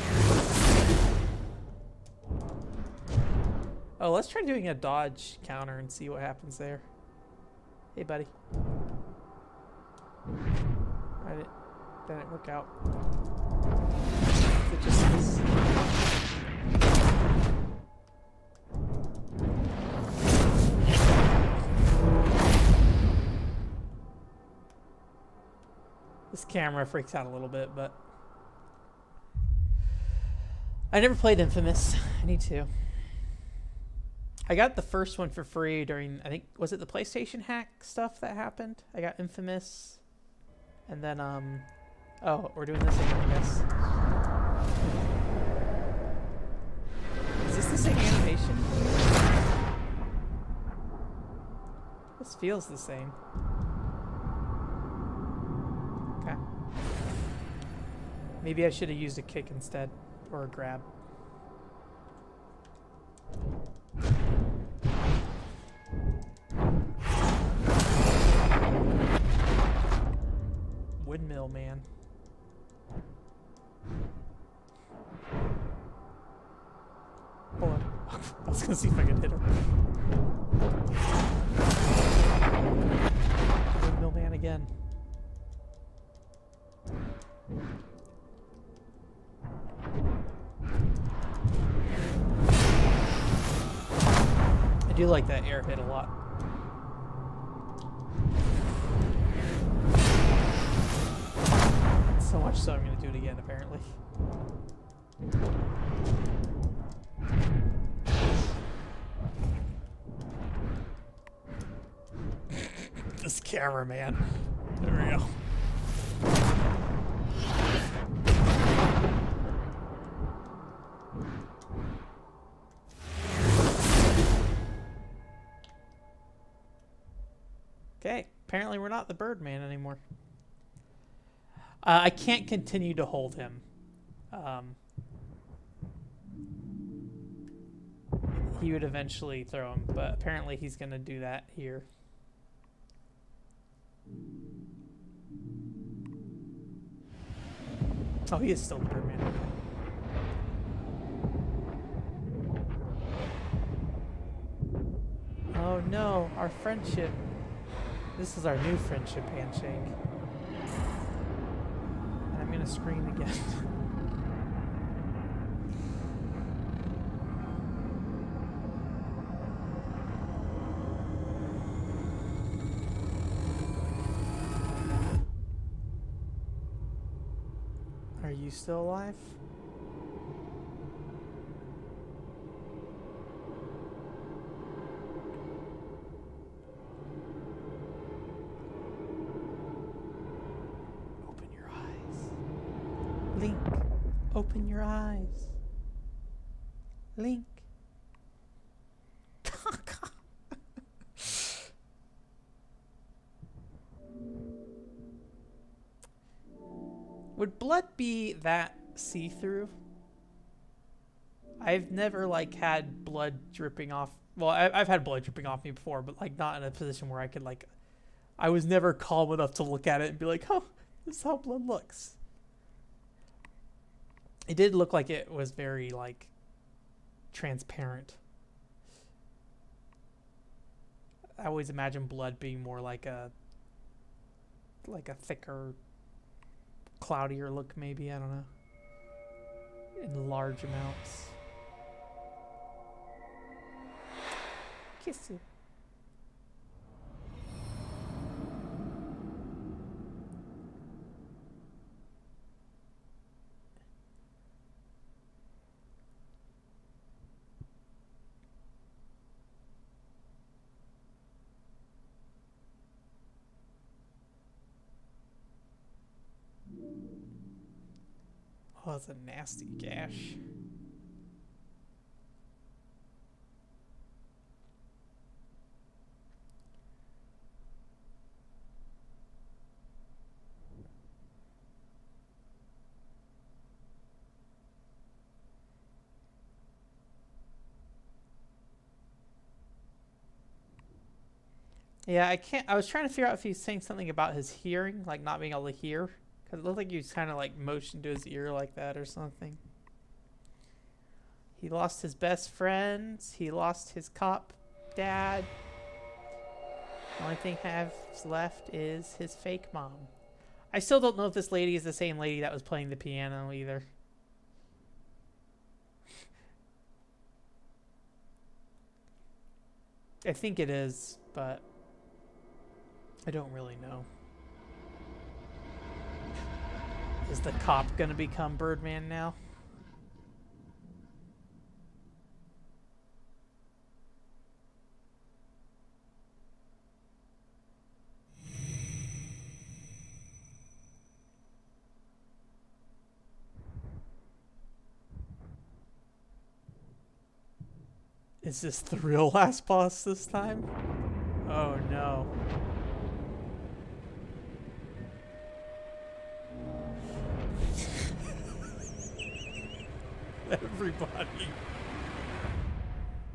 Oh, let's try doing a dodge counter and see what happens there. Hey, buddy. That didn't work out. It just is. This camera freaks out a little bit, but I never played Infamous. I need to. I got the first one for free during, I think, was it the PlayStation hack stuff that happened? I got Infamous, and then, oh, we're doing this again, I guess. Is this the same animation? This feels the same. Okay. Maybe I should have used a kick instead, or a grab. Windmill man. Hold on. I was gonna see if I could hit him. Windmill man again. I do like that air hit a lot. So much so I'm gonna do it again, apparently. This camera, man. There we go. Okay, apparently we're not the Birdman anymore. I can't continue to hold him. He would eventually throw him, but apparently he's going to do that here. Oh, he is still the Birdman. Oh no, our friendship. This is our new friendship handshake. And I'm gonna scream again. Are you still alive? Open your eyes. Link, open your eyes. Link. Would blood be that see-through? I've never like had blood dripping off. Well, I've had blood dripping off me before, but like not in a position where I could like. I was never calm enough to look at it and be like, "Oh, this is how blood looks." It did look like it was very like transparent. I always imagine blood being more like a thicker, cloudier look, maybe. I don't know. In large amounts. Kiss you. Oh, that's a nasty gash. Yeah, I was trying to figure out if he's saying something about his hearing, like not being able to hear. Because it looked like he was kind of like motioned to his ear like that or something. He lost his best friends. He lost his cop dad. The only thing he has left is his fake mom. I still don't know if this lady is the same lady that was playing the piano either. I think it is, but I don't really know. Is the cop gonna become Birdman now? Is this the real last boss this time? Oh no.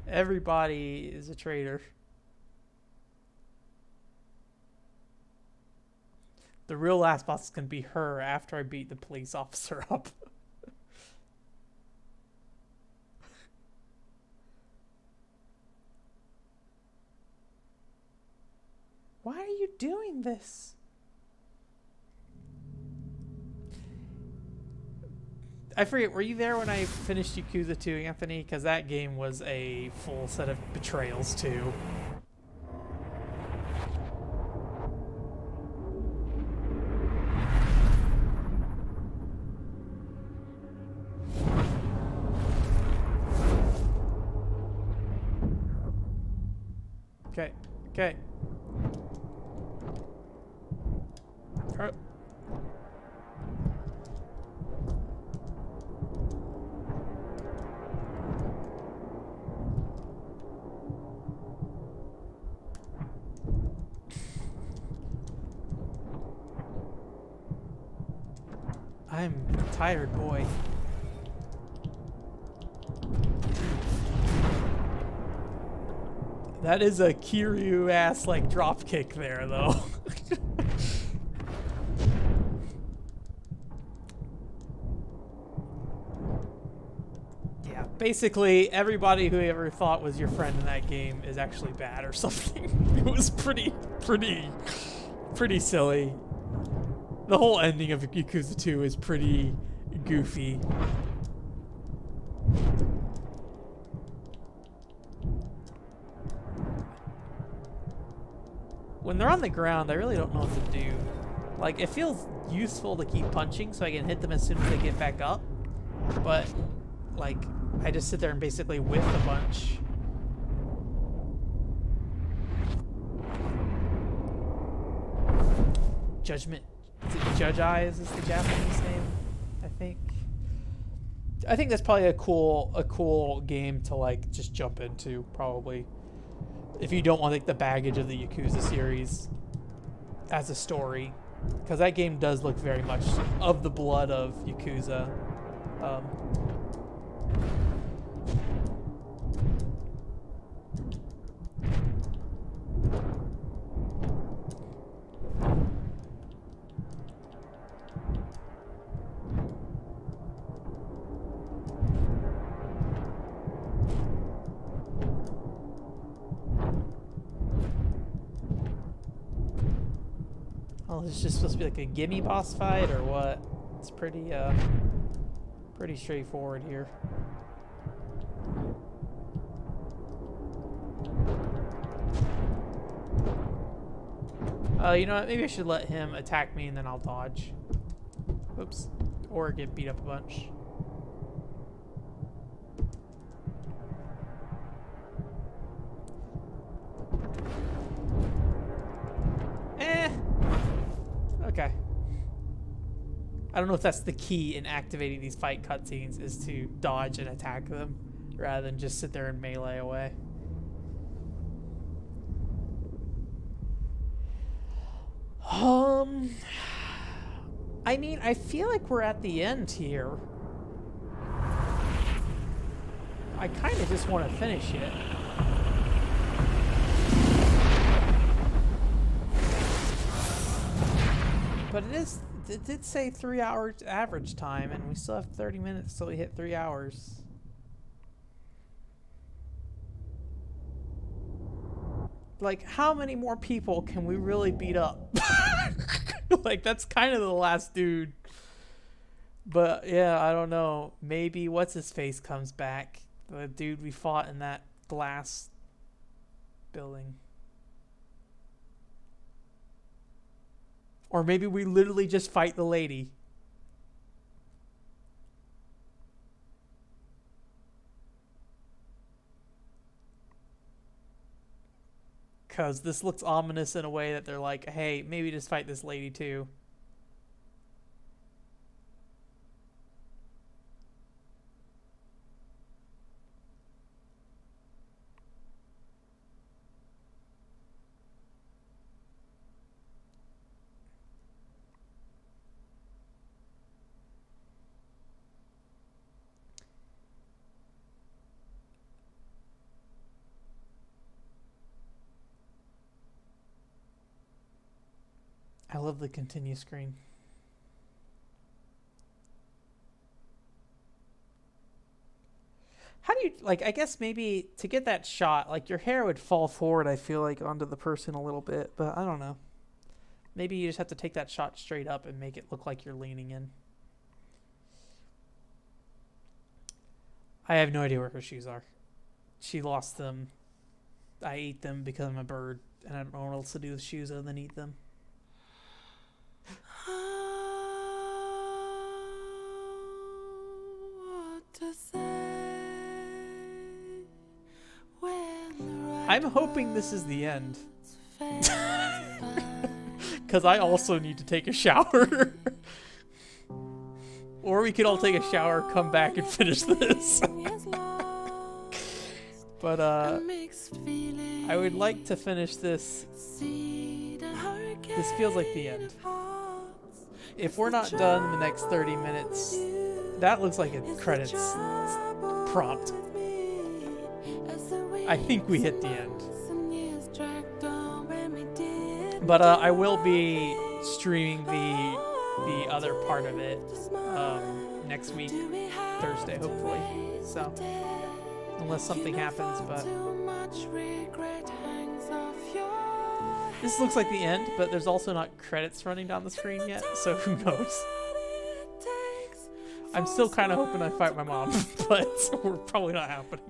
Everybody is a traitor. The real last boss is gonna be her after I beat the police officer up. Why are you doing this? I forget, were you there when I finished Yakuza 2, Anthony? Because that game was a full set of betrayals, too. Okay, okay. Alright. I'm a tired boy. That is a Kiryu ass like drop kick there though. Yeah, basically everybody who you ever thought was your friend in that game is actually bad or something. It was pretty silly. The whole ending of Yakuza 2 is pretty goofy. When they're on the ground, I really don't know what to do. Like, it feels useful to keep punching so I can hit them as soon as they get back up. But, like, I just sit there and basically whiff a bunch. Judgment. Is it Judge Eyes is the Japanese name, I think. I think that's probably a cool game to like just jump into, probably. If you don't want like the baggage of the Yakuza series as a story. Because that game does look very much of the blood of Yakuza. Oh, it's just supposed to be like a gimme boss fight or what? It's pretty straightforward here. You know what? Maybe I should let him attack me and then I'll dodge. Oops. Or get beat up a bunch. Okay. I don't know if that's the key in activating these fight cutscenes, is to dodge and attack them rather than just sit there and melee away. I mean, I feel like we're at the end here. I kind of just want to finish it. But it did say 3 hours average time, and we still have 30 minutes till we hit 3 hours. Like, how many more people can we really beat up? Like, that's kind of the last dude. But, yeah, I don't know. Maybe what's-his-face comes back. The dude we fought in that glass building. Or maybe we literally just fight the lady. Because this looks ominous in a way that they're like, hey, maybe just fight this lady too. I love the continue screen. How do you, like, I guess maybe to get that shot, like, your hair would fall forward, I feel like, onto the person a little bit, but I don't know. Maybe you just have to take that shot straight up and make it look like you're leaning in. I have no idea where her shoes are. She lost them. I ate them because I'm a bird, and I don't know what else to do with shoes other than eat them. I'm hoping this is the end. Because I also need to take a shower. Or we could all take a shower, come back, and finish this. But, I would like to finish this. This feels like the end. If we're not done in the next 30 minutes, that looks like a credits prompt. I think we hit the end. But I will be streaming the other part of it next week, Thursday, hopefully. So, unless something happens, but this looks like the end, but there's also not credits running down the screen yet, so who knows? I'm still kind of hoping I fight my mom, but we're probably not happening.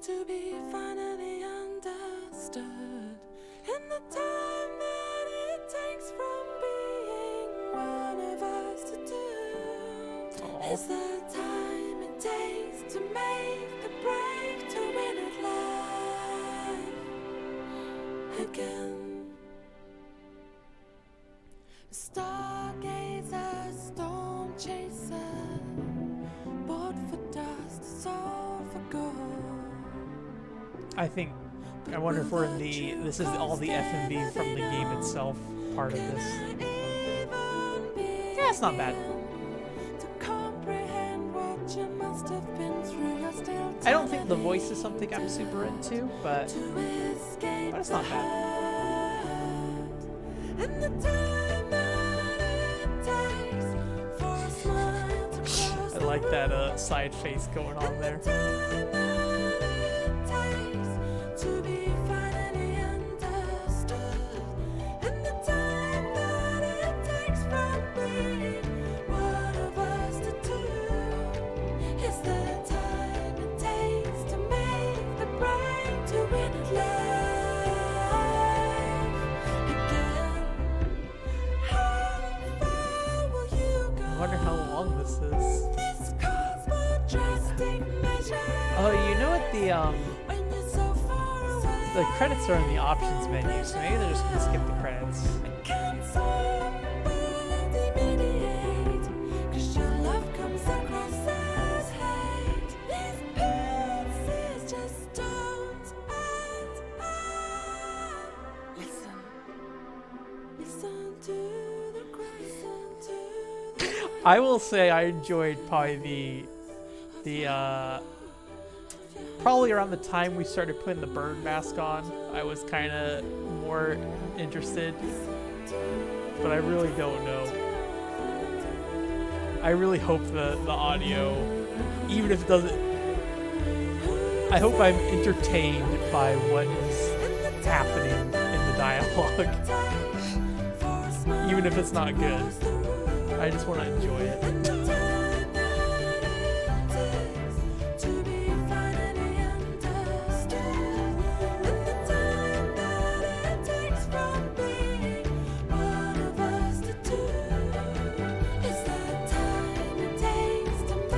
To be finally understood in the time that it takes from being one of us to do. It's the time it takes to make the break to win at life again. Stargazer, storm chaser, bought for dust, sold for gold. I wonder if we're in the, this is all the FMV from the game itself part of this. Yeah, it's not bad. I don't think the voice is something I'm super into, but it's not bad. I like that side face going on there. wonder how long this is. Oh, you know what the credits are in the options menu, so maybe they're just gonna skip the credits. I will say I enjoyed probably probably around the time we started putting the bird mask on, I was kind of more interested, but I really don't know. I really hope the audio, even if it doesn't, I hope I'm entertained by what is happening in the dialogue, even if it's not good. I just want to enjoy it.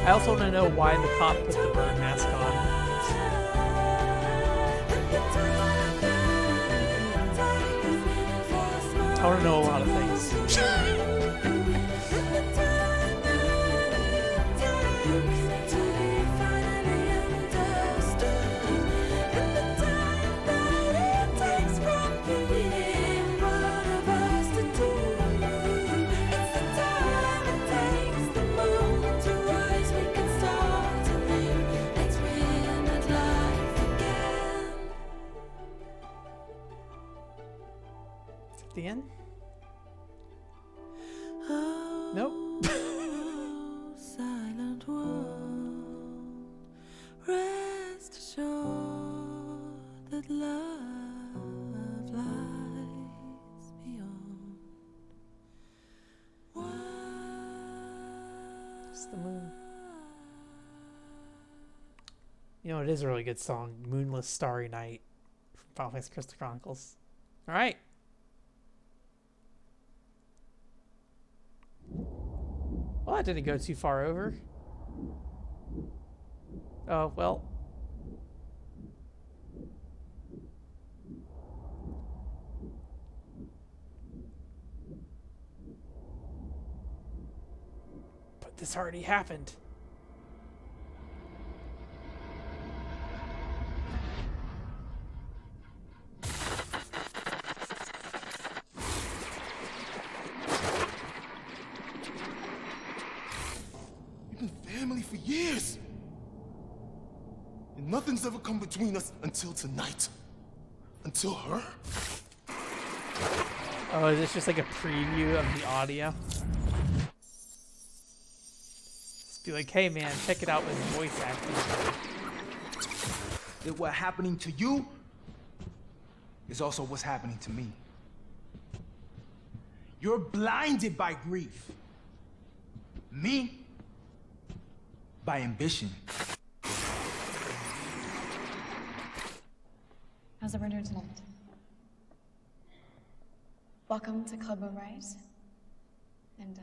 I also want to know why the cop put the bird mask on. I want to know a lot of things. The end? Nope. Silent world, rest assured that love lies beyond. It's the moon. You know, it is a really good song, Moonless Starry Night from Final Fantasy Crystal Chronicles. Alright. Well, that didn't go too far over. Oh, well. But this already happened. Family for years. And nothing's ever come between us until tonight. Until her. Oh, is this just like a preview of the audio? Just be like, hey man, check it out with voice acting. That what happening to you is also what's happening to me. You're blinded by grief. Me? By ambition. How's everyone doing tonight? Welcome to Club Moonrise. And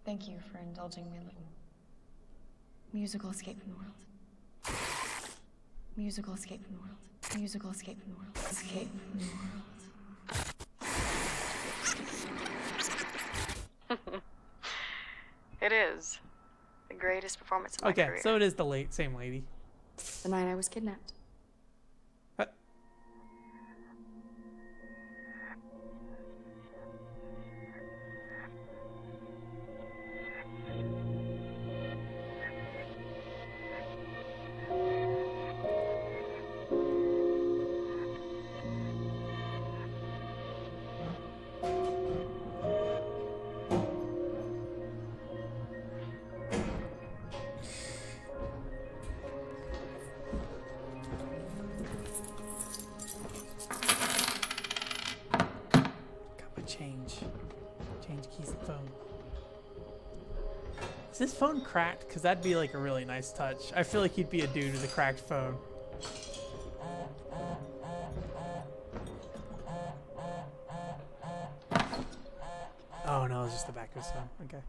thank you for indulging me a little musical escape from the world. Musical escape from the world. Musical escape from the world. Escape from the world. It is the greatest performance of my career. Okay, so it is the same lady. The night I was kidnapped. Change keys and phone. Is this phone cracked? Because that'd be like a really nice touch. I feel like he'd be a dude with a cracked phone. Oh no, it's just the back of his phone. Okay.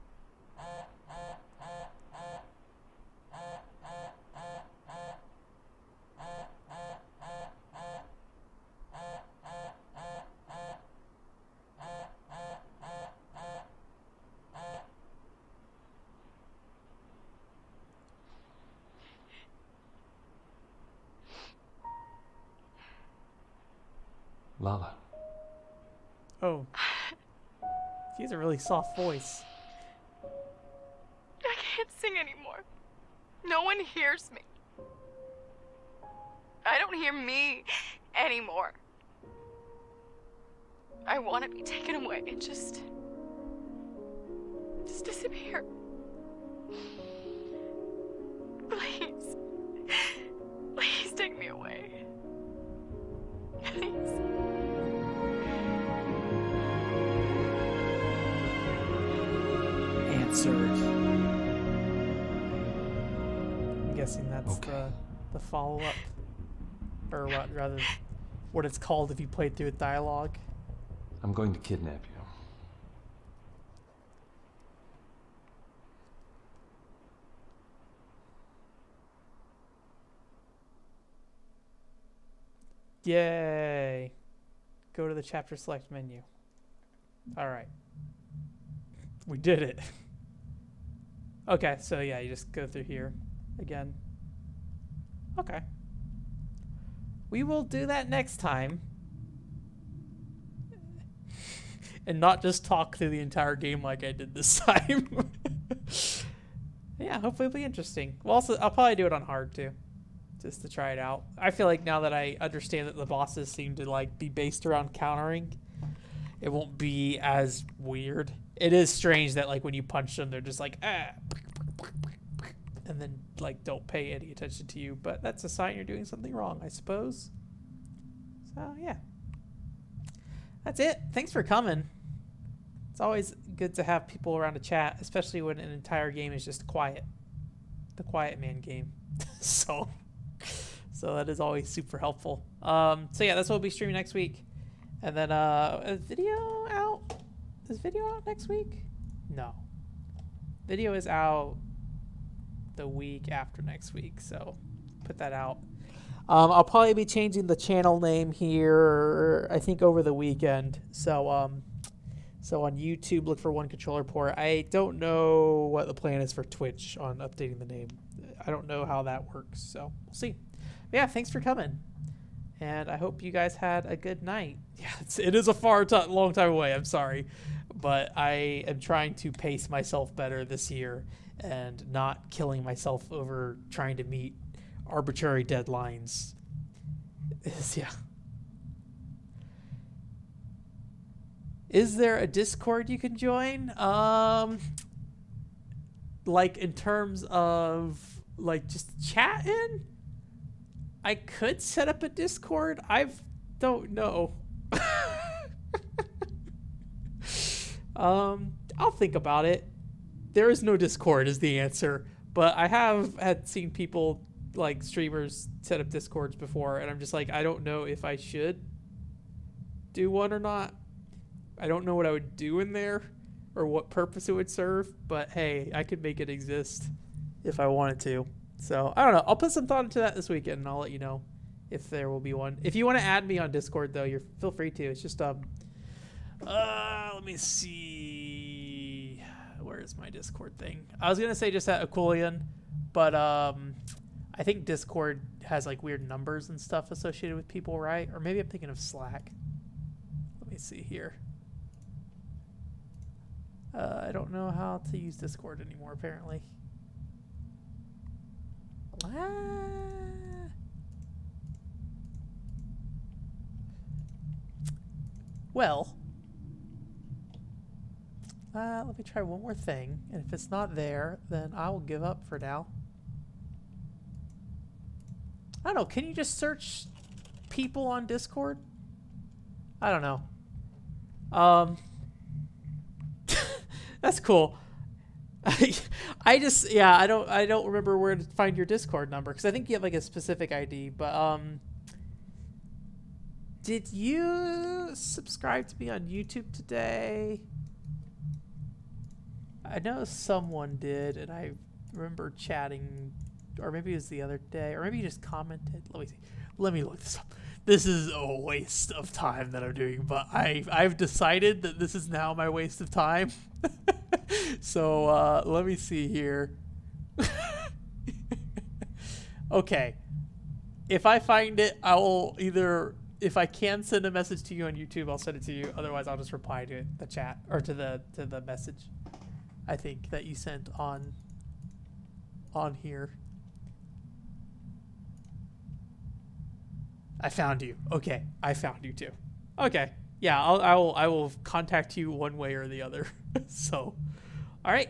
Lala. Oh. She has a really soft voice. I can't sing anymore. No one hears me. I don't hear me anymore. I want to be taken away and just disappear. Please. Please take me away. Please. Answered. I'm guessing that's the follow-up. Or what, rather, what it's called if you played through with dialogue. I'm going to kidnap you. Yay. Go to the chapter select menu. Alright. We did it. Okay, so yeah, you just go through here again. Okay. We will do that next time. And not just talk through the entire game like I did this time. Yeah, hopefully it'll be interesting. Well, also, I'll probably do it on hard too. Just to try it out. I feel like now that I understand that the bosses seem to like be based around countering, it won't be as weird. It is strange that like when you punch them, they're just like, ah, and then like don't pay any attention to you. But that's a sign you're doing something wrong, I suppose. So yeah, that's it. Thanks for coming. It's always good to have people around to chat, especially when an entire game is just quiet. The quiet man game. So that is always super helpful. So yeah, that's what we'll be streaming next week. And then is video out? Is video out next week? No. Video is out the week after next week, so put that out. I'll probably be changing the channel name here, I think, over the weekend. So so on YouTube, look for One Controller Port. I don't know what the plan is for Twitch on updating the name. I don't know how that works, so we'll see. But yeah, thanks for coming. And I hope you guys had a good night. Yeah, it is a long time away. I'm sorry. But I am trying to pace myself better this year and not killing myself over trying to meet arbitrary deadlines. Yeah. Is there a Discord you can join? Like in terms of like just chatting? I could set up a Discord. Don't know. I'll think about it. There is no Discord is the answer, but I have seen people like streamers set up Discords before, and I'm just like, I don't know if I should do one or not. I don't know what I would do in there or what purpose it would serve, but hey, I could make it exist if I wanted to. So I don't know. I'll put some thought into that this weekend, and I'll let you know if there will be one. If you want to add me on Discord, though, feel free to. It's just let me see. Where is my Discord thing? I was gonna say just at Aquilian, but I think Discord has like weird numbers and stuff associated with people, right? Or maybe I'm thinking of Slack. Let me see here. I don't know how to use Discord anymore, apparently. Well, let me try one more thing, and if it's not there, then I will give up for now. I don't know, can you just search people on Discord? I don't know. That's cool. I don't remember where to find your Discord number, because I think you have like a specific ID, but did you subscribe to me on YouTube today? I know someone did, and I remember chatting, or maybe it was the other day, or maybe you just commented. Let me see. Let me look this up. This is a waste of time that I'm doing, but I've decided that this is now my waste of time. So let me see here. Okay. If I find it, I will either, if I can send a message to you on YouTube, I'll send it to you. Otherwise, I'll just reply to the chat or to the message. I think that you sent on here. I found you. Okay, I found you too. Okay, yeah, I will contact you one way or the other. So, all right.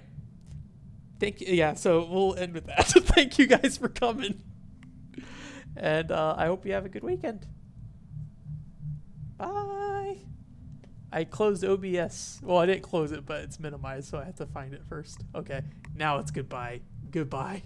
Thank you. Yeah, so we'll end with that. Thank you guys for coming, and I hope you have a good weekend. Bye. I closed OBS. Well, I didn't close it, but it's minimized, so I have to find it first. Okay, now it's goodbye. Goodbye.